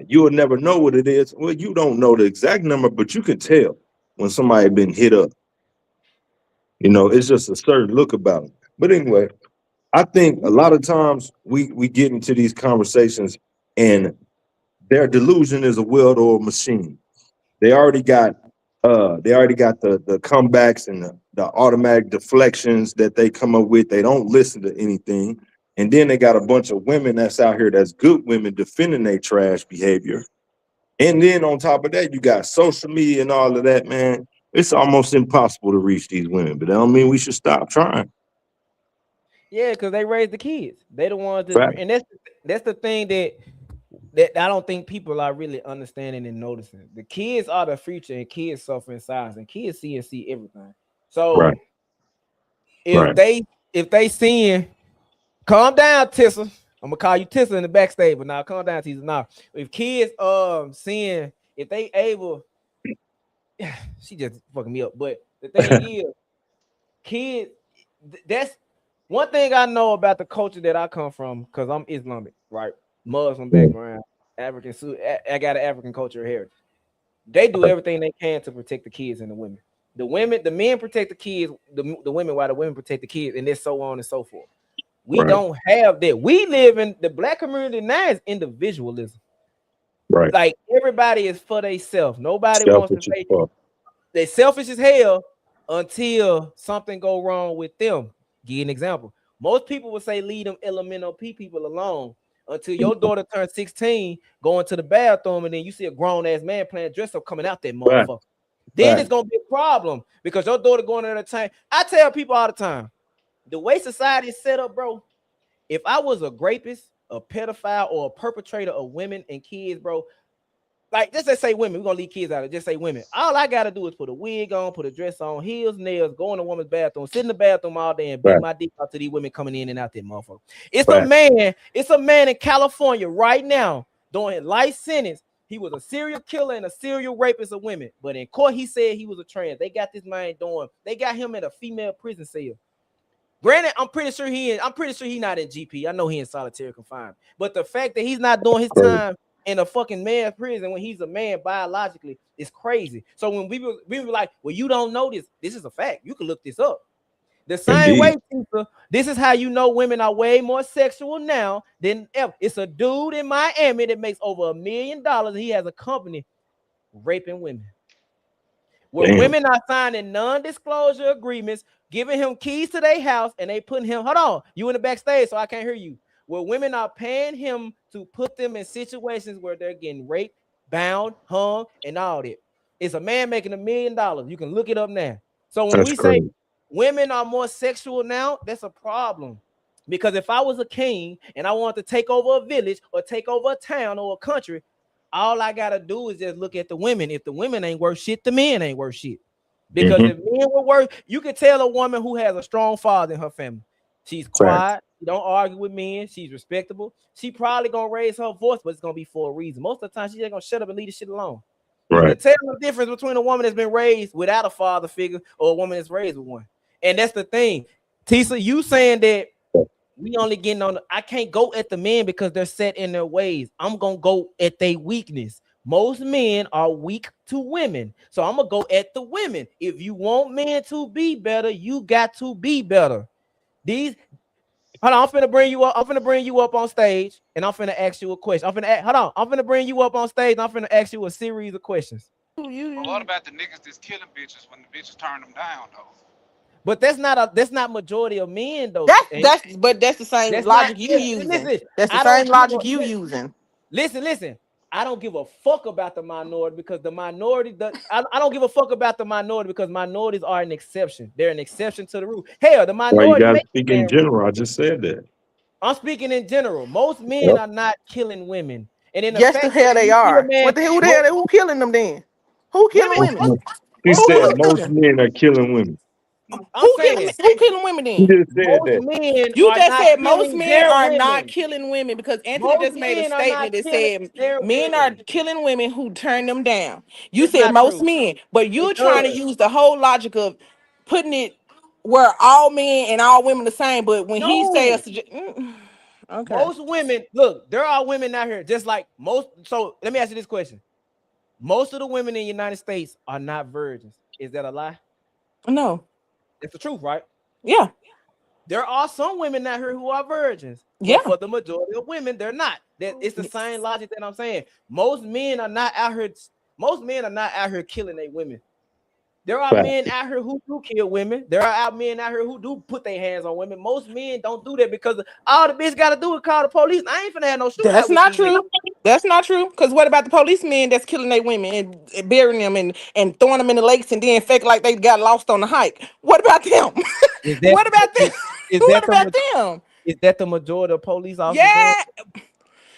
you will never know what it is," well, you don't know the exact number, but you can tell when somebody been hit up. You know, it's just a certain look about it. But anyway, I think a lot of times we get into these conversations and their delusion is a well-oiled machine. They already got the comebacks and the automatic deflections that they come up with. They don't listen to anything. And then they got a bunch of women that's out here that's good women defending their trash behavior. And then on top of that, you got social media and all of that, man. It's almost impossible to reach these women, but that don't mean we should stop trying. Yeah, because they raise the kids. They the ones that, right. And that's the thing that I don't think people are really understanding and noticing. The kids are the future, and kids suffer in silence, and kids see everything. So if they seeing, calm down, Tissa. I'm gonna call you Tissa in the backstage, but now calm down, Tissa. Now, if kids seeing, if they able, she just fucking me up. But the thing is, kids, that's one thing I know about the culture that I come from, because I'm Islamic, right? Muslim background, African, I got an African culture heritage. They do everything they can to protect the kids and the women. The men protect the kids, the women, while the women protect the kids, and it's so on and so forth. We don't have that. We live in the black community now is individualism. Right. Like, everybody is for themselves. Nobody wants to say they're selfish as hell until something go wrong with them. Give you an example. Most people would say leave them elemental people alone until your daughter turns 16, going to the bathroom, and then you see a grown-ass man playing dress-up coming out that motherfucker. Then it's going to be a problem, because your daughter going at a time. I tell people all the time, the way society is set up, bro, if I was a rapist, a pedophile, or a perpetrator of women and kids, bro, like, just say women, we're going to leave kids out of it, just say women. All I got to do is put a wig on, put a dress on, heels, nails, go in a woman's bathroom, sit in the bathroom all day and beat my dick out to these women coming in and out that motherfucker. It's a man in California right now doing life sentence. He was a serial killer and a serial rapist of women. But in court, he said he was a trans. They got this man they got him in a female prison cell. Granted, I'm pretty sure he's not in GP. I know he in solitary confinement. But the fact that he's not doing his time in a fucking man's prison when he's a man biologically is crazy. So when we were like, well, you don't know this. This is a fact. You can look this up. The same way, this is how you know women are way more sexual now than ever. It's a dude in Miami that makes over $1 million. He has a company raping women. Where women are signing non-disclosure agreements, giving him keys to their house, and they putting him, hold on, you in the backstage, so I can't hear you. Where women are paying him to put them in situations where they're getting raped, bound, hung, and all that. It's a man making $1 million. You can look it up now. So when we say women are more sexual now, that's a problem. Because if I was a king and I wanted to take over a village or take over a town or a country, all I gotta do is just look at the women. If the women ain't worth shit, the men ain't worth shit. Because if men were worth, you can tell a woman who has a strong father in her family. She's quiet. She don't argue with men. She's respectable. She probably gonna raise her voice, but it's gonna be for a reason. Most of the time, she's just gonna shut up and leave the shit alone. You can tell the difference between a woman that's been raised without a father figure or a woman that's raised with one. And that's the thing. Tisa, you saying that we only getting on I can't go at the men because they're set in their ways. I'm gonna go at their weakness. Most men are weak to women. So I'm gonna go at the women. If you want men to be better, you got to be better. Hold on, I'm finna bring you up. I'm finna bring you up on stage and I'm finna ask you a question. I'm finna bring you up on stage and I'm finna ask you a series of questions. What about the niggas that's killing bitches when the bitches turn them down though? But that's not majority of men though. That's the same That's logic not, you using. listen, That's the I same don't logic you using. Listen. I don't give a fuck about the minority because the minority I don't give a fuck about the minority because minorities are an exception. They're an exception to the rule. Hell, the Why you minority gotta make speak in general? I just said that. I'm speaking in general. Most men Yep. are not killing women. And in the Yes, the fact that hell they you see a are. man, What the hell? Who killing them then? Who killing women, women? He Who said killing most women? men are killing women. I'm saying Who killing women He then? just said most that. men You are just not said most killing men their are not women. killing women because Anthony Most just made a men are not statement that killing said their men are women. killing women who turn them down. You It's said not most true. men, but you're It trying to does. use the whole logic of putting it where all men and all women the same. But when he say No. okay, Most women, look, there are women out here just like most. So let me ask you this question. Most of the women in the United States are not virgins. Is that a lie? no, It's the truth, right? yeah, There are some women out here who are virgins, but yeah, for the majority of women, they're not. It's the same logic that I'm saying. Most men are not out here. Most men are not out here killing their women. There are Fact. men out here who do kill women. There are men out here who do put their hands on women. Most men don't do that because all the bitch got to do is call the police. I ain't finna have no that's shootout with not these niggas. true. That's not true. Because what about the policemen that's killing their women and burying them and throwing them in the lakes and then fake like they got lost on the hike? What about them? Is that What about them? is What that about them? the majority of police officers doing? Yeah,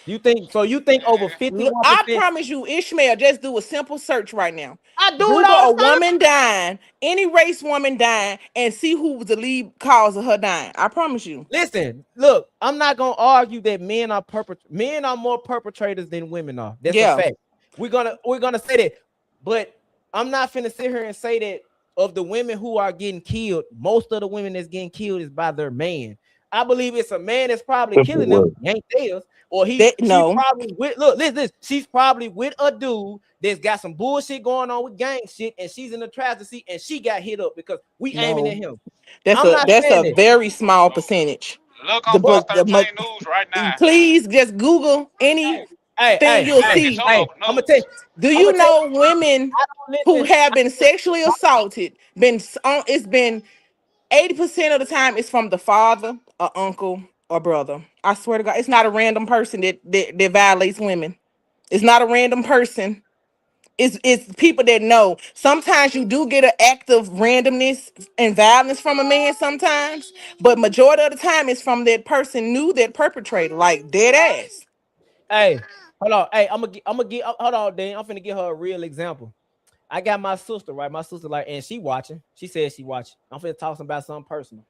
You think so? You think over look, 51%? I promise you, Ishmael, just do a simple search right now. I do it Google all a the time. woman dying, any race woman dying, and see who was the lead cause of her dying. I promise you. Listen, look, I'm not gonna argue that men are more perpetrators than women are. That's a Yeah. fact. We're gonna say that, but I'm not finna sit here and say that of the women who are getting killed, most of the women that's getting killed is by their man. I believe it's a man that's probably Simple killing them, word. he ain't theirs, or she No. probably with listen, she's probably with a dude that's got some bullshit going on with gang shit, and she's in the driver's seat and she got hit up because we aiming at No. him. That's I'm a not that's saying a that. very small percentage. Look The on Fox but 13 News right now. please just Google anything Hey, you'll Look at see. your I'm local gonna tell you. news. Do I'm you gonna tell you. know women I don't who listen. have been sexually assaulted? It's been 80% of the time it's from the father, or uncle, or brother. I swear to God, it's not a random person that violates women. It's not a random person. It's people that know. Sometimes you do get an act of randomness and violence from a man sometimes, but majority of the time it's from that person knew that perpetrator, like dead ass. Hey, hold on. Hey, I'm gonna get. Hold on, Dan. I'm finna give her a real example. I got my sister, right? My sister, like, and she watching. She said she watching. I'm finna talk about something personal.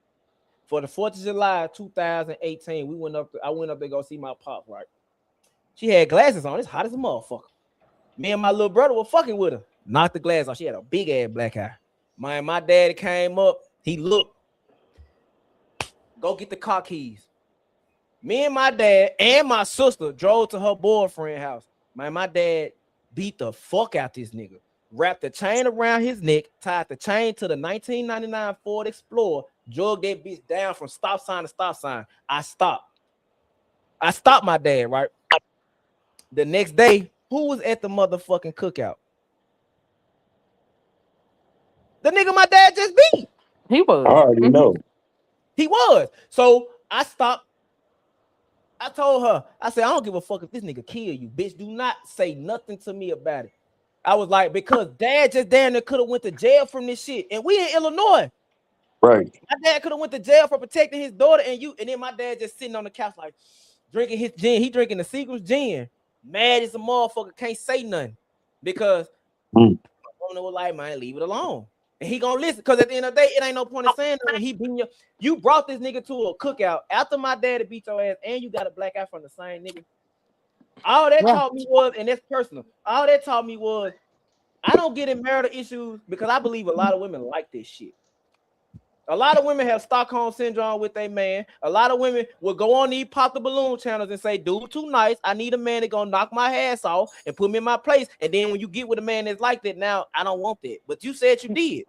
For the 4th of July 2018, I went up to go see my pop, right? She had glasses on. It's hot as a motherfucker. Me and my little brother were fucking with her. Knocked the glass off. She had a big ass black eye. My daddy came up. He looked. Go get the car keys. Me and my dad and my sister drove to her boyfriend's house. My dad beat the fuck out this nigga. Wrapped the chain around his neck, tied the chain to the 1999 Ford Explorer, drug that bitch down from stop sign to stop sign. I stopped my dad, right? The next day, who was at the motherfucking cookout? The nigga my dad just beat. He I was. already know. He was. So I stopped. I told her, I said, I don't give a fuck if this nigga kill you, bitch. Do not say nothing to me about it. I was like, because dad just damn near could have went to jail from this shit. And we in Illinois. Right. My dad could have went to jail for protecting his daughter and then my dad just sitting on the couch like drinking his gin. He drinking the Seagram's gin. Mad as a motherfucker, can't say nothing. Because my owner was like, man, leave it alone. And he gonna listen. Because at the end of the day, it ain't no point in saying that when he beating you brought this nigga to a cookout after my daddy beat your ass and you got a black eye from the same nigga. All that taught me was, and that's personal. All that taught me was I don't get in marital issues because I believe a lot of women like this shit. A lot of women have Stockholm syndrome with their man. A lot of women will go on these pop the balloon channels and say, dude, too nice. I need a man that's gonna knock my ass off and put me in my place. And then when you get with a man that's like that, now I don't want that. But you said you did.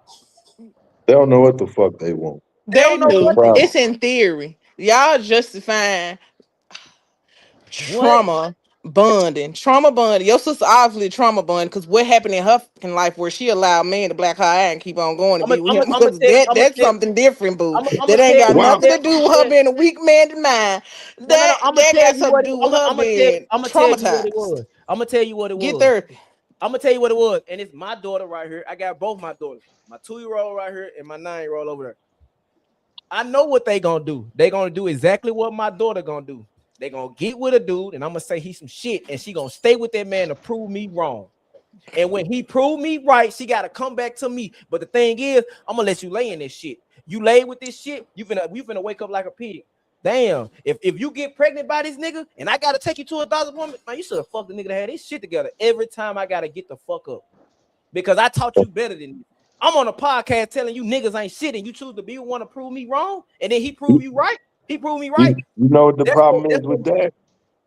They don't know what the fuck they want. They They don't know do. what Problem. It's in theory. Y'all justifying trauma bonding. Trauma bonding. Your sister obviously trauma bonding because what happened in her fucking life where she allowed man to black her eye and keep on going to be with him because that's something different, boo. That ain't got nothing to do with her being a weak man to mine. That got something to do with her being traumatized. I'm gonna tell you what it was. Get therapy. I'm gonna tell you what it was, and it's my daughter right here. I got both my daughters, my 2-year-old right here and my 9-year-old over there. I know what they gonna do. They gonna do exactly what my daughter gonna do. They gonna get with a dude, and I'm gonna say he's some shit, and she gonna stay with that man to prove me wrong. And when he proved me right, she gotta come back to me. But the thing is, I'm gonna let you lay in this shit. You lay with this shit, we finna wake up like a pig. Damn, if you get pregnant by this nigga and I gotta take you to a doctor's appointment, man, you should have fucked the nigga that had this shit together. Every time I gotta get the fuck up because I taught you better than me. I'm on a podcast telling you niggas ain't shit, and you choose to be one to prove me wrong, and then he proved you right. He proved me right. You know what the problem is with that?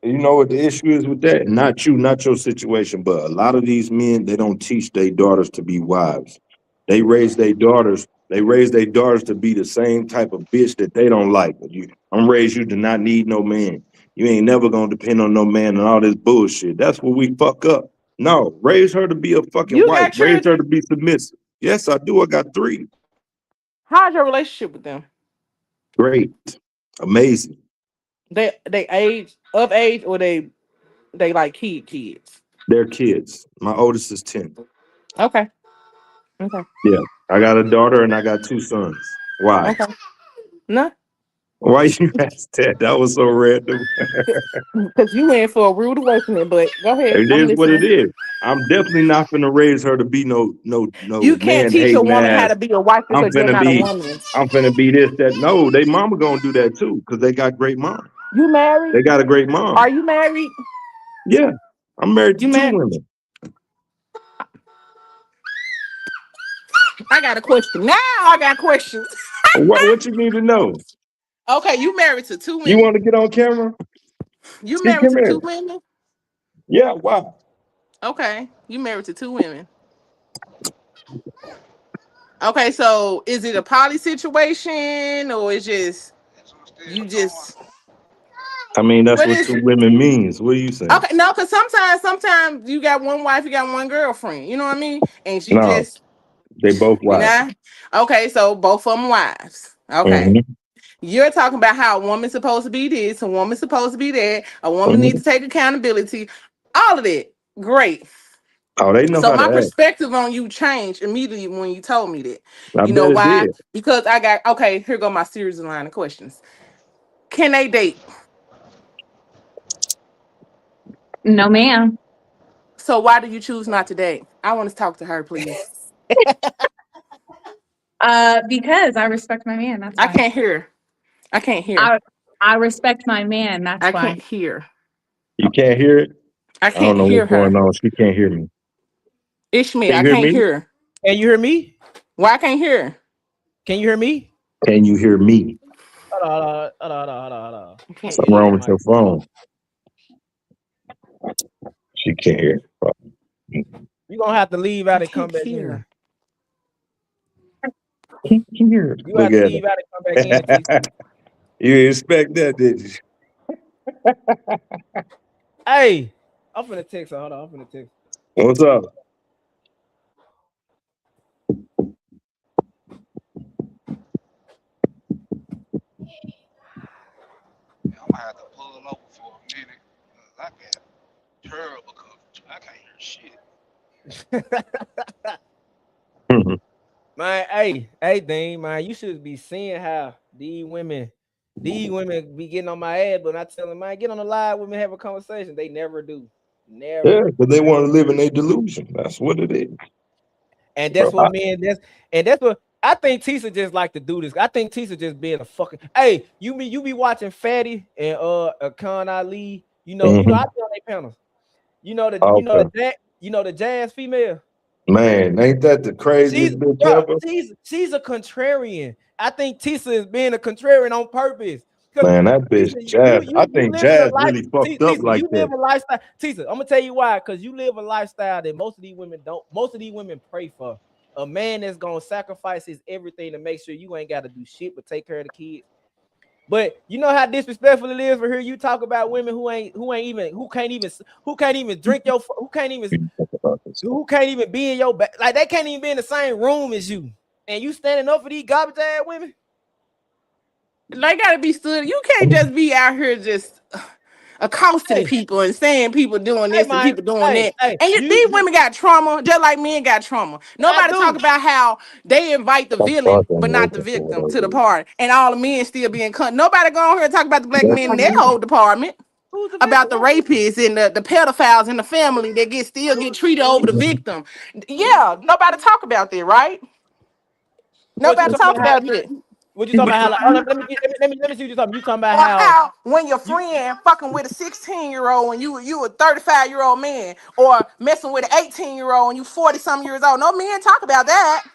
You know what the issue is with that? Not you, not your situation, but a lot of these men, they don't teach their daughters to be wives. They raise their daughters to be the same type of bitch that they don't like. I'm raised you to not need no man. You ain't never gonna depend on no man and all this bullshit. That's what we fuck up. No, raise her to be a fucking wife. Raise her to be submissive. Yes, I do. I got 3. How's your relationship with them? Great. Amazing. They age of age or they like kids? They're kids. My oldest is 10. Okay. Yeah. I got a daughter and I got 2 sons. Why? Okay. No. Why you asked that? That was so random. Because you went for a rude awakening, but go ahead. It is what it is. I'm definitely not gonna raise her to be no You can't man teach a hating woman how ass. to be a wife because you're not a woman. I'm finna be this, that. No, they mama gonna do that too, because they got great mom. You married? They got a great mom. Are you married? Yeah. I'm married to 2 women. I got a question. Now I got questions. What you need to know? Okay, you married to 2 women. You want to get on camera? You married to 2 women? Yeah, why? Okay, you married to 2 women. Okay, so is it a poly situation or it's just you just? I mean, that's what 2 women means. What are you saying? Okay, no, because sometimes you got one wife, you got one girlfriend. You know what I mean? And she just they both wives. Okay, so both of them wives. Okay. Mm-hmm. You're talking about how a woman's supposed to be this, a woman's supposed to be that, a woman needs to take accountability, all of that. Great. Oh, they know so how my to act. perspective on you changed immediately when you told me that. I you know bet it why? did. Because I got here go my series of line of questions. Can they date? No, ma'am. So why do you choose not to date? I want to talk to her, please. Because I respect my man. That's why. I can't hear. I respect my man. That's why. I can't hear. You can't hear it? I can't don't know hear what's her. going on. She can't hear me. Ishmael, I can't hear. Can you hear me? Why I can't hear? Can you hear me? Can you hear me? Hold on. Something wrong with your phone. She can't hear. You're gonna have to leave out and come back in. Here. You have to leave out and come back in. You expect that, did you? Hey, I'm finna text her. Hold on, I'm finna text. What's up? I'm gonna have to pull over for a minute. I got terrible coverage. I can't hear shit. Man, hey, Dean, man, you should be seeing how these women be getting on my ass, but I tell them, man, get on the live with me, have a conversation. They never do. Never. Yeah, because they want to live in a delusion. That's what it is. And that's what that's what I think Tisa just like to do this. I think Tisa just being a fucking you be watching Fatty and Khan Ali. You know, I be on their panels. You know the jazz female. Man, ain't that the craziest bitch ever? She's a contrarian. I think Tisa is being a contrarian on purpose. Man, that bitch Jazz. I think Jazz really fucked up like you that. live a lifestyle. Tisa, I'm gonna tell you why. Because you live a lifestyle that most of these women don't. Most of these women pray for a man that's gonna sacrifice his everything to make sure you ain't got to do shit but take care of the kids. But you know how disrespectful it is for here. You talk about women who can't even drink your, who can't even be in your back, like they can't even be in the same room as you, and you standing up for these garbage ass women. They gotta be stood. You can't just be out here just accosting people and saying people doing this and people doing that. And these women got trauma, just like men got trauma. Nobody talk about how they invite the villain, but not the victim to the party, and all the men still being cut. Nobody go on here and talk about the black men in their whole department. About the rapists and the pedophiles in the family that still get treated over the victim. Yeah, nobody talk about that, right? Nobody talk about that. What you talking about? How, let me see what you're talking. You talking about how when your friend fucking with a 16-year-old and you a 35-year-old man, or messing with an 18-year-old and you 40-some years old. No men talk about that.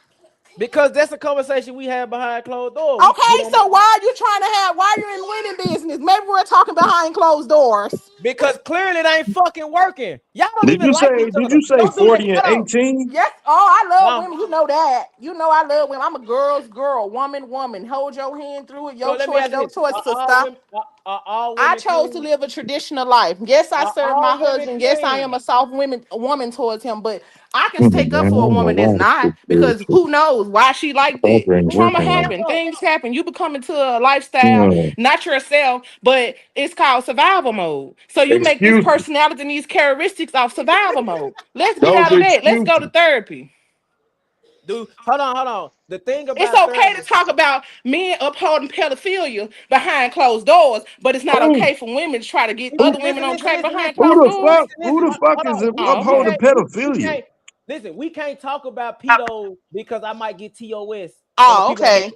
Because that's a conversation we have behind closed doors. Okay, so why are you trying to have? Why are you in winning business? Maybe we're talking behind closed doors. Because clearly it ain't fucking working. Y'all don't Did even you like say? each other. Did you say 40 and 18? Yes. Oh, I love women. You know that. You know I love women. I'm a girl's girl, woman. Hold your hand through it. Your choice, sister. I chose to live a traditional life. Yes, I serve my husband. Yes, I am a soft woman towards him, but I can take up for a woman that's not, because who knows why she like that. Trauma happen, things happen. You become into a lifestyle, not yourself, but it's called survival mode. So you make this personality and these characteristics off survival mode. Let's get out of that. Let's go to therapy. Dude, hold on. The thing about it's okay to talk about men upholding pedophilia behind closed doors, but it's not okay for women to try to get other women on track behind closed doors. Who the fuck is upholding pedophilia? Listen, we can't talk about pedo because I might get TOS. Oh, okay.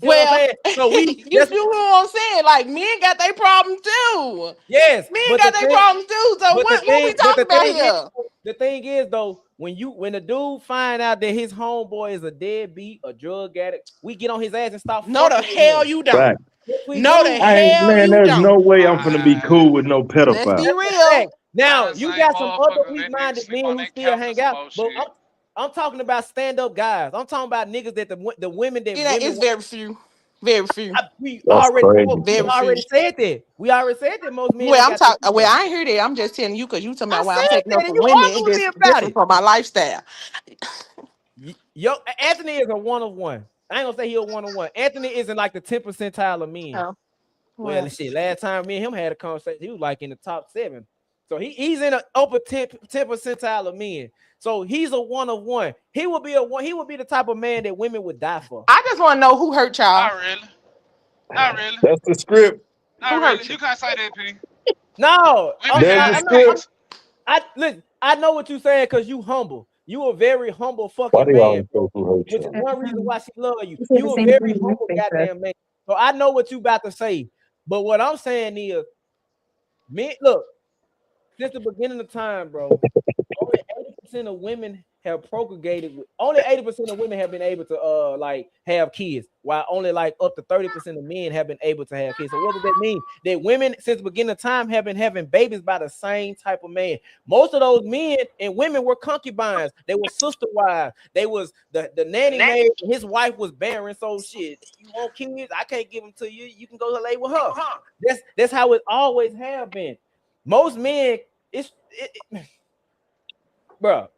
Well, so you know what I'm saying? Like, men got their problems too. Yes, men got their problems too. So what we talking about here? The thing is, though, when the dude find out that his homeboy is a deadbeat, a drug addict, we get on his ass and stop. No, the hell you don't. Right. No, the hell you there's don't. No way I'm gonna be cool with no pedophile. Let's be real. Now you got some other weak-minded men who still hang out, but I'm talking about stand-up guys. I'm talking about niggas that the women that it's very few. Very few. We already said that. We already said that most men. Well, I'm talking. Well, I ain't hear that. I'm just telling you because you talking about why I'm taking up for women. It's different from my lifestyle. Yo, Anthony is a one of one. I ain't gonna say he a one of one. Anthony isn't like the 10th percentile of men. Oh. Well, shit. Last time me and him had a conversation, he was like in the top 7. So he's in the upper 10 percentile of men. So he's a one of one. He would be the type of man that women would die for. I just want to know who hurt y'all. Not really. That's the script. Not really. You can't say that, P. No. Listen, I know what you're saying because you humble. You a very humble fucking man, which is one reason why she love you. You a very humble goddamn man. So I know what you about to say. But what I'm saying is, men, look, since the beginning of time, bro, only 80% of women have procreated. Only 80% of women have been able to have kids, while only like up to 30% of men have been able to have kids. So what does that mean? That women since the beginning of time have been having babies by the same type of man. Most of those men and women were concubines. They were sister wives. They was the nanny maid. His wife was barren. So shit, you want kids? I can't give them to you. You can go to lay with her. That's how it always have been. Most men, bro.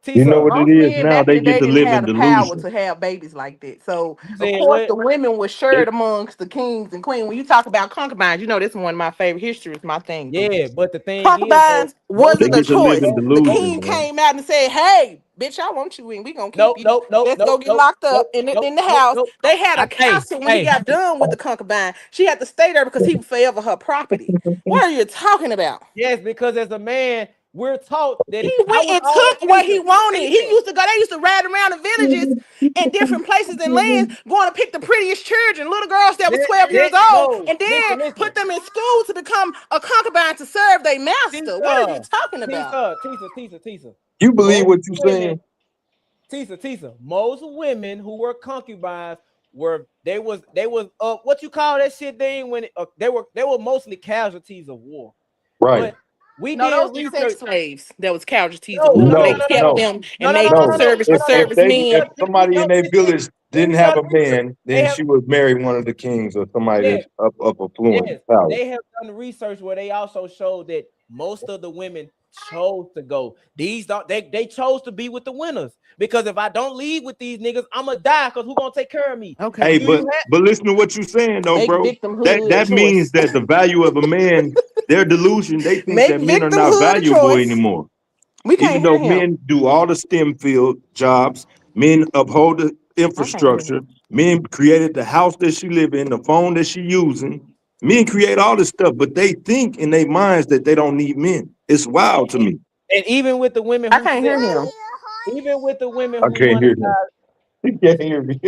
You know what it is now? They get to live in delusion. To have babies like that. So of course the women were shared amongst the kings and queens. When you talk about concubines, you know this is one of my favorite histories. My thing. Yeah, but the thing concubines wasn't a choice. Delusion, the king came out and said, "Hey, bitch, I want you in. We gonna keep you. Let's go get locked up in the house." They had a council when he got done with the concubine. She had to stay there because he was forever her property. What are you talking about? Yes, because as a man, we're taught that he went and took what he wanted. He used to go. They used to ride around the villages in different places and lands, going to pick the prettiest children, little girls that was 12 years old, and then put them in school to become a concubine to serve their master. What are you talking about? Tisa. You believe what you're saying? Tisa. Most women who were concubines were what you call that shit thing when they were mostly casualties of war. Right. But we No, did those were sex research. slaves that was casualties of war. They No, kept no, them No, and no, no, made no, them no, no. no, service for no, no, service no. If men. somebody in their village didn't have a man, They then have, she was married one of the kings or somebody yes, that's up affluent yes, power. they have done research where they also showed that most of the women chose to go. These don't they chose to be with the winners because if I don't leave with these niggas, I'ma die because who gonna take care of me? Okay. Hey, Do you but listen to what you're saying though, Make bro. victimhood a That means choice. that the value of a man, their delusion, they think Make that men are not victimhood a valuable choice. anymore. We Even can't hear though him. men do all the STEM field jobs, men uphold the I can't hear infrastructure, him. men created the house that she live in, the phone that she using. Men create all this stuff, but they think in their minds that they don't need men. It's wild to me. and even with the women I who can't said, hear him. even with the women I who can't hear him. monetize, He can't hear me.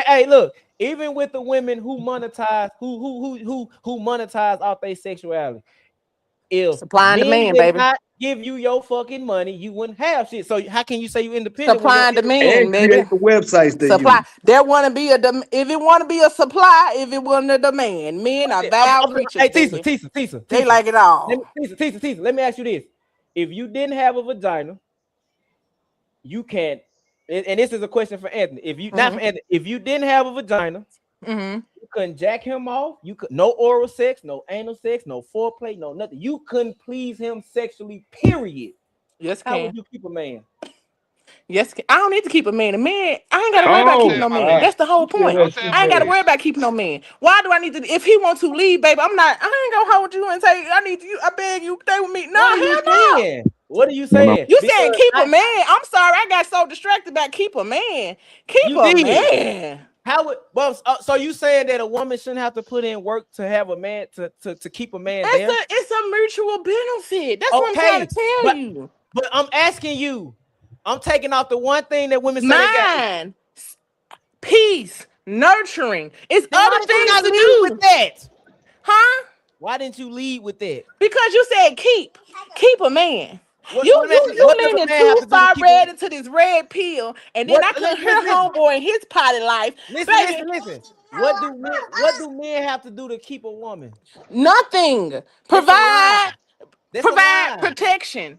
hey, look, even with the women who monetize, who monetize off their sexuality, if Supply and men demand, did baby. not give you your fucking money, you wouldn't have shit. So how can you say you independent when Supply your and demand, And baby. create the websites they Supply. use. There want to be if it want to be a supply, if it want a demand. Men are vowed hey, creatures, Tisa, baby. Tisa, Tisa, They Tisa. like it all. Tisa, let me ask you this. If you didn't have a vagina, you can't, and this is a question for Anthony. If you not for Anthony, if you didn't have a vagina, Mm-hmm. you couldn't jack him off. You could no oral sex, no anal sex, no foreplay, no nothing. You couldn't please him sexually, period. Yes, How would can. you keep a man? Yes, I don't need to keep a man. A man, I ain't got to worry Man, about I'm Oh, keeping telling no my man. wow. bitch. That's the whole You said point. I'm that telling shit my I ain't got to better. worry bitch. about keeping no man. Why do I need to? If he wants to leave, baby, I'm not. I ain't gonna hold you and say I need you. I beg you, stay with me. No, What are hell you no. saying? What are you No, no. saying? You saying Because keep a man? I'm sorry, I got so distracted about keep a man. Keep you a did. man. How would so you saying that a woman shouldn't have to put in work to have a man to keep a man there? It's a mutual benefit. That's what I'm trying Okay, to tell but you. I'm asking you. I'm taking off the one thing that women say they got. Mine, peace, nurturing. It's Then why other did you things not to lead with do, that? huh? Why didn't you lead with that? Because you said keep a man. What You what, you man, you what does a leaning man have too to do to far keep a red into this red pill, and then what I couldn't hear listen, homeboy in his potty life, baby. listen. What do men have to do to keep a woman? Nothing. It's a lie. Provide. That's a Provide lie. protection,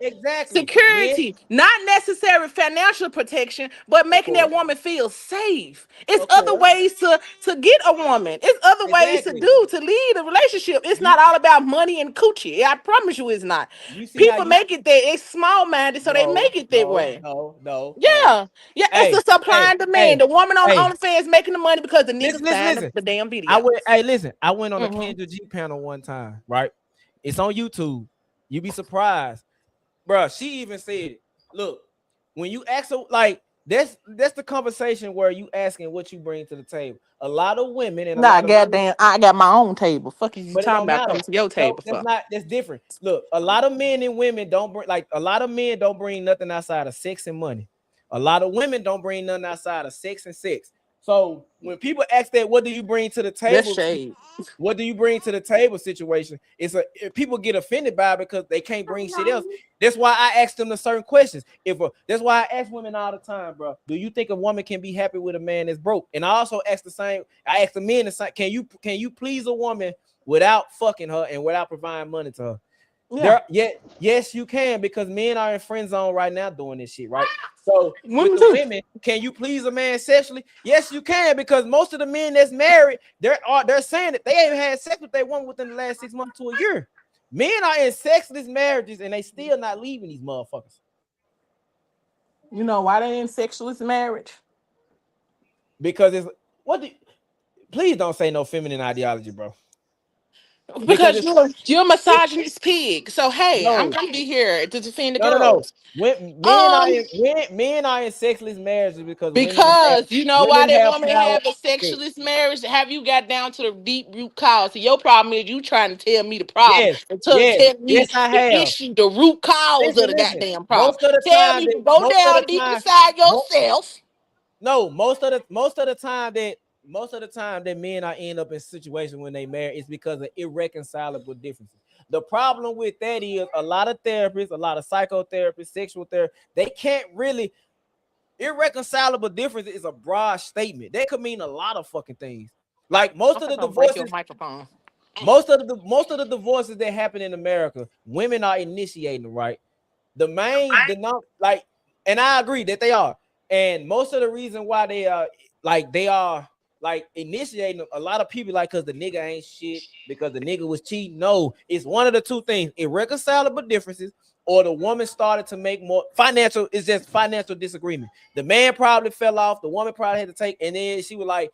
Exactly. Men, security, not necessary financial protection, but of making that course. woman feel safe. It's Of other course. ways to get a woman. It's other ways to Exactly. do to lead a relationship. It's You not all about money and coochie. I promise you, it's not. you see how People you make it there. It's small minded, so they no, make it that no, way. no, no, no. Yeah, yeah. It's Hey, a supply hey, and demand. hey, The woman on hey, OnlyFans making the money because the listen, niggas listen, buying listen. the damn videos. Listen, I went on a Hmm. Kendra G panel one time, right? It's on YouTube. You be surprised. Bruh, she even said, look, when you ask her, like, that's the conversation where you asking what you bring to the table. A lot of women and a Nah, lot of men, goddamn, I got my own table. Fuck is you but it talking don't about? matter. Coming to your No, table that's for? not that's different. Look, a lot of men and women don't bring like a lot of men don't bring nothing outside of sex and money. A lot of women don't bring nothing outside of sex and sex. So when people ask that, what do you bring to the That's table? shade. What do you bring to the table situation? People get offended by it because they can't bring shit else. That's why I ask them the certain questions. That's why I ask women all the time, bro. Do you think a woman can be happy with a man that's broke? And I also ask the same. I ask the men the same. Can you please a woman without fucking her and without providing money to her? Yeah, Yes, you can because men are in friend zone right now doing this shit, right? So with women the too. women, can you please a man sexually? Yes, you can because most of the men that's married, they're saying that they ain't had sex with their woman within the last 6 months to a year. Men are in sexless marriages and they still not leaving these motherfuckers You know why they in sexualist marriage? because it's what. Please don't say no feminine ideology, bro. Because Because it's you're a misogynist pig. So hey, I'm no, gonna be here to defend the no. girls. Men are Um, in sexless marriages because because you know why women that have woman power. have a sexualist marriage? Have you got down to the deep root cause? So your problem is you trying to tell me the problem Yes, and yes, tell yes, me I the have. issue, the root cause of the Listen. goddamn problem. Tell me to go Most of down the deep time, inside mo- yourself. no, most of the time that men are end up in situations when they marry is because of irreconcilable differences. The problem with that is a lot of therapists, a lot of psychotherapists, sexual therapists, they can't really. Irreconcilable difference is a broad statement. That could mean a lot of fucking things. Like most of the divorces, most of the divorces that happen in America, women are initiating, right? The like, and I agree that they are. And most of the reason why they are initiating, a lot of people like, because the nigga ain't shit, because the nigga was cheating. No, it's one of the two things: irreconcilable differences, or the woman started to make more financial. It's just financial disagreement. The man probably fell off, the woman probably had to take, and then she was like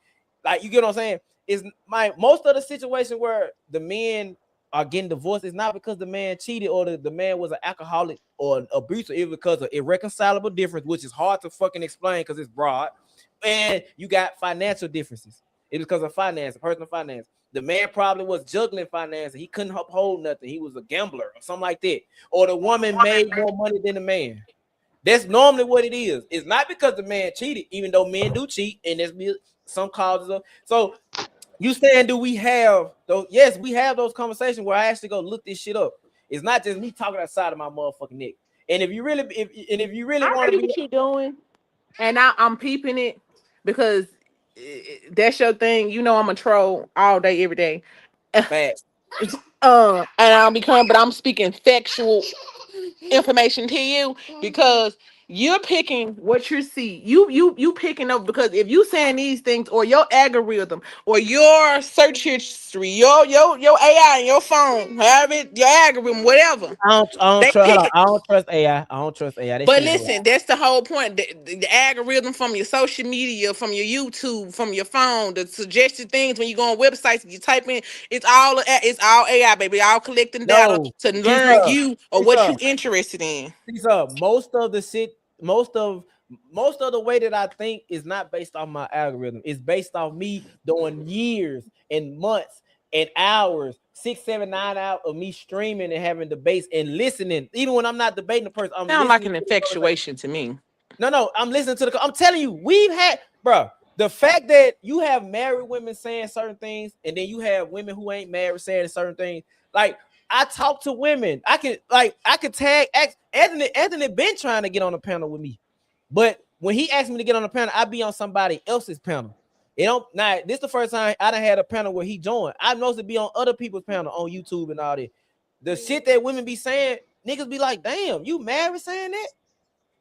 you get what I'm saying? Is most of the situation where the men are getting divorced is not because the man cheated or the man was an alcoholic or an abuser. It's because of irreconcilable difference, which is hard to fucking explain because it's broad. And you got financial differences. It's because of finance, personal finance. The man probably was juggling finance. He couldn't uphold nothing. He was a gambler or something like that. Or the woman made more money than the man. That's normally what it is. It's not because the man cheated, even though men do cheat, and there's some causes of. So you saying, do we have those? Yes, we have those conversations where I actually go look this shit up. It's not just me talking outside of my motherfucking neck. And if you really, want to be, what you're doing, and I'm peeping it because that's your thing. You know, I'm a troll all day, every day. Facts. And I'm speaking factual information to you because you're picking what you see. You picking up, because if you saying these things, or your algorithm, or your search history, your AI and your phone, have it, your algorithm, whatever. I don't trust AI. I don't trust AI. But listen, that's the whole point. The algorithm from your social media, from your YouTube, from your phone, the suggested things when you go on websites, you type in, it's all AI, baby. All collecting data to learn you or what you interested in. Most of the shit, most of the way that I think is not based off my algorithm. It's based off me doing years and months and hours, 6, 7, 9 hours of me streaming and having debates and listening. Even when I'm not debating the person, I'm sound like an infatuation to me. No, I'm listening to I'm telling you, we've had, bro, the fact that you have married women saying certain things, and then you have women who ain't married saying certain things. Like, I talk to women. I could tag Anthony been trying to get on the panel with me, but when he asked me to get on the panel, I be on somebody else's panel. This is the first time I done had a panel where he joined. I'm supposed to be on other people's panel on YouTube and all that. The shit that women be saying, niggas be like, damn, you married saying that?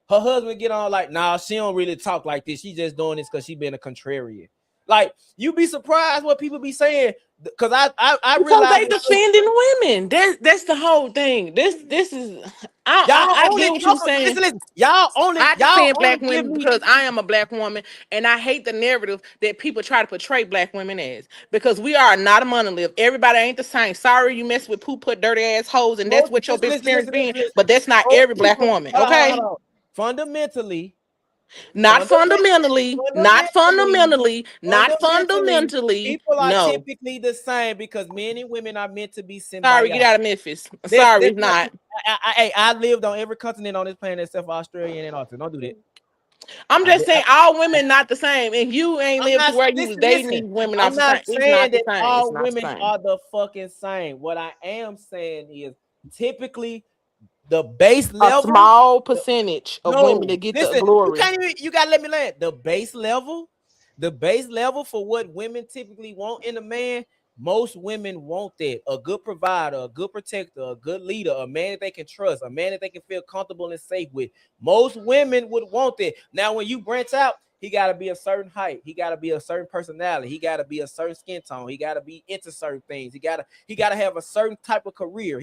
Her husband get on like, nah, she don't really talk like this. She just doing this because she been a contrarian. Like, you be surprised what people be saying, because I realize they defending women. That's the whole thing. This is I get what you're saying. Listen, I defend black women because I am a black woman, and I hate the narrative that people try to portray black women as, because we are not a monolith. Everybody ain't the same. Sorry, you mess with put dirty ass hoes, and that's what your experience being. But that's not every black woman. Okay. Hold on. Fundamentally, not fundamentally. People are typically the same, because men and women are meant to be symbiotic. Sorry, get out of Memphis. Sorry, it's not. I lived on every continent on this planet except for Australia and Antarctica. Don't do that. I'm just saying all women not the same, and you ain't lived to where you was dating these women. I'm not saying that all women are the fucking same. What I am saying is, typically, the base level, a small percentage of women that get the glory. You gotta let me land. The base level for what women typically want in a man, most women want that. A good provider, a good protector, a good leader, a man that they can trust, a man that they can feel comfortable and safe with. Most women would want that. Now, when you branch out, he got to be a certain height. He got to be a certain personality. He got to be a certain skin tone. He got to be into certain things. He got to have a certain type of career.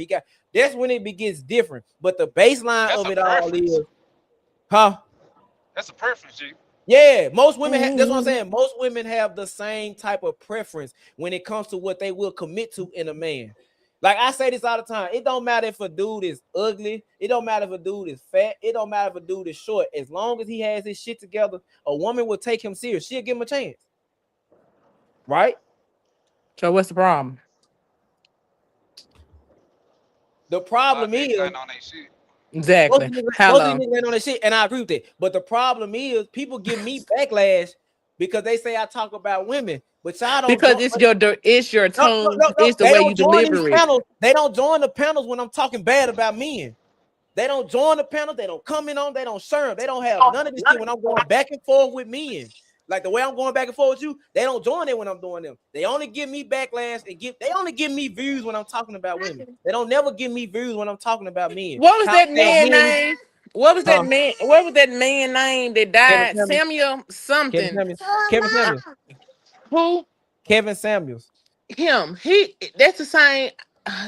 That's when it begins different. But the baseline of it all is, That's a preference, G. Yeah, most women. That's what I'm saying. Most women have the same type of preference when it comes to what they will commit to in a man. Like, I say this all the time. It don't matter if a dude is ugly. It don't matter if a dude is fat. It don't matter if a dude is short. As long as he has his shit together, a woman will take him serious. She'll give him a chance. Right? So what's the problem? The problem is... Exactly. Most of niggas ain't on that shit, and I agree with it. But the problem is, people give me backlash because they say I talk about women, but y'all don't. Because it's your tone, it's the They way don't you join these deliver it. panels. They don't join the panels when I'm talking bad about men. They don't join the panels. They don't come in on. They don't serve. They don't have none of this shit when I'm going back and forth with men. Like the way I'm going back and forth with you, they don't join it when I'm doing them. They only give me backlash and they only give me views when I'm talking about women. They don't never give me views when I'm talking about men. What was that man name? What was that man? What was that man name that died? Samuel something. Kevin Samuels. Who? Kevin Samuels. Him. That's the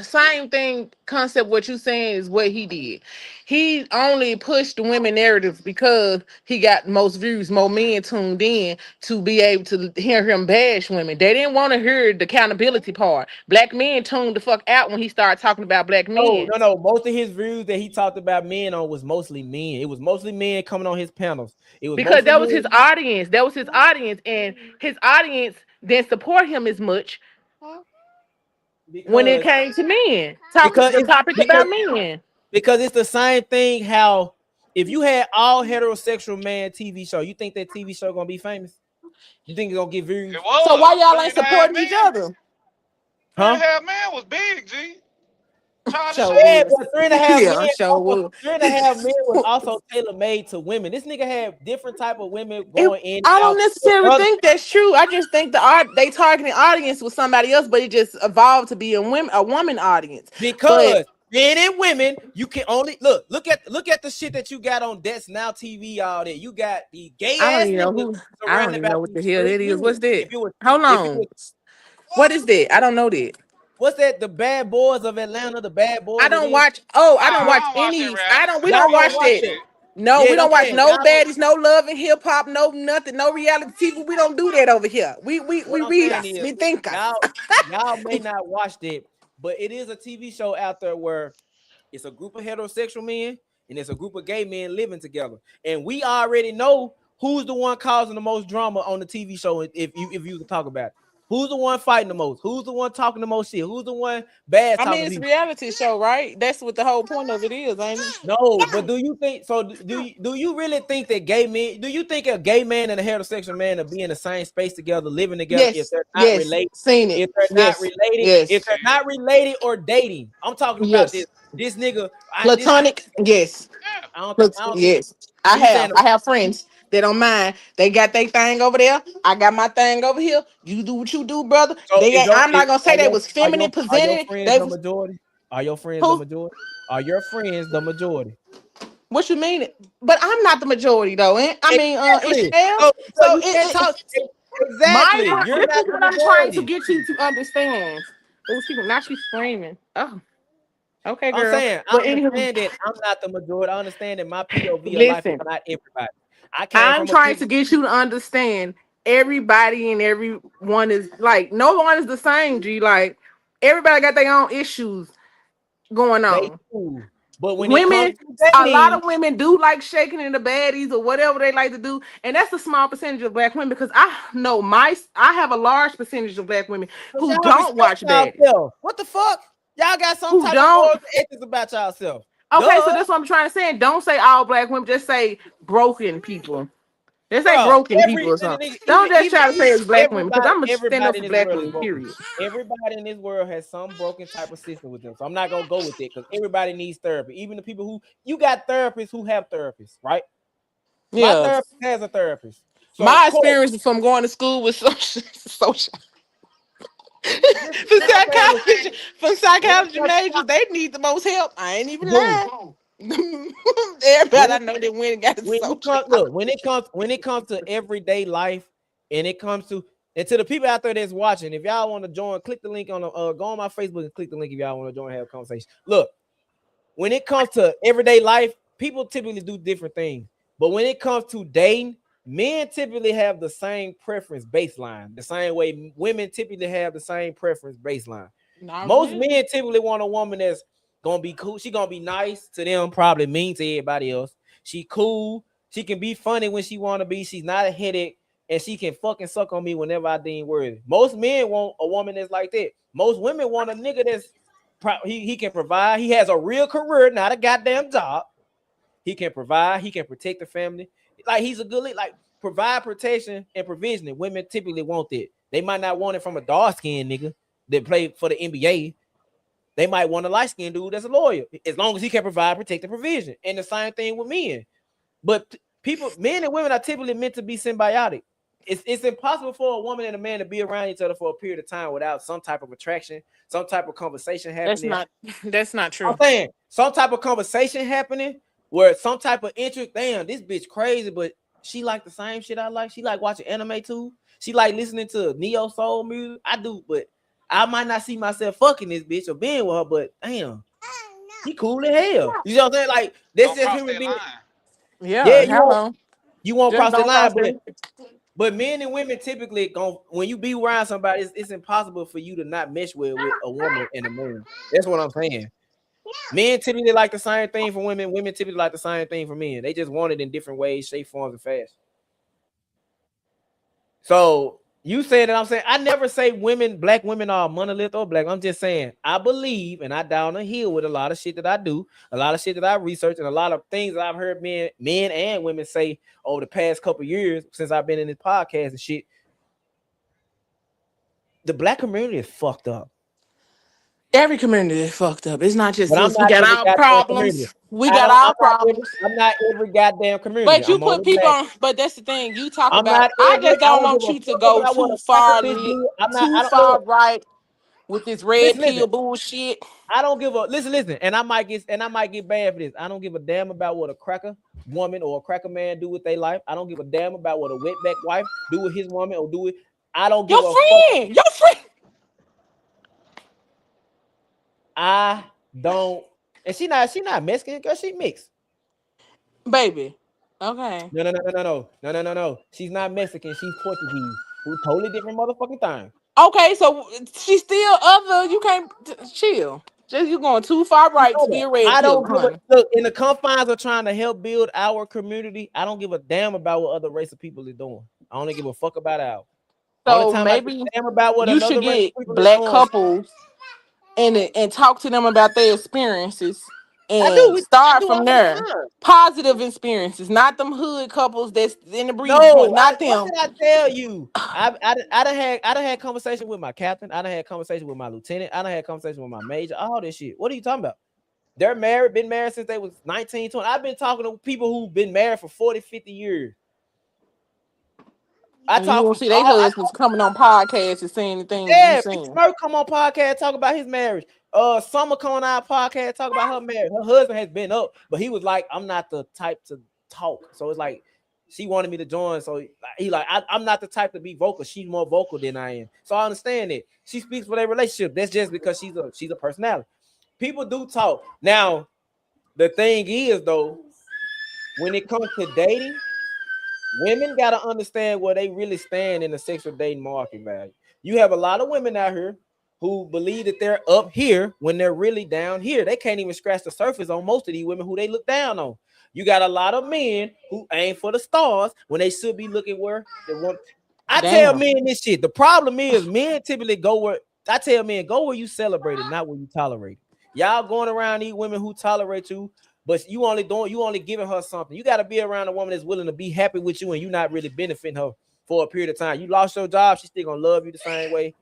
same thing concept. What you saying is what he did. He only pushed the women narrative because he got most views, more men tuned in to be able to hear him bash women. They didn't want to hear the accountability part. Black men tuned the fuck out when he started talking about black men. No. Most of his views that he talked about men on was mostly men. It was mostly men coming on his panels. It was because that was his audience. That was his audience, and his audience didn't support him as much when it came to men. Topic about men. Because it's the same thing. How if you had all heterosexual man TV show, you think that TV show gonna be famous? You think it's gonna get views? So why y'all ain't supporting each other? Huh? 3.5 Man was big, G. Yeah, but 3.5 Men. Sure 3.5 Men was also tailor made to women. This nigga had different type of women going in. I don't necessarily think that's true. I just think they targeting audience was somebody else, but it just evolved to be a woman audience. Because men and women, you can only look at the shit that you got on That's Now TV. All that you got the gay ass niggas. I don't even know what the hell that is. What's that? Hold on. What is that? I don't know that. What's that? The Bad Boys of Atlanta. The Bad Boys. I don't watch. I don't watch any. We don't watch that. No, we don't watch no baddies, no love and hip hop, no nothing, no reality TV. We don't do that over here. We read. We think. Y'all may not watch that, but it is a TV show out there where it's a group of heterosexual men and it's a group of gay men living together, and we already know who's the one causing the most drama on the TV show. If you can talk about it. Who's the one fighting the most? Who's the one talking the most shit? Who's the one bad? I mean, it's a reality show, right? That's what the whole point of it is, ain't it? No, but do you think so? Do you really think that gay men? Do you think a gay man and a heterosexual man are be in the same space together, living together? Yes, if they're not related, seen it. If they're not related, if they're not related or dating, I'm talking about this nigga. Platonic, yes. I have friends. They don't mind. They got their thing over there. I got my thing over here. You do what you do, brother. So I'm not gonna say they was feminine presented. They the majority. Are your friends the majority? Are your friends the majority? What you mean? But I'm not the majority though. I mean, so you can't talk. Exactly. You're not what I'm trying to get you to understand. Now she's screaming. Oh. Okay, girl. I'm saying I understand that I'm not the majority. I understand that my POV of life is not everybody. I'm trying to get you to understand everybody and everyone is like no one is the same, G. Like everybody got their own issues going on. But when women, a lot of women do like shaking in the baddies or whatever they like to do, and that's a small percentage of black women because I know I have a large percentage of black women who don't watch baddies. What the fuck? Y'all got some type of ethics about yourself. Okay, so that's what I'm trying to say. Don't say all black women. Just say broken people. Just say broken people or something. Don't just try to say it's black women because I'm gonna stand up for black women. Period. Everybody in this world has some broken type of system with them, so I'm not gonna go with it because everybody needs therapy. Even the people who you got therapists who have therapists, right? Yeah, my therapist has a therapist. So my experience from going to school with social. For psychology majors, they need the most help. I ain't even lying. Everybody I know that went and got when it comes to everyday life, and it comes to the people out there that's watching, if y'all want to join, click the link on go on my Facebook and click the link if y'all want to join and have a conversation. Look, when it comes to everyday life, people typically do different things, but when it comes to dating, men typically have the same preference baseline, the same way women typically have the same preference baseline. Most men typically want a woman that's gonna be cool. She gonna be nice to them, probably mean to everybody else. She cool. She can be funny when she want to be. She's not a headache, and she can fucking suck on me whenever I deem worthy. Most men want a woman that's like that. Most women want a nigga that's he can provide. He has a real career, not a goddamn job. He can provide. He can protect the family. Like he's a good leader. Like provide protection and provisioning. Women typically want that. They might not want it from a dark skinned nigga that played for the NBA. They might want a light skinned dude that's a lawyer, as long as he can provide, protect, and provision. And the same thing with men. But men and women are typically meant to be symbiotic. It's impossible for a woman and a man to be around each other for a period of time without some type of attraction, some type of conversation happening. That's not true. I'm saying some type of conversation happening where some type of interest. Damn, this bitch crazy, but she like the same shit I like. She like watching anime too. She like listening to neo soul music. I do, but I might not see myself fucking this bitch or being with her. But damn, she cool as hell. You know what I'm saying? Like that's just human being. Yeah, you won't cross the line, but men and women typically when you be around somebody, it's impossible for you to not mesh with a woman and a man. That's what I'm saying. Men typically like the same thing for women. Women typically like the same thing for men. They just want it in different ways, shape, forms, and fashion. So you say that I'm saying I never say black women are monolith or black. I'm just saying I believe and I down the hill with a lot of shit that I do, a lot of shit that I research, and a lot of things that I've heard men and women say over the past couple years since I've been in this podcast and shit. The black community is fucked up. Every community is fucked up. It's not just But us. We got our problems. We got our problems. I'm not every goddamn community. But you put people on. But that's the thing. You talk about. I just don't want you to go too far right with this red pill bullshit. I don't give a listen, and I might get bad for this. I don't give a damn about what a cracker woman or a cracker man do with their life. I don't give a damn about what a wetback wife do with his woman or do it. I don't give your friend. I don't, and she not Mexican, girl. She mixed, baby. Okay. No. She's not Mexican. She's Portuguese. Who totally different motherfucking thing. Okay, so she's still other. You can't chill. Just you going too far right to be a red. I don't give a look in the confines of trying to help build our community. I don't give a damn about what other race of people is doing. I only give a fuck about ours. So maybe you should get black couples and talk to them about their experiences and start from there. Positive experiences, not them hood couples that's in the breeding point, not them. What did I tell you? I done had conversation with my captain. I done had conversation with my lieutenant. I done had conversation with my major. All this shit. What are you talking about? They're married, been married since they was 19, 20. I've been talking to people who've been married for 40, 50 years. You won't see their husbands coming on podcasts and saying the things you saying. Smurf come on podcast talk about his marriage. Summer come on our podcast talk about her marriage. Her husband has been up, but he was like, I'm not the type to talk. So it's like she wanted me to join. So he like, I'm not the type to be vocal. She's more vocal than I am. So I understand it. She speaks for their relationship. That's just because she's a personality. People do talk. Now, the thing is though, when it comes to dating, women got to understand where they really stand in the sexual dating market value. You have a lot of women out here who believe that they're up here when they're really down here. They can't even scratch the surface on most of these women who they look down on. You got a lot of men who aim for the stars when they should be looking where they want. I tell men this shit. The problem is men typically go where you celebrate it, not where you tolerate it. Y'all going around these women who tolerate you, but you only giving her something. You got to be around a woman that's willing to be happy with you and you not really benefiting her for a period of time. You lost your job, she's still gonna love you the same way.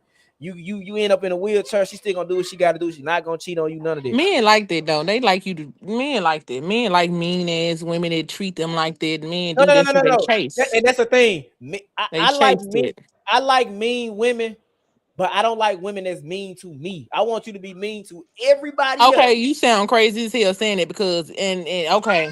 You end up in a wheelchair, she's still gonna do what she got to do. She's not gonna cheat on you, none of this. Men like that though. They like you to. Men like that. Men like mean ass women that treat them like that. Men do that for their chase. And that's the thing. I like mean women, but I don't like women that's mean to me. I want you to be mean to everybody else. You sound crazy as hell saying it because and okay.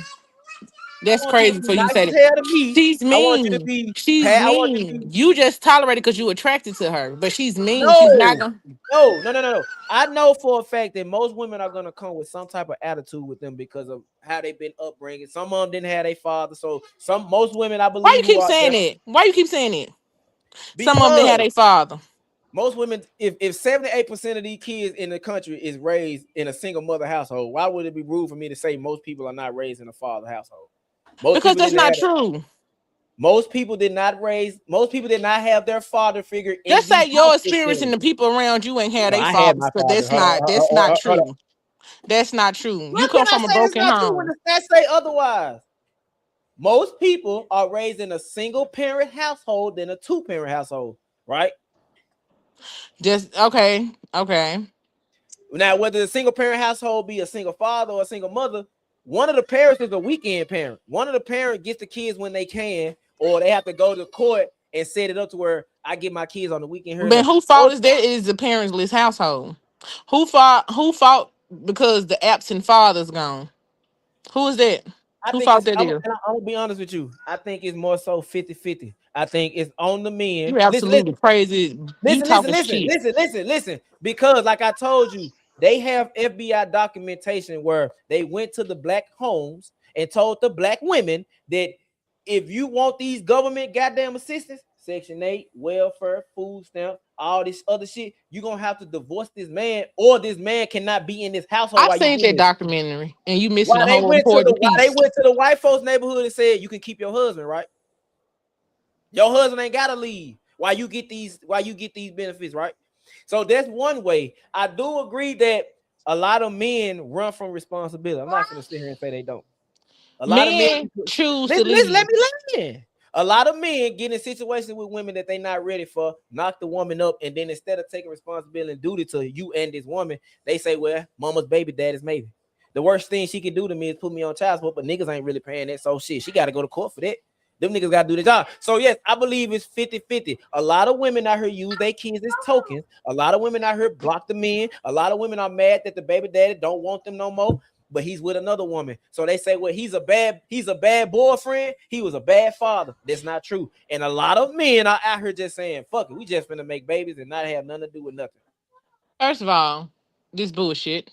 That's crazy for you to say that. She's mean. She's mean. You just tolerate it because you attracted to her, but she's mean. She's not gonna. No. I know for a fact that most women are gonna come with some type of attitude with them because of how they've been upbringing. Some of them didn't have their father, so most women, I believe. Why you keep saying it? Why you keep saying it? Some of them didn't have their father. Most women, if 78% of these kids in the country is raised in a single mother household, why would it be rude for me to say most people are not raised in a father household? Because that's not true. Most people did not have their father figure. Just say your experience and the people around you ain't had their fathers, but that's not true. That's not true. You What come can I from a say that's broken not true when home. the stats say otherwise? Most people are raised in a single parent household than a 2-parent household, right? Just okay. Now, whether the single parent household be a single father or a single mother, one of the parents is a weekend parent. One of the parents gets the kids when they can, or they have to go to court and set it up to where I get my kids on the weekend here and But there. who fault is that? Is the parentless household? Who fought because the absent father's gone? Who is that? I Who think fought it's, that I'm is? gonna be honest with you. I think it's more so 50-50. I think it's on the men. You absolutely crazy. You talking shit. Listen. Because like I told you, they have FBI documentation where they went to the black homes and told the black women that if you want these government goddamn assistance, Section 8, welfare, food stamp, all this other shit, you're gonna have to divorce this man, or this man cannot be in this household I while you seen getting that it. documentary, and you missing the whole important Why they piece. went to the white folks neighborhood and said you can keep your husband, right? Your husband ain't gotta leave while you get these benefits, right? So that's one way. I do agree that a lot of men run from responsibility. I'm not gonna sit here and say they don't. A lot of men Men choose to listen, let leave. me land. A lot of men get in situations with women that they're not ready for, knock the woman up, and then instead of taking responsibility and duty to you and this woman, they say, well, mama's baby, daddy's maybe. The worst thing she can do to me is put me on child support, but niggas ain't really paying that. So shit, she got to go to court for that. Them niggas got to do the job. So yes, I believe it's 50-50. A lot of women out here use their kids as tokens. A lot of women out here block the men. A lot of women are mad that the baby daddy don't want them no more, but he's with another woman. So they say, well, he's a bad boyfriend. He was a bad father. That's not true. And a lot of men are out here just saying, fuck it, we just finna make babies and not have nothing to do with nothing. First of all, this bullshit.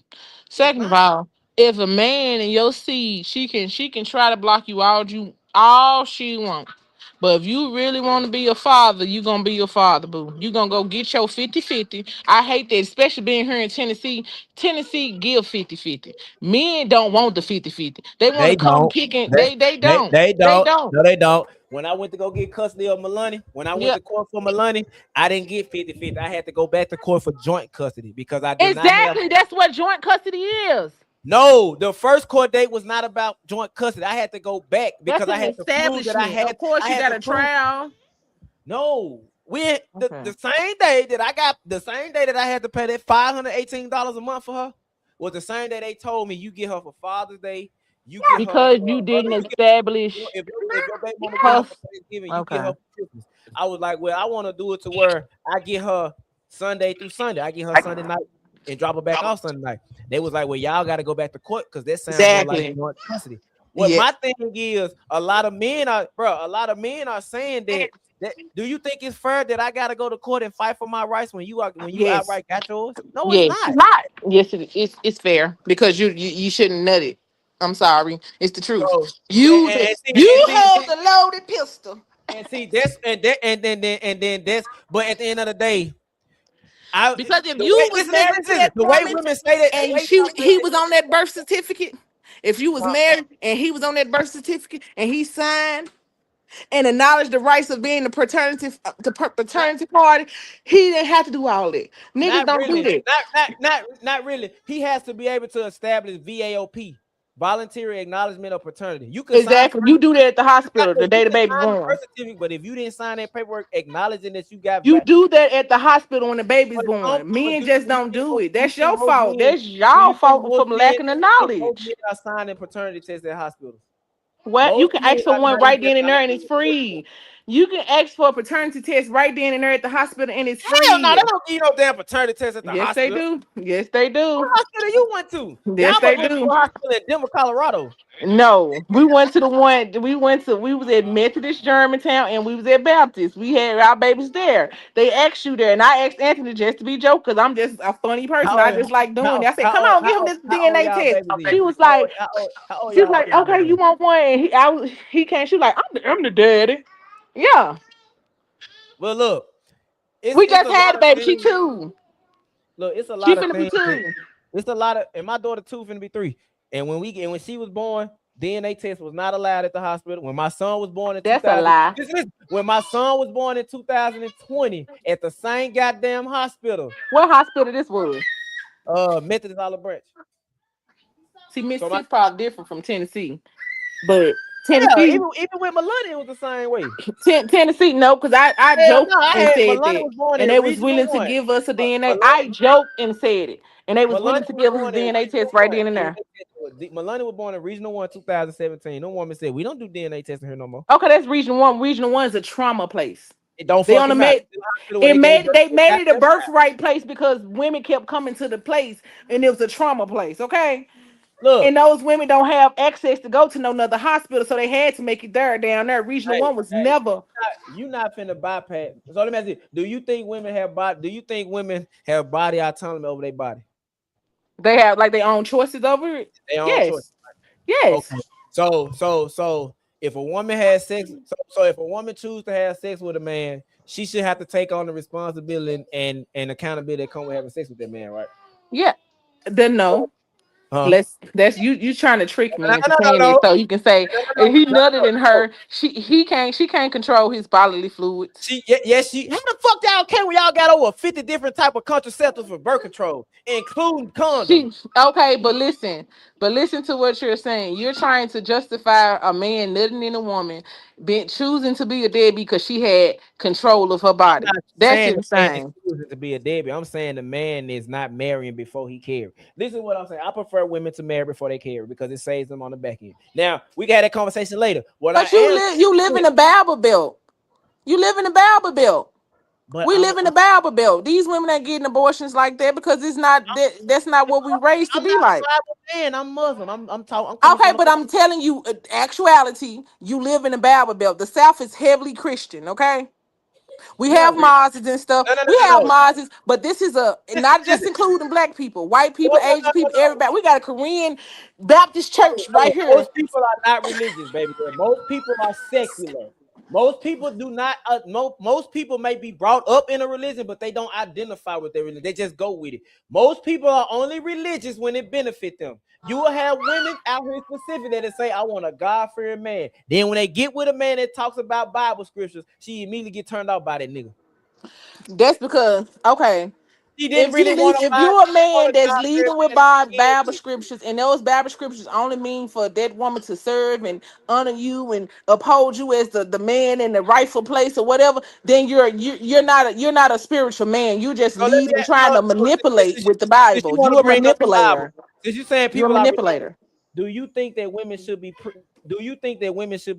Second of all, if a man in your seed, she can try to block you all she wants. But if you really want to be a father, you gonna be your father, boo. You gonna go get your 50-50. I hate that, especially being here in Tennessee. Tennessee give 50-50. Men don't want the 50-50. They want They to come don't. kicking. They, They they, don't. they They don't. don't. No, they don't. When I went to go get custody of Melanie, when I went Yeah. to court for Melanie, I didn't get 50-50. I had to go back to court for joint custody because I did not have. Exactly. That's what joint custody is. No, the first court date was not about joint custody. I had to go back That's because I an had to prove that I establishment. had. Of course, I you had got to a prove. trial. No, Okay. the same day that I had to pay that $518 a month for her was the same day they told me you get her for Father's Day, you get her Because for you didn't you get establish if your baby mama get her her. for Thanksgiving, you get Okay. her for Christmas. I was like, well, I want to do it to where I get her Sunday through Sunday. I get her Sunday night and drop her back off Sunday night. They was like, well, y'all got to go back to court because that sounds more like Exactly. joint custody. What Yeah. my thing is, a lot of men are saying that. Do you think it's fair that I gotta go to court and fight for my rights when you Yes. outright got yours? No, it's Yes. not. Yes, it's fair because you shouldn't nut it. I'm sorry. It's the truth. So You hold the loaded pistol. and see that's and then that's but at the end of the day, Because if the way you was married to that the way woman women say that the and way he was on that birth certificate, if you was married and he was on that birth certificate and he signed and acknowledged the rights of being the paternity party, he didn't have to do all that. Niggas not don't do really, that. not really. He has to be able to establish VAOP, voluntary acknowledgement of paternity. You can sign Exactly. You do that at the hospital the you day the can baby sign the born. birth certificate, but if you didn't sign that paperwork acknowledging that you got You do that at the hospital when the baby's born. Men just do you don't think do it. do you That's think your most fault. men That's y'all fault from do lacking the you think most knowledge. men are signing paternity tests at hospitals? What? You Most can men ask for are one not right even then and there, and it's acknowledging it. free. You can ask for a paternity test right then and there at the hospital, and it's Hell no, free. they don't give no damn paternity test at the Yes, they hospital. do. Yes, they do. What hospital you went to? Yes, Y'all they must went to do. a hospital in Denver, Colorado. No, we went to the one. We was at Methodist Germantown, and we was at Baptist. We had our babies there. They asked you there, and I asked Anthony just to be joke because I'm just a funny person. I How just like doing it. how I said, how "Come old on, how give him old, this how old DNA y'all test." babies is? She was like, How old she was y'all like, babies "Okay, you is? want one?" And he came. She was like, I'm the daddy." Yeah, Well, look, we it's just a had lot a of baby. She things. two. Look, it's a She lot of finna be things that two. it's a lot of, and my daughter 2 finna be 3. And when she was born, DNA test was not allowed at the hospital. When my son was born in That's a 2000, lie. when my son was born in 2020 at the same goddamn hospital, What hospital this was? Methodist Olive Branch. See, Mississippi probably different from Tennessee, but Tennessee, yeah, even with Melania, it was the same way. Tennessee, no, because I joked and said Melania that, was born and in they was Regional willing to 1. give us a DNA. Melania, I joked and said it, and they was willing Melania to was give us a born in DNA Regional test right 1. then and there. Melania was born in Regional 1 2017. No woman said we don't do DNA testing here no more. Okay, that's Regional 1. Regional 1 is a trauma place. It don't They fucking matter. they made it a birthright place because women kept coming to the place, and it was a trauma place. Okay. Look, and those women don't have access to go to no other hospital, so they had to make it there down there. Regional 1 was never. You not finna bypass. So let me ask you: do you think women have body? Do you think women have body autonomy over their body? They have like their own choices over it. Their own Yes. choice. Yes. Okay. So if a woman has sex, so if a woman chooses to have sex with a man, she should have to take on the responsibility and accountability that come with having sex with that man, right? Yeah. Then no. That's you trying to trick me into saying it so you can say he nutted in her. She can't control his bodily fluids. Yes, she. How the fuck y'all can? We y'all got over 50 different type of contraceptives for birth control, including condoms. Okay, but listen to what you're saying. You're trying to justify a man nutting in a woman, choosing to be a deadbeat because she had control of her body. That's insane. To be a deadbeat, I'm saying the man is not marrying before he carries. This is what I'm saying. I prefer women to marry before they carry because it saves them on the back end. Now we got that conversation later. You live in a Bible Belt. You live in a Bible Belt. We live in a Bible Belt. These women ain't getting abortions like that because it's not that's not what we raised to be like. Man, I'm Muslim. I'm talking. Okay, but I'm telling you, actuality, you live in a Bible Belt. The South is heavily Christian. Okay. We have mosques and stuff. We have mosques, but this is not just including black people, white people, Asian people, everybody. We got a Korean Baptist church right here. Most people are not religious, baby girl. Most people are secular. Most people do not. Most people may be brought up in a religion, but they don't identify with their religion. They just go with it. Most people are only religious when it benefits them. You will have women out here specifically that say, "I want a God-fearing man." Then when they get with a man that talks about Bible scriptures, she immediately get turned off by that nigga. That's because if you're a man that's leading with Bible scriptures, and those Bible scriptures only mean for that woman to serve and honor you and uphold you as the man in the rightful place or whatever, then you're not a spiritual man. You just leading trying to manipulate with the Bible. You're a manipulator. Since you saying people you're a manipulator. Do you think that women should be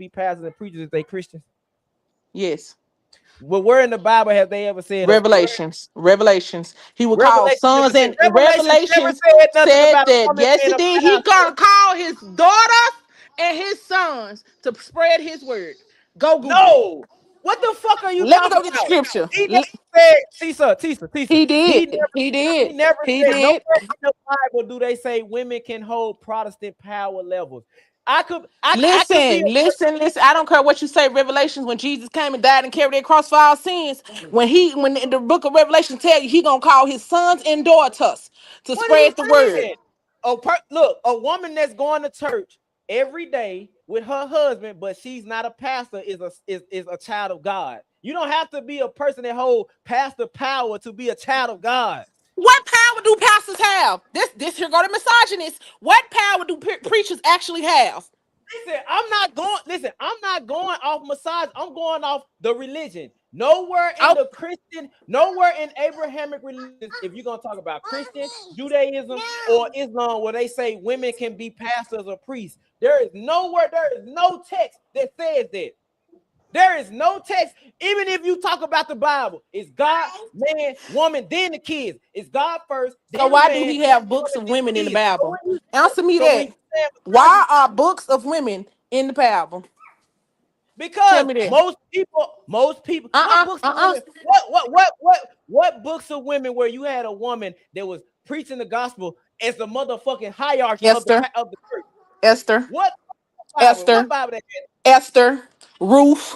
pastors and preachers if they Christians? Yes. But where in the Bible have they ever said Revelations? He would call sons and Revelations said that yes, he did. He gonna call his daughters and his sons to spread his word. Go Google. No. What the fuck are you Let me talking go get the about? scripture. He never said, Tisa. He did. He never said. did. Nowhere in the Bible do they say women can hold Protestant power levels. Listen. I don't care what you say. Revelations, when Jesus came and died and carried their cross for our sins, when in the book of Revelation tell you he gonna call his sons and daughters to spread the word. Look, a woman that's going to church every day with her husband, but she's not a pastor, is a child of God. You don't have to be a person that hold pastor power to be a child of God. What power do pastors have? This here go to misogynist. What power do preachers actually have? Listen, I'm not going off massage. I'm going off the religion. Nowhere in Abrahamic religions, if you're gonna talk about Christian, Judaism, or Islam, where they say women can be pastors or priests, there is no text that says that. There is no text. Even if you talk about the Bible, it's God, man, woman, then the kids. It's God first. So why do we have books of women in the Bible? Answer me that. Why are books of women in the Bible? Because most people. What books of women where you had a woman that was preaching the gospel as the motherfucking hierarchy of the church? Esther. What Bible that is? Esther. Ruth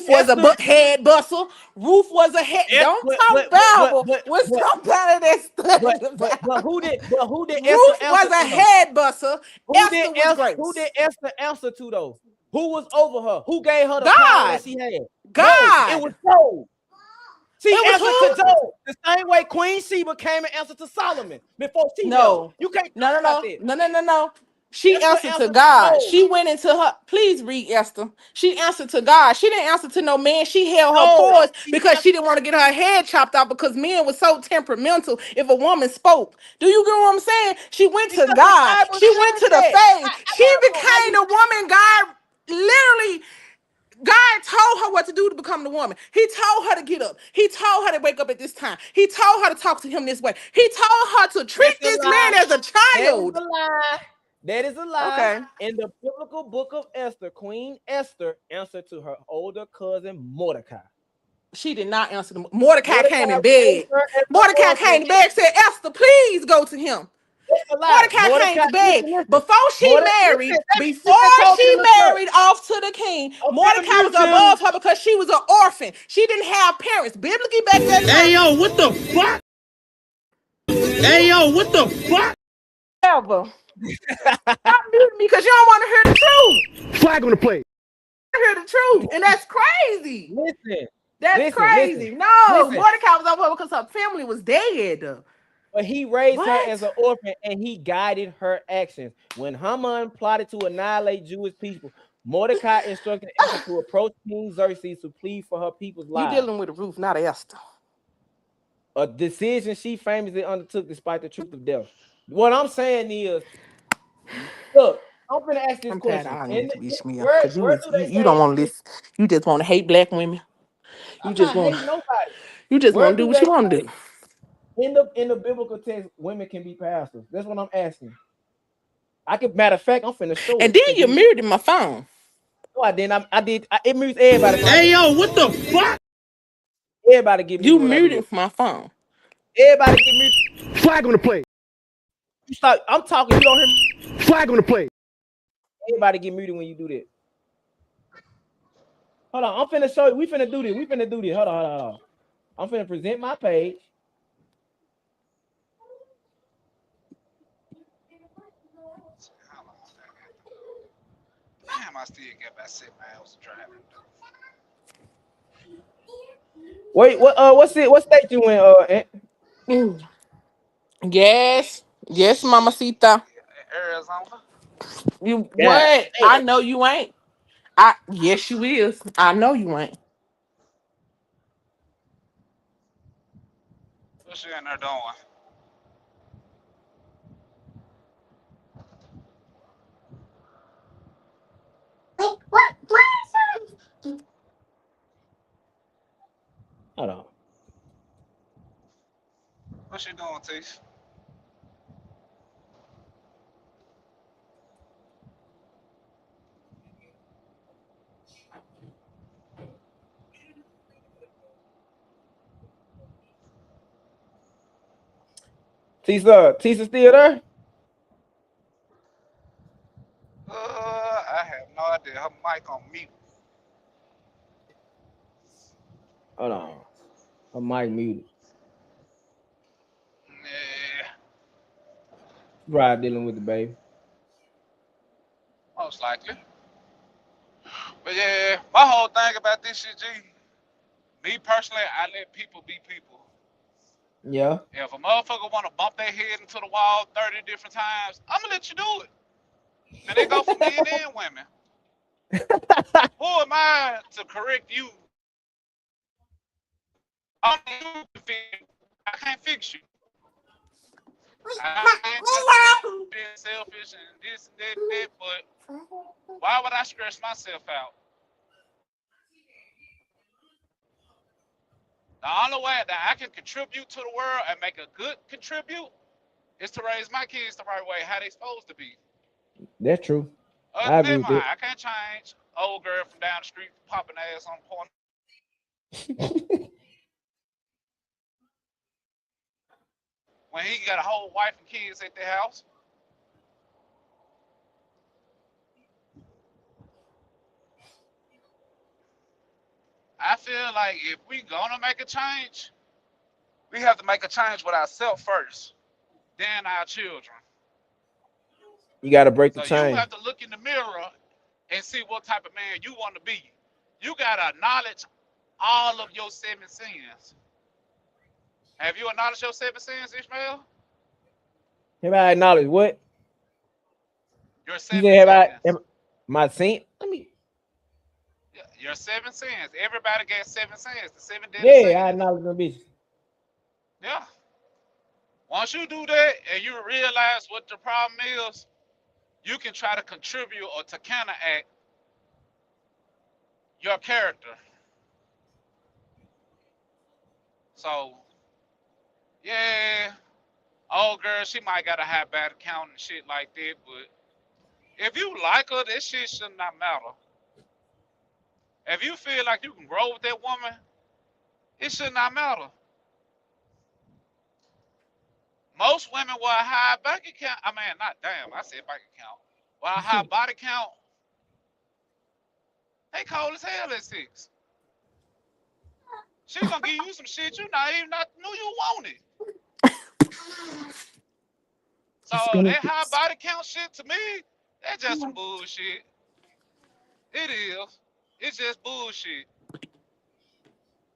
was a head bustle. Ruth was a head. Don't talk Bible with somebody that's studying the Bible. But who did Ruth was a head bustle. Who did Esther answer to though? Who was over her? Who gave her the power that she had? God. No, it was Job. She answered to Job the same way Queen Sheba came and answered to Solomon before she. No. You can't. No. She Esther answered to answered God. no. She went into her. Please read Esther. She answered to God. She didn't answer to no man. She held her No. pause She because she didn't want to get her head chopped off because men was so temperamental if a woman spoke. Do you get what I'm saying? She went to because the God. Bible She went says to the that. face. I She gotta know how became the woman God literally. God told her what to do to become the woman. He told her to get up. He told her to wake up at this time. He told her to talk to him this way. He told her to treat that's a this lie. man as a That is child. a lie. That is a lie. Okay. In the biblical book of Esther, Queen Esther answered to her older cousin Mordecai. She did not answer them. Mordecai came in raised bed. her as an Mordecai orphan. came to bed and said, Esther, please go to him. That's a lie. Mordecai came Mordecai, to bed. listen. Before she married, Listen, talk to me, sir. off to the king, I'm finna Mordecai was mute you. above her because she was an orphan. She didn't have parents. Biblically back that time. Hey yo, what the fuck? Hey yo, what the fuck? Ever. Stop muting me because you don't want to hear the truth. Flag on the plate. Hear the truth, and that's crazy. That's Listen, crazy. listen, No, listen. Mordecai was over her because her family was dead. But he raised her What? as an orphan and he guided her actions. When Haman plotted to annihilate Jewish people, Mordecai instructed Esther to approach King Xerxes to plead for her people's lives. You dealing with Ruth, not Esther. A decision she famously undertook despite the truth of death. What I'm saying is, look, I'm gonna ask this question. Because you don't want to listen. You just want to hate black women. I'm not hating nobody. You just Where want to do do what they you want to do. in the biblical text, women can be pastors? That's what I'm asking. Matter of fact, I'm finna show And it. then you muted my phone. No, I didn't. It mutes everybody. Hey yo, what the fuck? Everybody get muted. You muted my phone. Everybody get muted. Flag on the plate. You stop. I'm talking. You don't hear me. Flag on the plate. Everybody get muted when you do that. Hold on. I'm finna show you. We finna do this. Hold on. I'm finna present my page. Damn, I still get about 7 hours of driving. Wait, what state you in? Yes, mamacita. Arizona. You Yeah. what? I know you ain't. Yes, you is. I know you ain't. What's she in there doing? Hold on. What's she doing, Tish? Tisa still there? I have no idea. Her mic on mute. Hold on. Her mic muted. Yeah, Right, dealing with the baby. most likely. But yeah, my whole thing about this shit, G, me personally, I let people be people. Yeah. If a motherfucker want to bump their head into the wall 30 different times, I'm going to let you do it. And they go for men and women. Who am I to correct you? I can't fix you. I ain't being selfish and this and that, but why would I stress myself out? The only way that I can contribute to the world and make a good contribute is to raise my kids the right way, how they supposed to be. That's true. Other I than agree that, with it. I can't change old girl from down the street popping ass on the corner. When he got a whole wife and kids at the house. I feel like if we gonna make a change, we have to make a change with ourselves first, then our children. You got to break the So you chain. have to look in the mirror and see what type of man you want to be. You gotta acknowledge all of your 7 sins. Have you acknowledged your 7 sins, Ishmael? Everybody acknowledge what? Your You seven said have sins. my sin? Let me. Yeah, your 7 sins. Everybody got 7 sins. The 7 deadly Yeah, I sins. acknowledge them bitches. Yeah. Once you do that and you realize what the problem is, you can try to contribute or to counteract your character. So, yeah, old girl, she might got a high bad account and shit like that, but if you like her, this shit should not matter. If you feel like you can grow with that woman, it should not matter. Most women with a high bank account, I mean, not damn, I said bank account. With a high body count, they cold as hell at 6. She gonna give you some shit you not even not knew you wanted. So that high body count shit to me, that's just some bullshit. It is. It's just bullshit.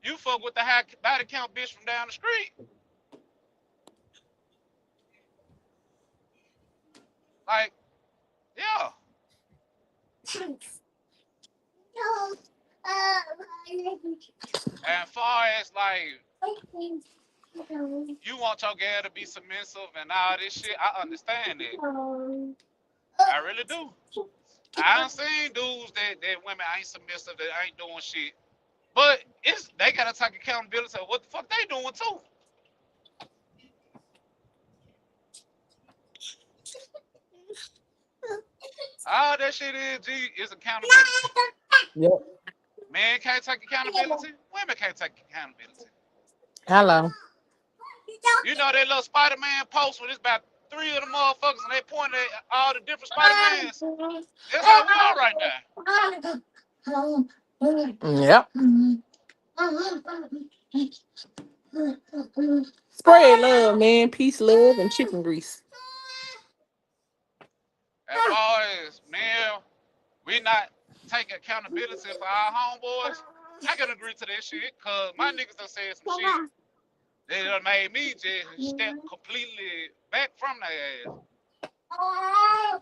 You fuck with the high body count bitch from down the street. Like, yeah. And far as like you want your girl to be submissive and all this shit, I understand that. I really do. I done seen dudes that women ain't submissive, that ain't doing shit. But they gotta take accountability of what the fuck they doing too. All that shit is accountability. Yep. Men can't take accountability. Women can't take accountability. Hello. You know that little Spider-Man post when it's about 3 of the motherfuckers and they point at all the different Spider-Mans. That's how we are right Yep. Spread love, man. Peace, love, and chicken grease. now. As far as men, we not taking accountability for our homeboys. I can agree to that shit, cause my niggas done said some shit. They done made me just step completely back from their ass.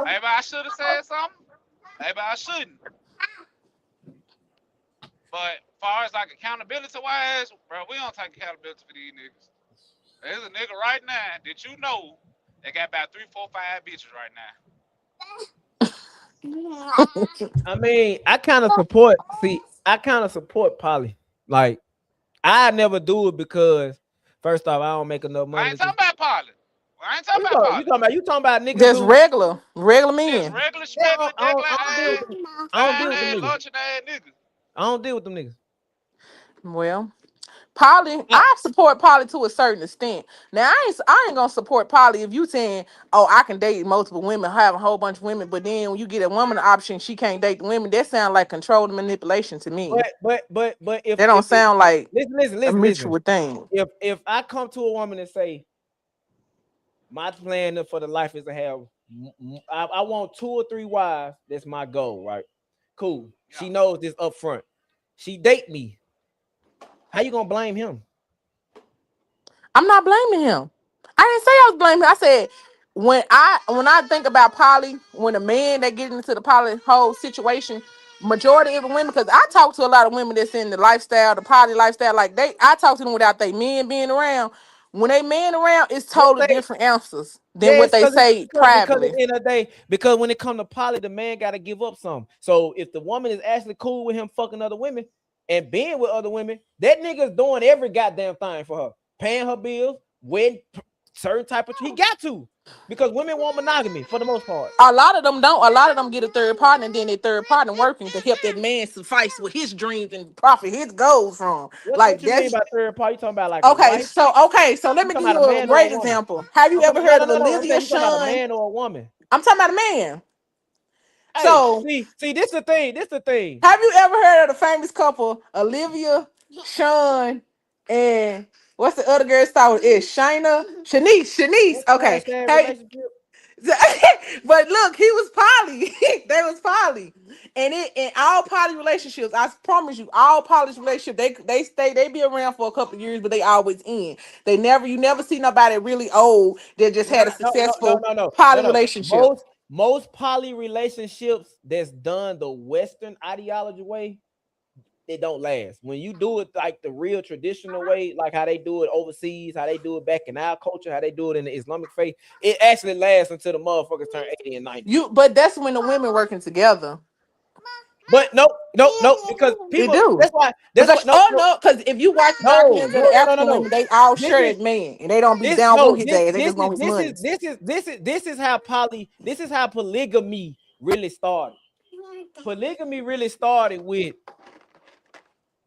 Maybe I should have said something. Maybe I shouldn't. But far as like accountability wise, bro, we don't take accountability for these niggas. There's a nigga right now that you know that got about 3, 4, 5 bitches right now. I mean, I kind of support. See, I kind of support poly. Like, I never do it because, first off, I don't make enough money. I ain't talking about poly. I ain't talking about poly. You talking about niggas? Just who, regular men. Just regular, speckled, I don't deal with them niggas. luncheon ass niggas. I don't deal with them niggas. Well, poly, I support poly to a certain extent. Now, I ain't gonna support poly if you saying, oh, I can date multiple women, have a whole bunch of women, but then when you get a woman the option, she can't date the women. That sounds like control and manipulation to me. But if that don't sound like listen, a mutual thing. If I come to a woman and say, my plan for the life is to have, I want 2 or 3 wives. That's my goal, right? Cool. Yeah. She knows this up front. She date me. How you gonna blame him? I'm not blaming him. I didn't say I was blaming him. I said when I think about poly, when a man that get into the poly whole situation, majority of the women, because I talk to a lot of women that's in the lifestyle, the poly lifestyle, like I talk to them without they men being around. When they men around, it's totally different answers than what they say privately. Because at the end of the day, because when it comes to poly, the man got to give up some. So if the woman is actually cool with him fucking other women and being with other women, that nigga's doing every goddamn thing for her, paying her bills, wedding, certain type of. He got to, because women want monogamy for the most part. A lot of them don't. A lot of them get a third partner, and then their third partner working to help that man suffice with his dreams and profit his goals from. What you mean by third party? You talking about like okay? So let me give you a great example. Have you ever heard of Olivia Sean? A man or a woman? I'm talking about a man. Hey, so see, this the thing. Have you ever heard of the famous couple Olivia, Sean, and what's the other girl's title? Is Shanice? Okay. Hey, but look, he was poly. They was poly, and in all poly relationships, I promise you, all poly relationships, they be around for a couple of years, but they always end. You never see nobody really old that just had a successful poly relationship. most poly relationships that's done the Western ideology way, it don't last. When you do it like the real traditional way, like how they do it overseas, how they do it back in our culture, how they do it in the Islamic faith, it actually lasts until the motherfuckers turn 80 and 90. But that's when the women working together. But no, because They people. do. That's why. Because because if you watch documentaries of the African women, they all This share is that man, and they don't be this down no with his this ass. They this just want his money. this is how polygamy really started. Polygamy really started with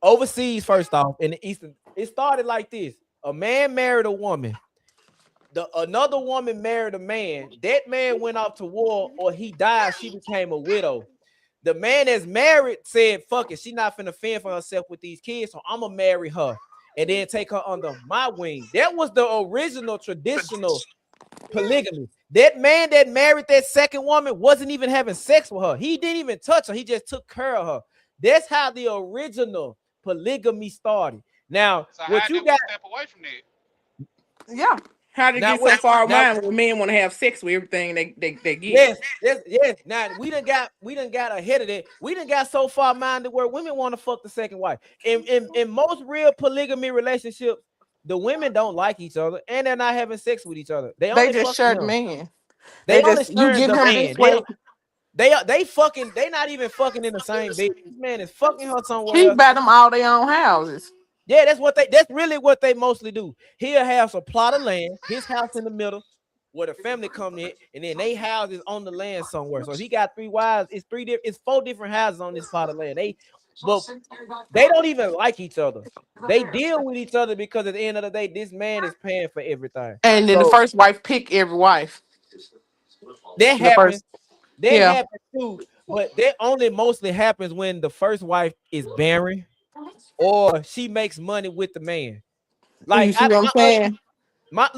overseas, first off, in the Eastern. It started like this: a man married a woman. Another woman married a man. That man went off to war, or he died. She became a widow. The man that's married said, "Fuck it, she not finna fend for herself with these kids, so I'm gonna marry her and then take her under my wing." That was the original traditional polygamy. That man that married that second woman wasn't even having sex with her. He didn't even touch her. He just took care of her. That's how the original polygamy started. Now, So what how you did got? we step away from that? Yeah. How to get so far around where men want to have sex with everything they get. Yes. Now we done got ahead of that. We done got so far minded where women want to fuck the second wife. In most real polygamy relationships, the women don't like each other and they're not having sex with each other. They only just fucking share the him. man. They only just you sharing give the him man. this way. They fucking. They not even fucking in the same bed. This man is fucking her somewhere He else. buy them all their own houses. Yeah, that's really what they mostly do. He'll have a plot of land, his house in the middle, where the family come in, and then they houses on the land somewhere. So if he got 3 wives, it's 4 different houses on this plot of land. But they don't even like each other. They deal with each other because at the end of the day, this man is paying for everything. And then the first wife pick every wife. That happens. That Yeah. happens too, but that only mostly happens when the first wife is barren or she makes money with the man. Like you see what I'm saying? my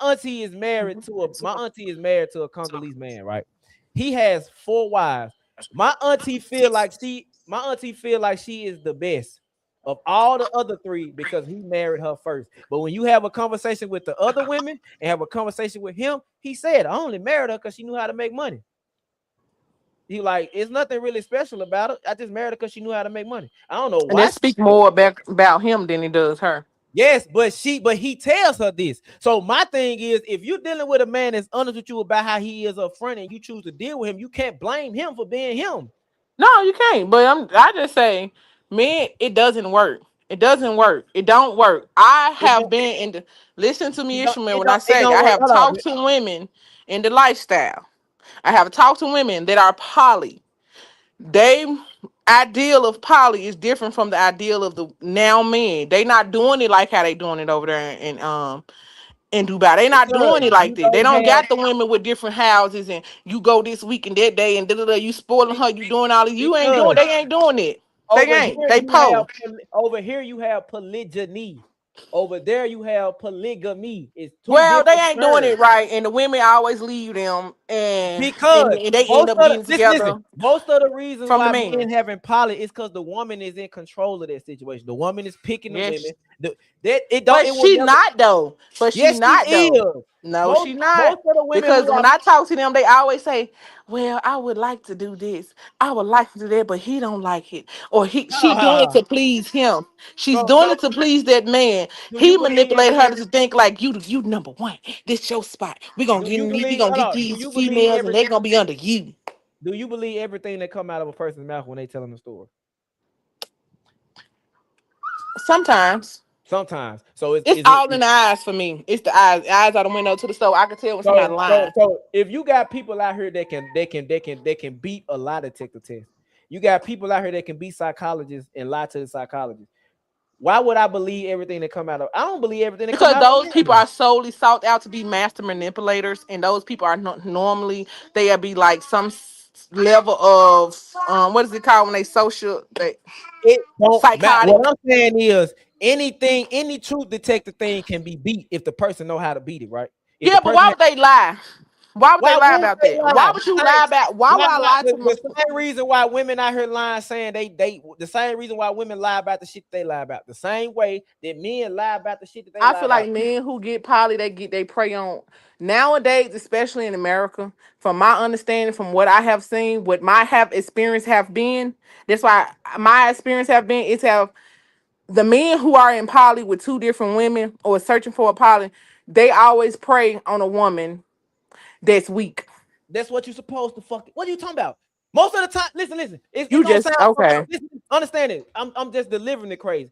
auntie is married to a Congolese man, right? He has 4 wives. My auntie feel like she is the best of all the other 3 because he married her first. But when you have a conversation with the other women and have a conversation with him, he said, "I only married her because she knew how to make money." He like, it's nothing really special about it. I just married her because she knew how to make money. I don't know why. And they speak more about him than he does her. Yes, but he tells her this. So my thing is, if you're dealing with a man that's honest with you about how he is up front and you choose to deal with him, you can't blame him for being him. No, you can't. But I just say, man, it doesn't work. It doesn't work. It don't work. I have been in the listen to me, Ishmael, when I say I have talked to women in the lifestyle. I have talked to women that are poly. They ideal of poly is different from the ideal of the now men. They not doing it like how they doing it over there in Dubai. They not doing it like that. They don't got the women with different houses and you go this week and that day and you spoiling her. You doing all of you ain't doing. They ain't doing it. They ain't. They po. Over here you have polygyny. Over there you have polygamy. It's well, they ain't doing it right, and the women always leave them, and because and they end up getting together. Listen, most of the reasons from why the men having poly is because the woman is in control of that situation. The woman is picking the women. She's not though. But yes, she's not she though. is. No, she's not. Most of the women Because when I talk to them, they always say, "Well, I would like to do this. I would like to do that, but he don't like it, or she doing it to please him. She's doing it to please that man. He manipulated her to think like you number one. This your spot. We gonna get these females, and they're gonna be under you." Do you believe everything that come out of a person's mouth when they tell them the story? Sometimes. So it's all in the eyes for me. It's the eyes. Eyes out the window to the store. I can tell when somebody's lying. So if you got people out here that can beat a lie detector test, you got people out here that can be psychologists and lie to the psychologist. Why would I believe everything that come out of? I don't believe everything that because come out those people are solely sought out to be master manipulators, and those people are not normally they'll be like some level of what is it called when they social? It don't psychotic. Matter. What I'm saying is any truth detector thing can be beat if the person know how to beat it, right? But why would they lie? Why would they lie wouldn't about they that? Why lie? would you lie about? Why would I lie to my? The same reason why women out here lying, saying they the same reason why women lie about the shit they lie about. The same way that men lie about the shit that they I lie feel about. like men who get poly, they prey on nowadays, especially in America. From my understanding, from what I have seen, what my experience have been. That's why my experience have been is have the men who are in poly with two different women or searching for a poly, they always prey on a woman that's weak. That's what you're supposed to fucking. What are you talking about? Most of the time, listen. It's You gonna just sound okay. listen, understand it. I'm just delivering it crazy.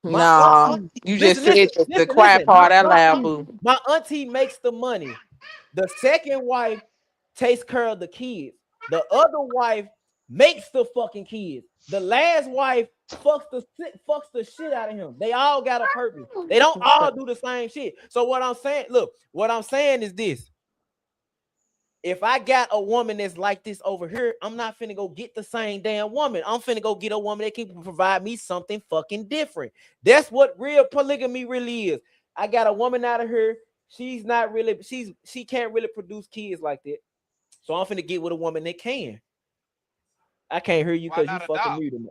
No, you just said the quiet part out loud, boo. My auntie makes the money. The second wife takes care of the kids. The other wife makes the fucking kids. The last wife fucks the shit out of him. They all got a purpose. They don't all do the same shit. So what I'm saying, look, what I'm saying is this. If I got a woman that's like this over here, I'm not finna go get the same damn woman. I'm finna go get a woman that can provide me something fucking different. That's what real polygamy really is. I got a woman out of here. She can't really produce kids like that. So I'm finna get with a woman that can. I can't hear you because you fucking muted.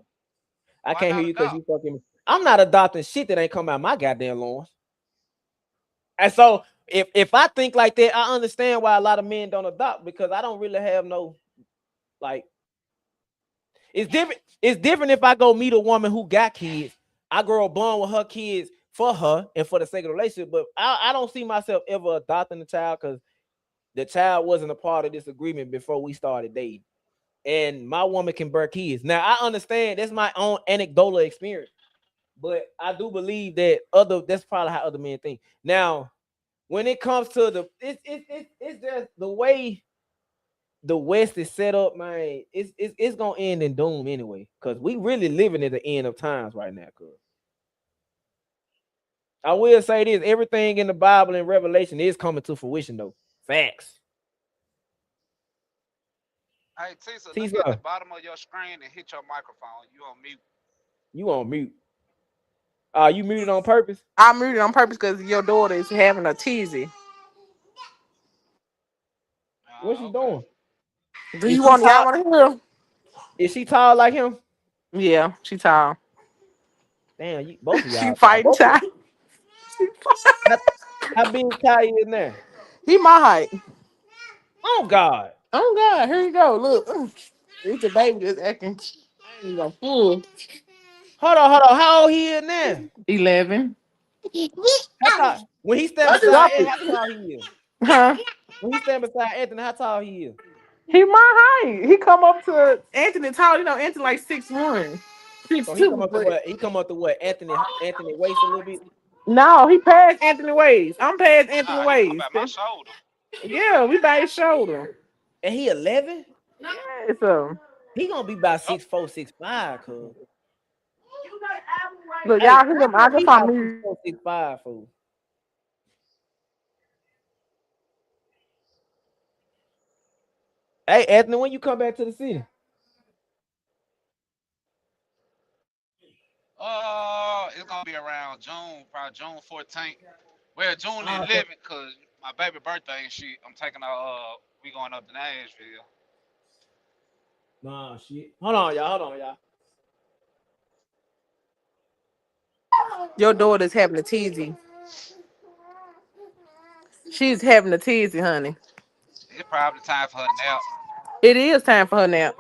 I can't hear you because you fucking. I'm not adopting shit that ain't come out my goddamn loins. And so if I think like that, I understand why a lot of men don't adopt, because I don't really have no, like, it's different. It's different if I go meet a woman who got kids. I grow a bond with her kids for her and for the sake of the relationship, but I don't see myself ever adopting the child because the child wasn't a part of this agreement before we started dating. And my woman can birth kids. Now I understand that's my own anecdotal experience, but I do believe that that's probably how other men think. Now, when it comes to it's just the way the West is set up, man. It's gonna end in doom anyway, because we really living at the end of times right now. Cause I will say this: everything in the Bible and Revelation is coming to fruition, though. Facts. Hey, Tisa, look at the bottom of your screen and hit your microphone. You on mute. You on mute. You muted on purpose? I muted on purpose because your daughter is having a tizzy. What's she doing? Do you want y'all want to hear her? Is she tall like him? Yeah, she tall. Damn, both of y'all. She fighting time. How big Ty is now? He my height. Oh God. Oh God, here you go. Look. It's a baby just acting. He's a fool. Hold on. How old he is now? 11. When he stand beside Anthony, how tall he is? Huh? When he stand beside Anthony, how tall he is? He my height. He come up to Anthony tall. You know, Anthony like 6'1". 6'2". So he come up to what? He come up to what? Anthony waist a little bit. No, he passed Anthony waist. I'm past Anthony waist. About my shoulder. Yeah, we by his shoulder. And he 11? Yeah, so he gonna be about 6'4", 6'5", cuz. Look, y'all hear them? I just saw me. 6'5", fool. Hey, Anthony, when you come back to the city? It's gonna be around June, probably June 14th. Well, June 11th, cause my baby birthday and shit. I'm taking we going up to Nashville. Nah, shit. Hold on, y'all. Your daughter's having a tizzy. She's having a tizzy, honey. It's probably time for her nap. It is time for her nap.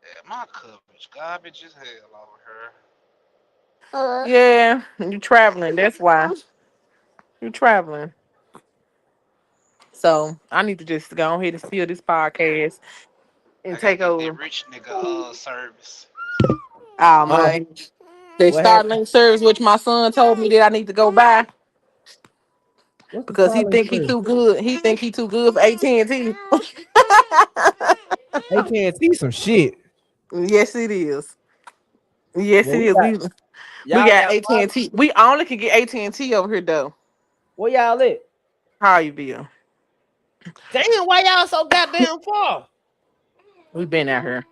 Yeah, my coverage garbage as hell over here. Yeah, you traveling. That's why. You traveling. So I need to just go ahead and steal this podcast and take over. That rich nigga service. Oh man. They Starlink service, which my son told me that I need to go buy. Because he think he too good. He think he too good for AT&T. AT&T some shit. Yes, it is. Yes, it is. We got AT&T. We only can get AT&T over here though. Where y'all at? Hollyville. Damn, why y'all so goddamn far? We been out here.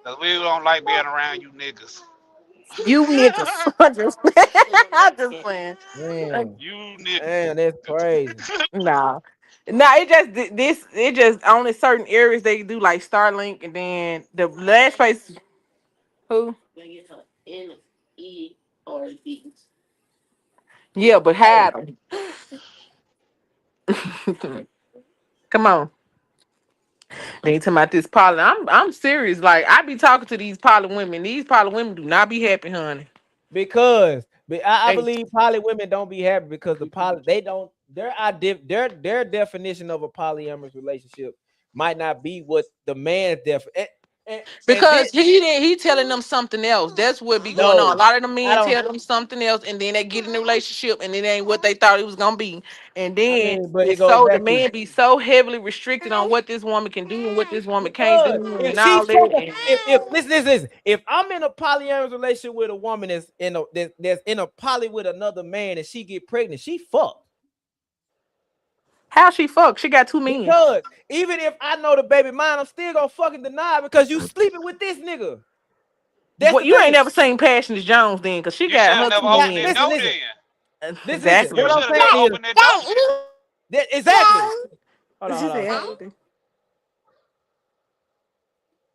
Cause we don't like being around you niggas. You niggas. I'm just playing. Damn, You niggas. damn, that's crazy. Nah. Nah, it just only certain areas they do like Starlink, and then the last place who? Yeah, but had them. Come on. They ain't talking about this poly. I'm serious. Like I be talking to these poly women. These poly women do not be happy, honey. Because I They, believe poly women don't be happy because the poly they don't their definition of a polyamorous relationship might not be what the man's and because he telling them something else. That's what be going on. A no, lot of the I men don't. tell them something else, and then they get in a relationship, and it ain't what they thought it was gonna be. And I then mean, but it it's goes so the back to man be so heavily restricted on what this woman can do and what this woman can't because do, if and she all that. fucking And if listen, if I'm in a polyamorous relationship with a woman that's in a poly with another man and she get pregnant, she fucked. how she fuck? She got two men. Because even if I know the baby mine, I'm still gonna fucking deny it because you sleeping with this nigga. That's What the you ain't thing. never seen Passionate Jones then, cause she You should got have her never two opened Now, that men. door listen. Exactly. You What should I'm have saying never is opened that door that exactly. Hold on, She hold on. said everything.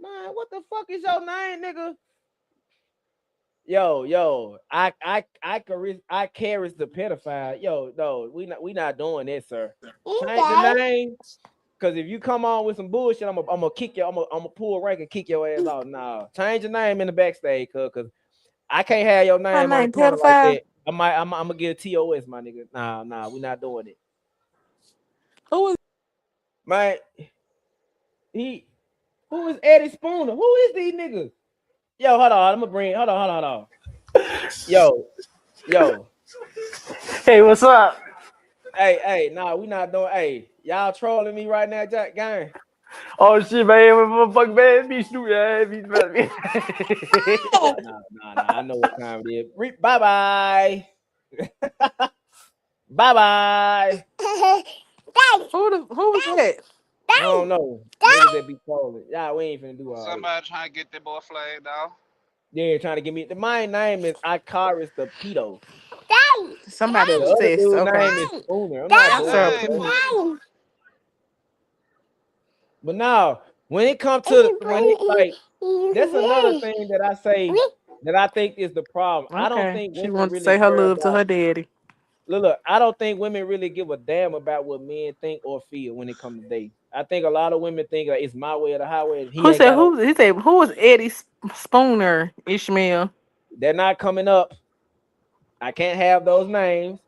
Man, what the fuck is your name, nigga? Yo, I carry the pedophile. Yo, no, we not doing this, sir. Change your name. Cause if you come on with some bullshit, I'm gonna kick you. I'm gonna pull a rank and kick your ass out. Nah, change your name in the backstage, cause I can't have your Her name on the name corner like pedophile. that. I'm gonna get a TOS, my nigga. Nah, we not doing it. Who is Man, who is Eddie Spooner? Who is these niggas? Yo, hold on. I'm gonna bring. Hold on. Yo. Hey, what's up? Hey, nah, we not doing. Hey, y'all trolling me right now, Jack gang. Oh shit, man, motherfucker, man, bitch, do that, bitch, Nah. I know what time it is. Bye bye. Bye bye. who was that? I don't know. Niggas that be trolling. Yeah, we ain't finna do all that. Somebody trying to get that boy flagged off. Yeah, trying to get me. My name is Icarus the pedo. Somebody The other obsessed. dude Okay. name is Spooner. I'm not Yes, doing sir. that, Hey, bro. Please. But now, when it comes to when it like, that's another thing that I say that I think is the problem. I don't Okay. think She women wanted to really say her care love to about. her daddy. Look, I don't think women really give a damn about what men think or feel when it comes to dating. I think a lot of women think like, it's my way or the highway, and he Who ain't said got to. who? He said who was Eddie Spooner? Ishmael. They're not coming up. I can't have those names.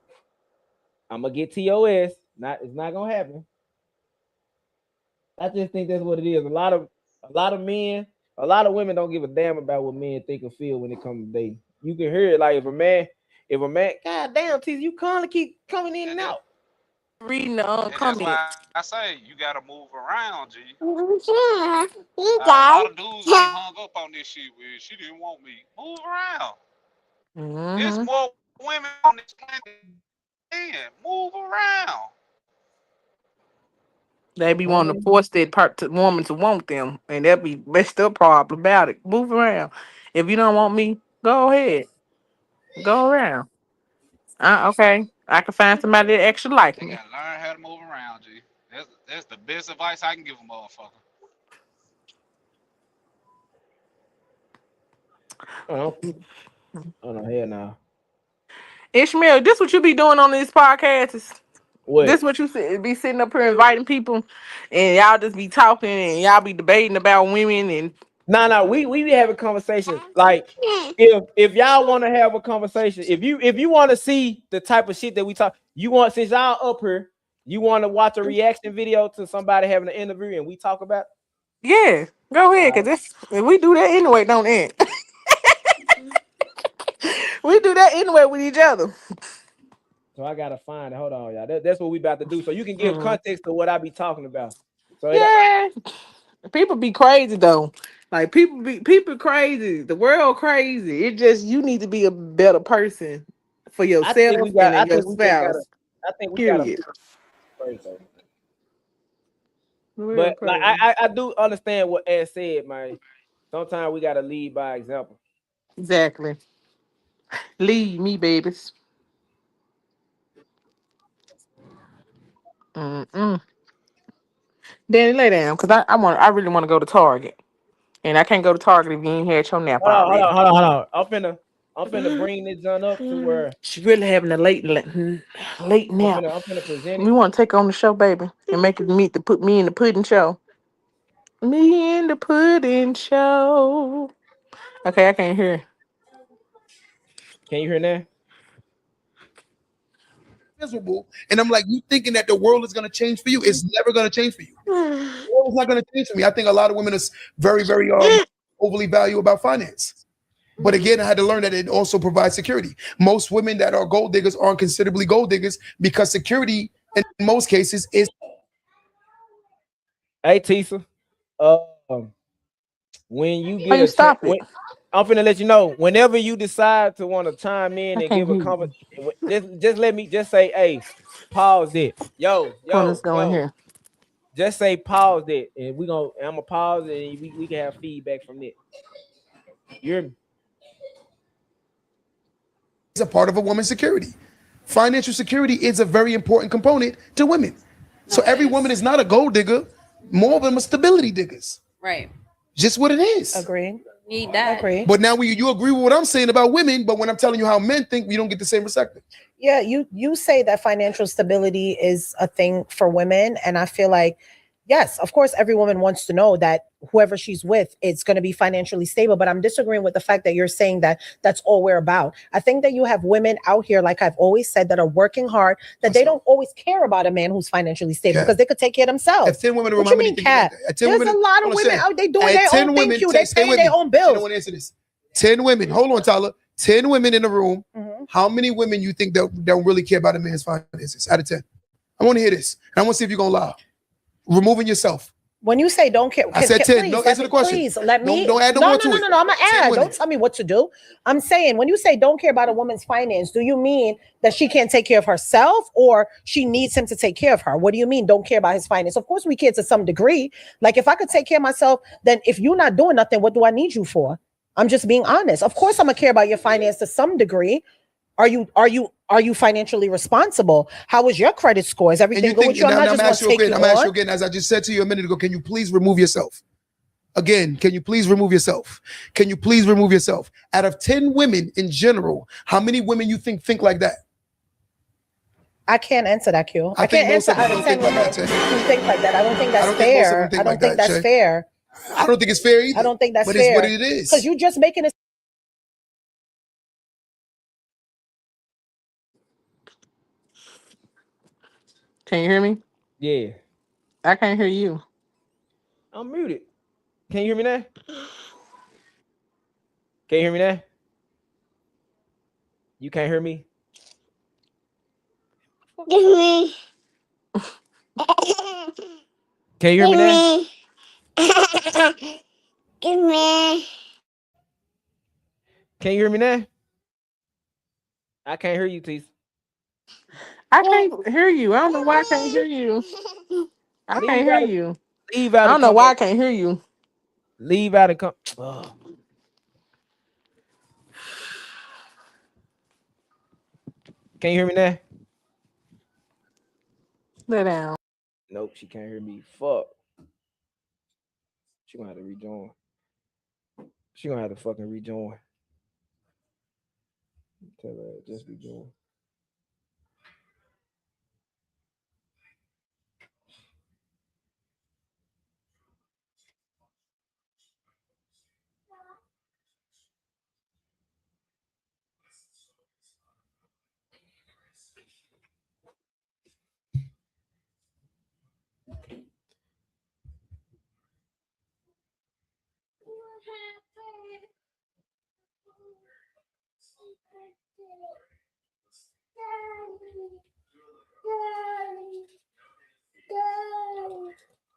I'm gonna get TOS. It's not gonna happen. I just think that's what it is. A lot of men, a lot of women don't give a damn about what men think or feel when it comes to dating. You can hear it like if a man, god damn, T, you constantly keep coming in and and, that, out. Reading the and that's why comments. I say you gotta move around, G. Yeah, you A lot guys. of dudes ain't hung up on this shit where she didn't want me. Move around. There's Mm-hmm. more women on this planet than men. Move around. They be wanting to Women, force that part to woman to want them, and that be messed up problem about it. Move around. If you don't want me, go ahead. Go around. Okay. I can find somebody that actually like They me. gotta learn how to move around, G. That's the best advice I can give a motherfucker. oh, oh no, hell no. Ishmael, this what you be doing on these podcasts? What? This what you be sitting up here inviting people, and y'all just be talking and y'all be debating about women and No, we be having conversations. Like if y'all want to have a conversation, if you want to see the type of shit that we talk, you want since y'all up here, you want to watch a reaction video to somebody having an interview and we talk about. yeah, go ahead, All cause right. we do that anyway, don't it? We do that anyway with each other. So I gotta find it. Hold on, y'all. That's what we about to do. So you can give Mhm. context to what I be talking about. So Yeah, people be crazy though. Like people crazy. The world crazy. It just you need to be a better person for I think yourself we and got. I then your think we just gotta. spouse. I think we gotta Period. fix it first though. The world But like crazy. I do understand what Ed said, man. Sometimes we gotta lead by example. Exactly. Lead me, babies. Mm-mm. Danny, lay down, cause I really want to go to Target, and I can't go to Target if you ain't had your nap already. Hold on. I'm finna bring this gun up to where She's really having a late nap. I'm finna present We it. want to take on the show, baby, and make it put me in the pudding show. Me in the pudding show. Okay, I can't hear. Can you hear now? Miserable, and I'm like, you thinking that the world is going to change for you? It's never going to change for you. The world is not going to change for me. I think a lot of women are very, very overly value about finance. But again, I had to learn that it also provides security. Most women that are gold diggers aren't considerably gold diggers because security, in most cases, is. Hey, Tisa. When you Why get you a chance, stop it? I'm finna let you know. Whenever you decide to want to chime in I and can't give a hear you. comment, just let me just say, hey, pause it. Let's go in here. Just say pause it, and I'm gonna pause it, and we can have feedback from it. You're Is a part of a woman's security. Financial security is a very important component to women. So every woman is not a gold digger. More of them are stability diggers. Right. Just what it is. Agreed. Need that. Agreed. But now when you agree with what I'm saying about women, but when I'm telling you how men think, we don't get the same perspective. Yeah, you say that financial stability is a thing for women, and I feel like, yes, of course, every woman wants to know that whoever she's with is going to be financially stable. But I'm disagreeing with the fact that you're saying that that's all we're about. I think that you have women out here, like I've always said, that are working hard, that they don't always care about a man who's financially stable because they could take care of themselves. If 10 women in the What room, you how many mean, think Kat? like that? There's a lot of women out there doing their own thing. They paying their own bills. I want to answer this. 10 women. Hold on, Tyler. 10 women in the room. How many women you think that don't really care about a man's finances out of 10? I want to hear this. And I want to see if you're going to lie. Removing yourself. When you say don't care, I said 10. Please, No, answer the question. Please let me. Don't add no more to it. No. I'm gonna 10 add. women. Don't tell me what to do. I'm saying when you say don't care about a woman's finance, do you mean that she can't take care of herself, or she needs him to take care of her? What do you mean don't care about his finance? Of course we care to some degree. Like if I could take care of myself, then if you're not doing nothing, what do I need you for? I'm just being honest. Of course I'm gonna care about your finance to some degree. Are you financially responsible? How is your credit score? Is everything good with you? I'm not just going to take you on. I'm asking you again, as I just said to you a minute ago, can you please remove yourself? Again, can you please remove yourself? Can you please remove yourself? Out of 10 women in general, how many women you think like that? I can't answer that, Q. I can't answer out of 10 women who think like that. I don't think that's fair. I don't think that's fair. I don't think it's fair either. I don't think that's fair. fair. But it's what it is. Because you just making it. Can you hear me? Yeah. I can't hear you. I'm muted. Can you hear me now? Can you hear me now? You can't hear me? Give me. Can you hear me now? Give me. Can you hear me now? I can't hear you, Tease. I can't hear you. I don't know why I can't hear you. I can't hear you. Leave out. I don't know why I can't hear you. Leave out and come. Oh. Can you hear me now? Lay down. Nope, she can't hear me. Fuck. She gonna have to rejoin. She gonna have to fucking rejoin. Tell her just rejoin.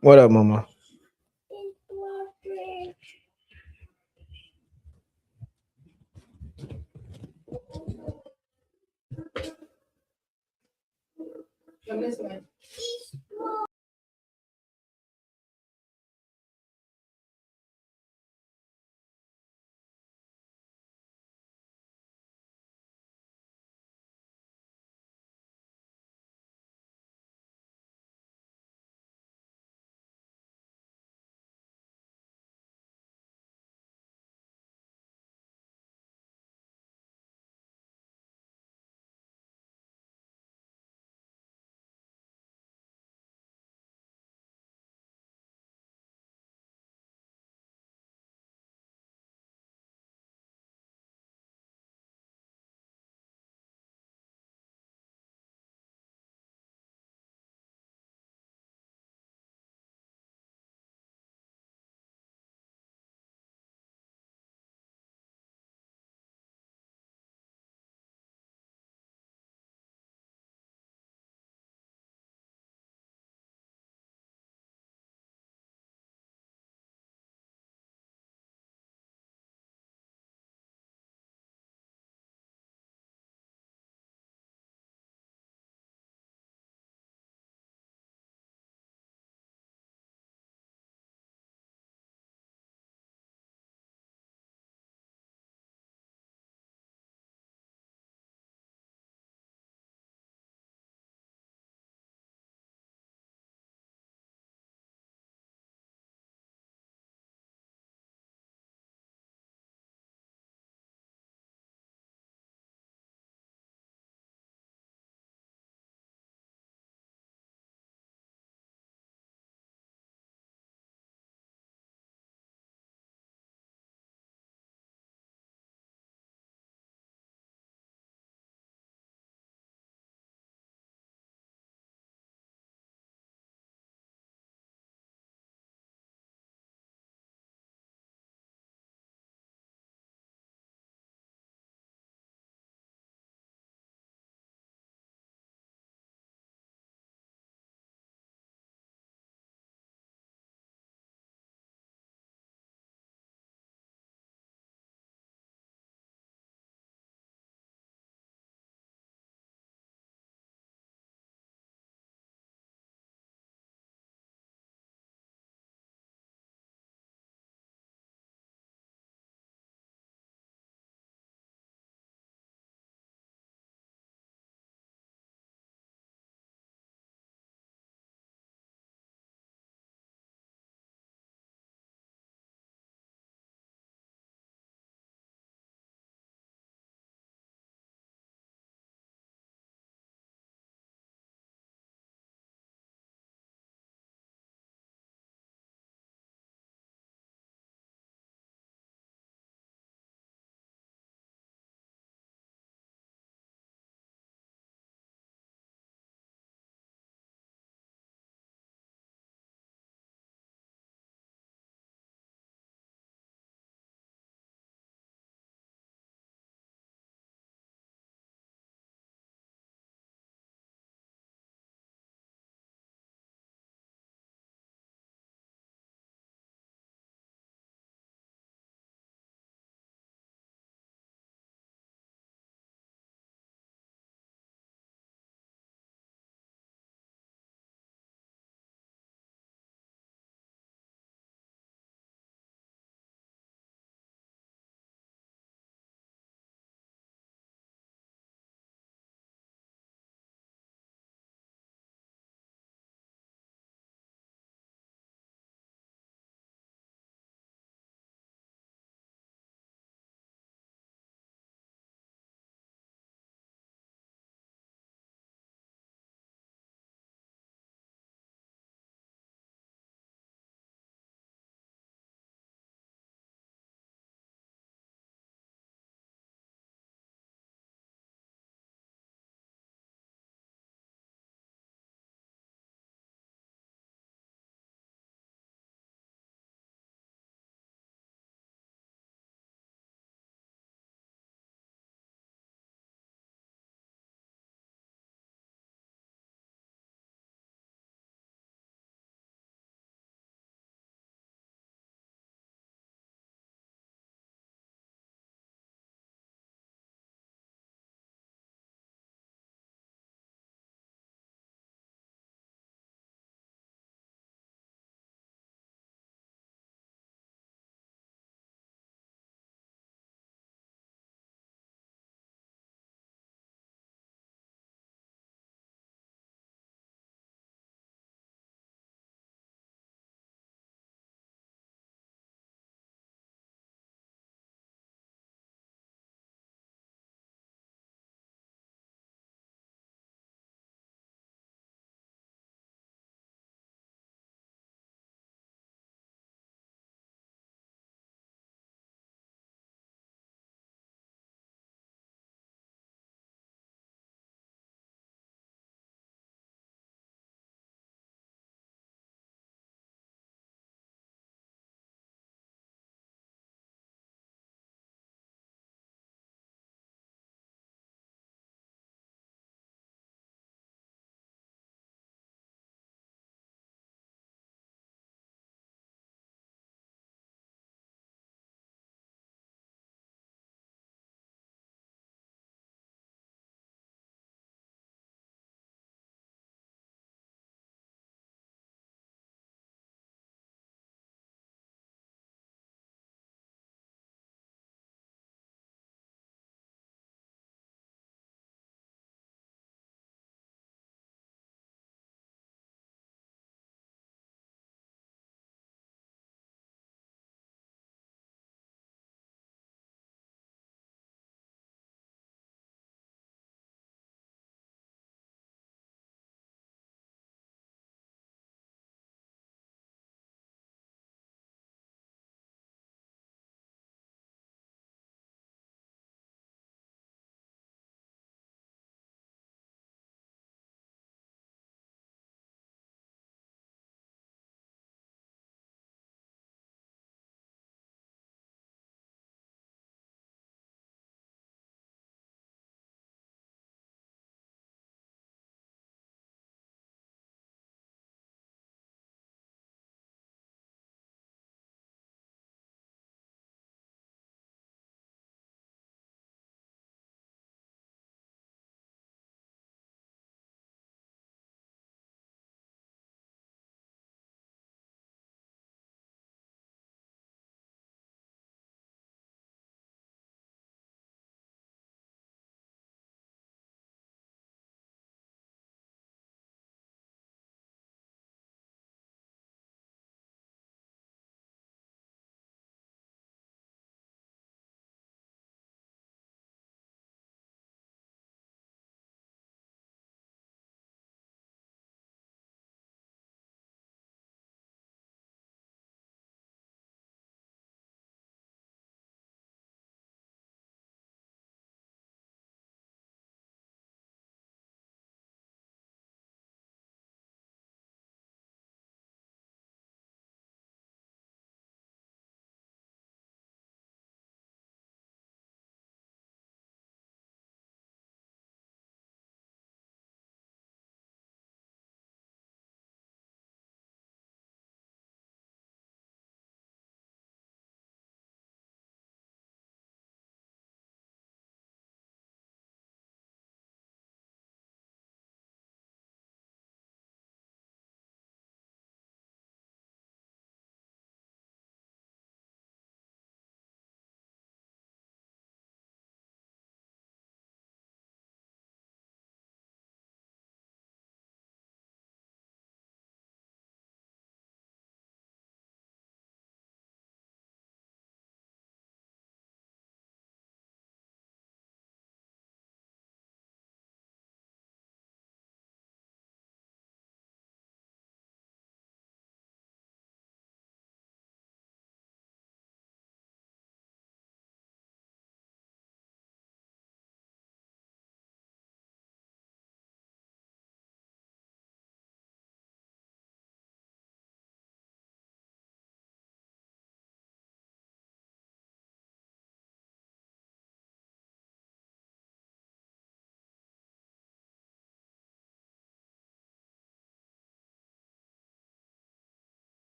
What up, mama?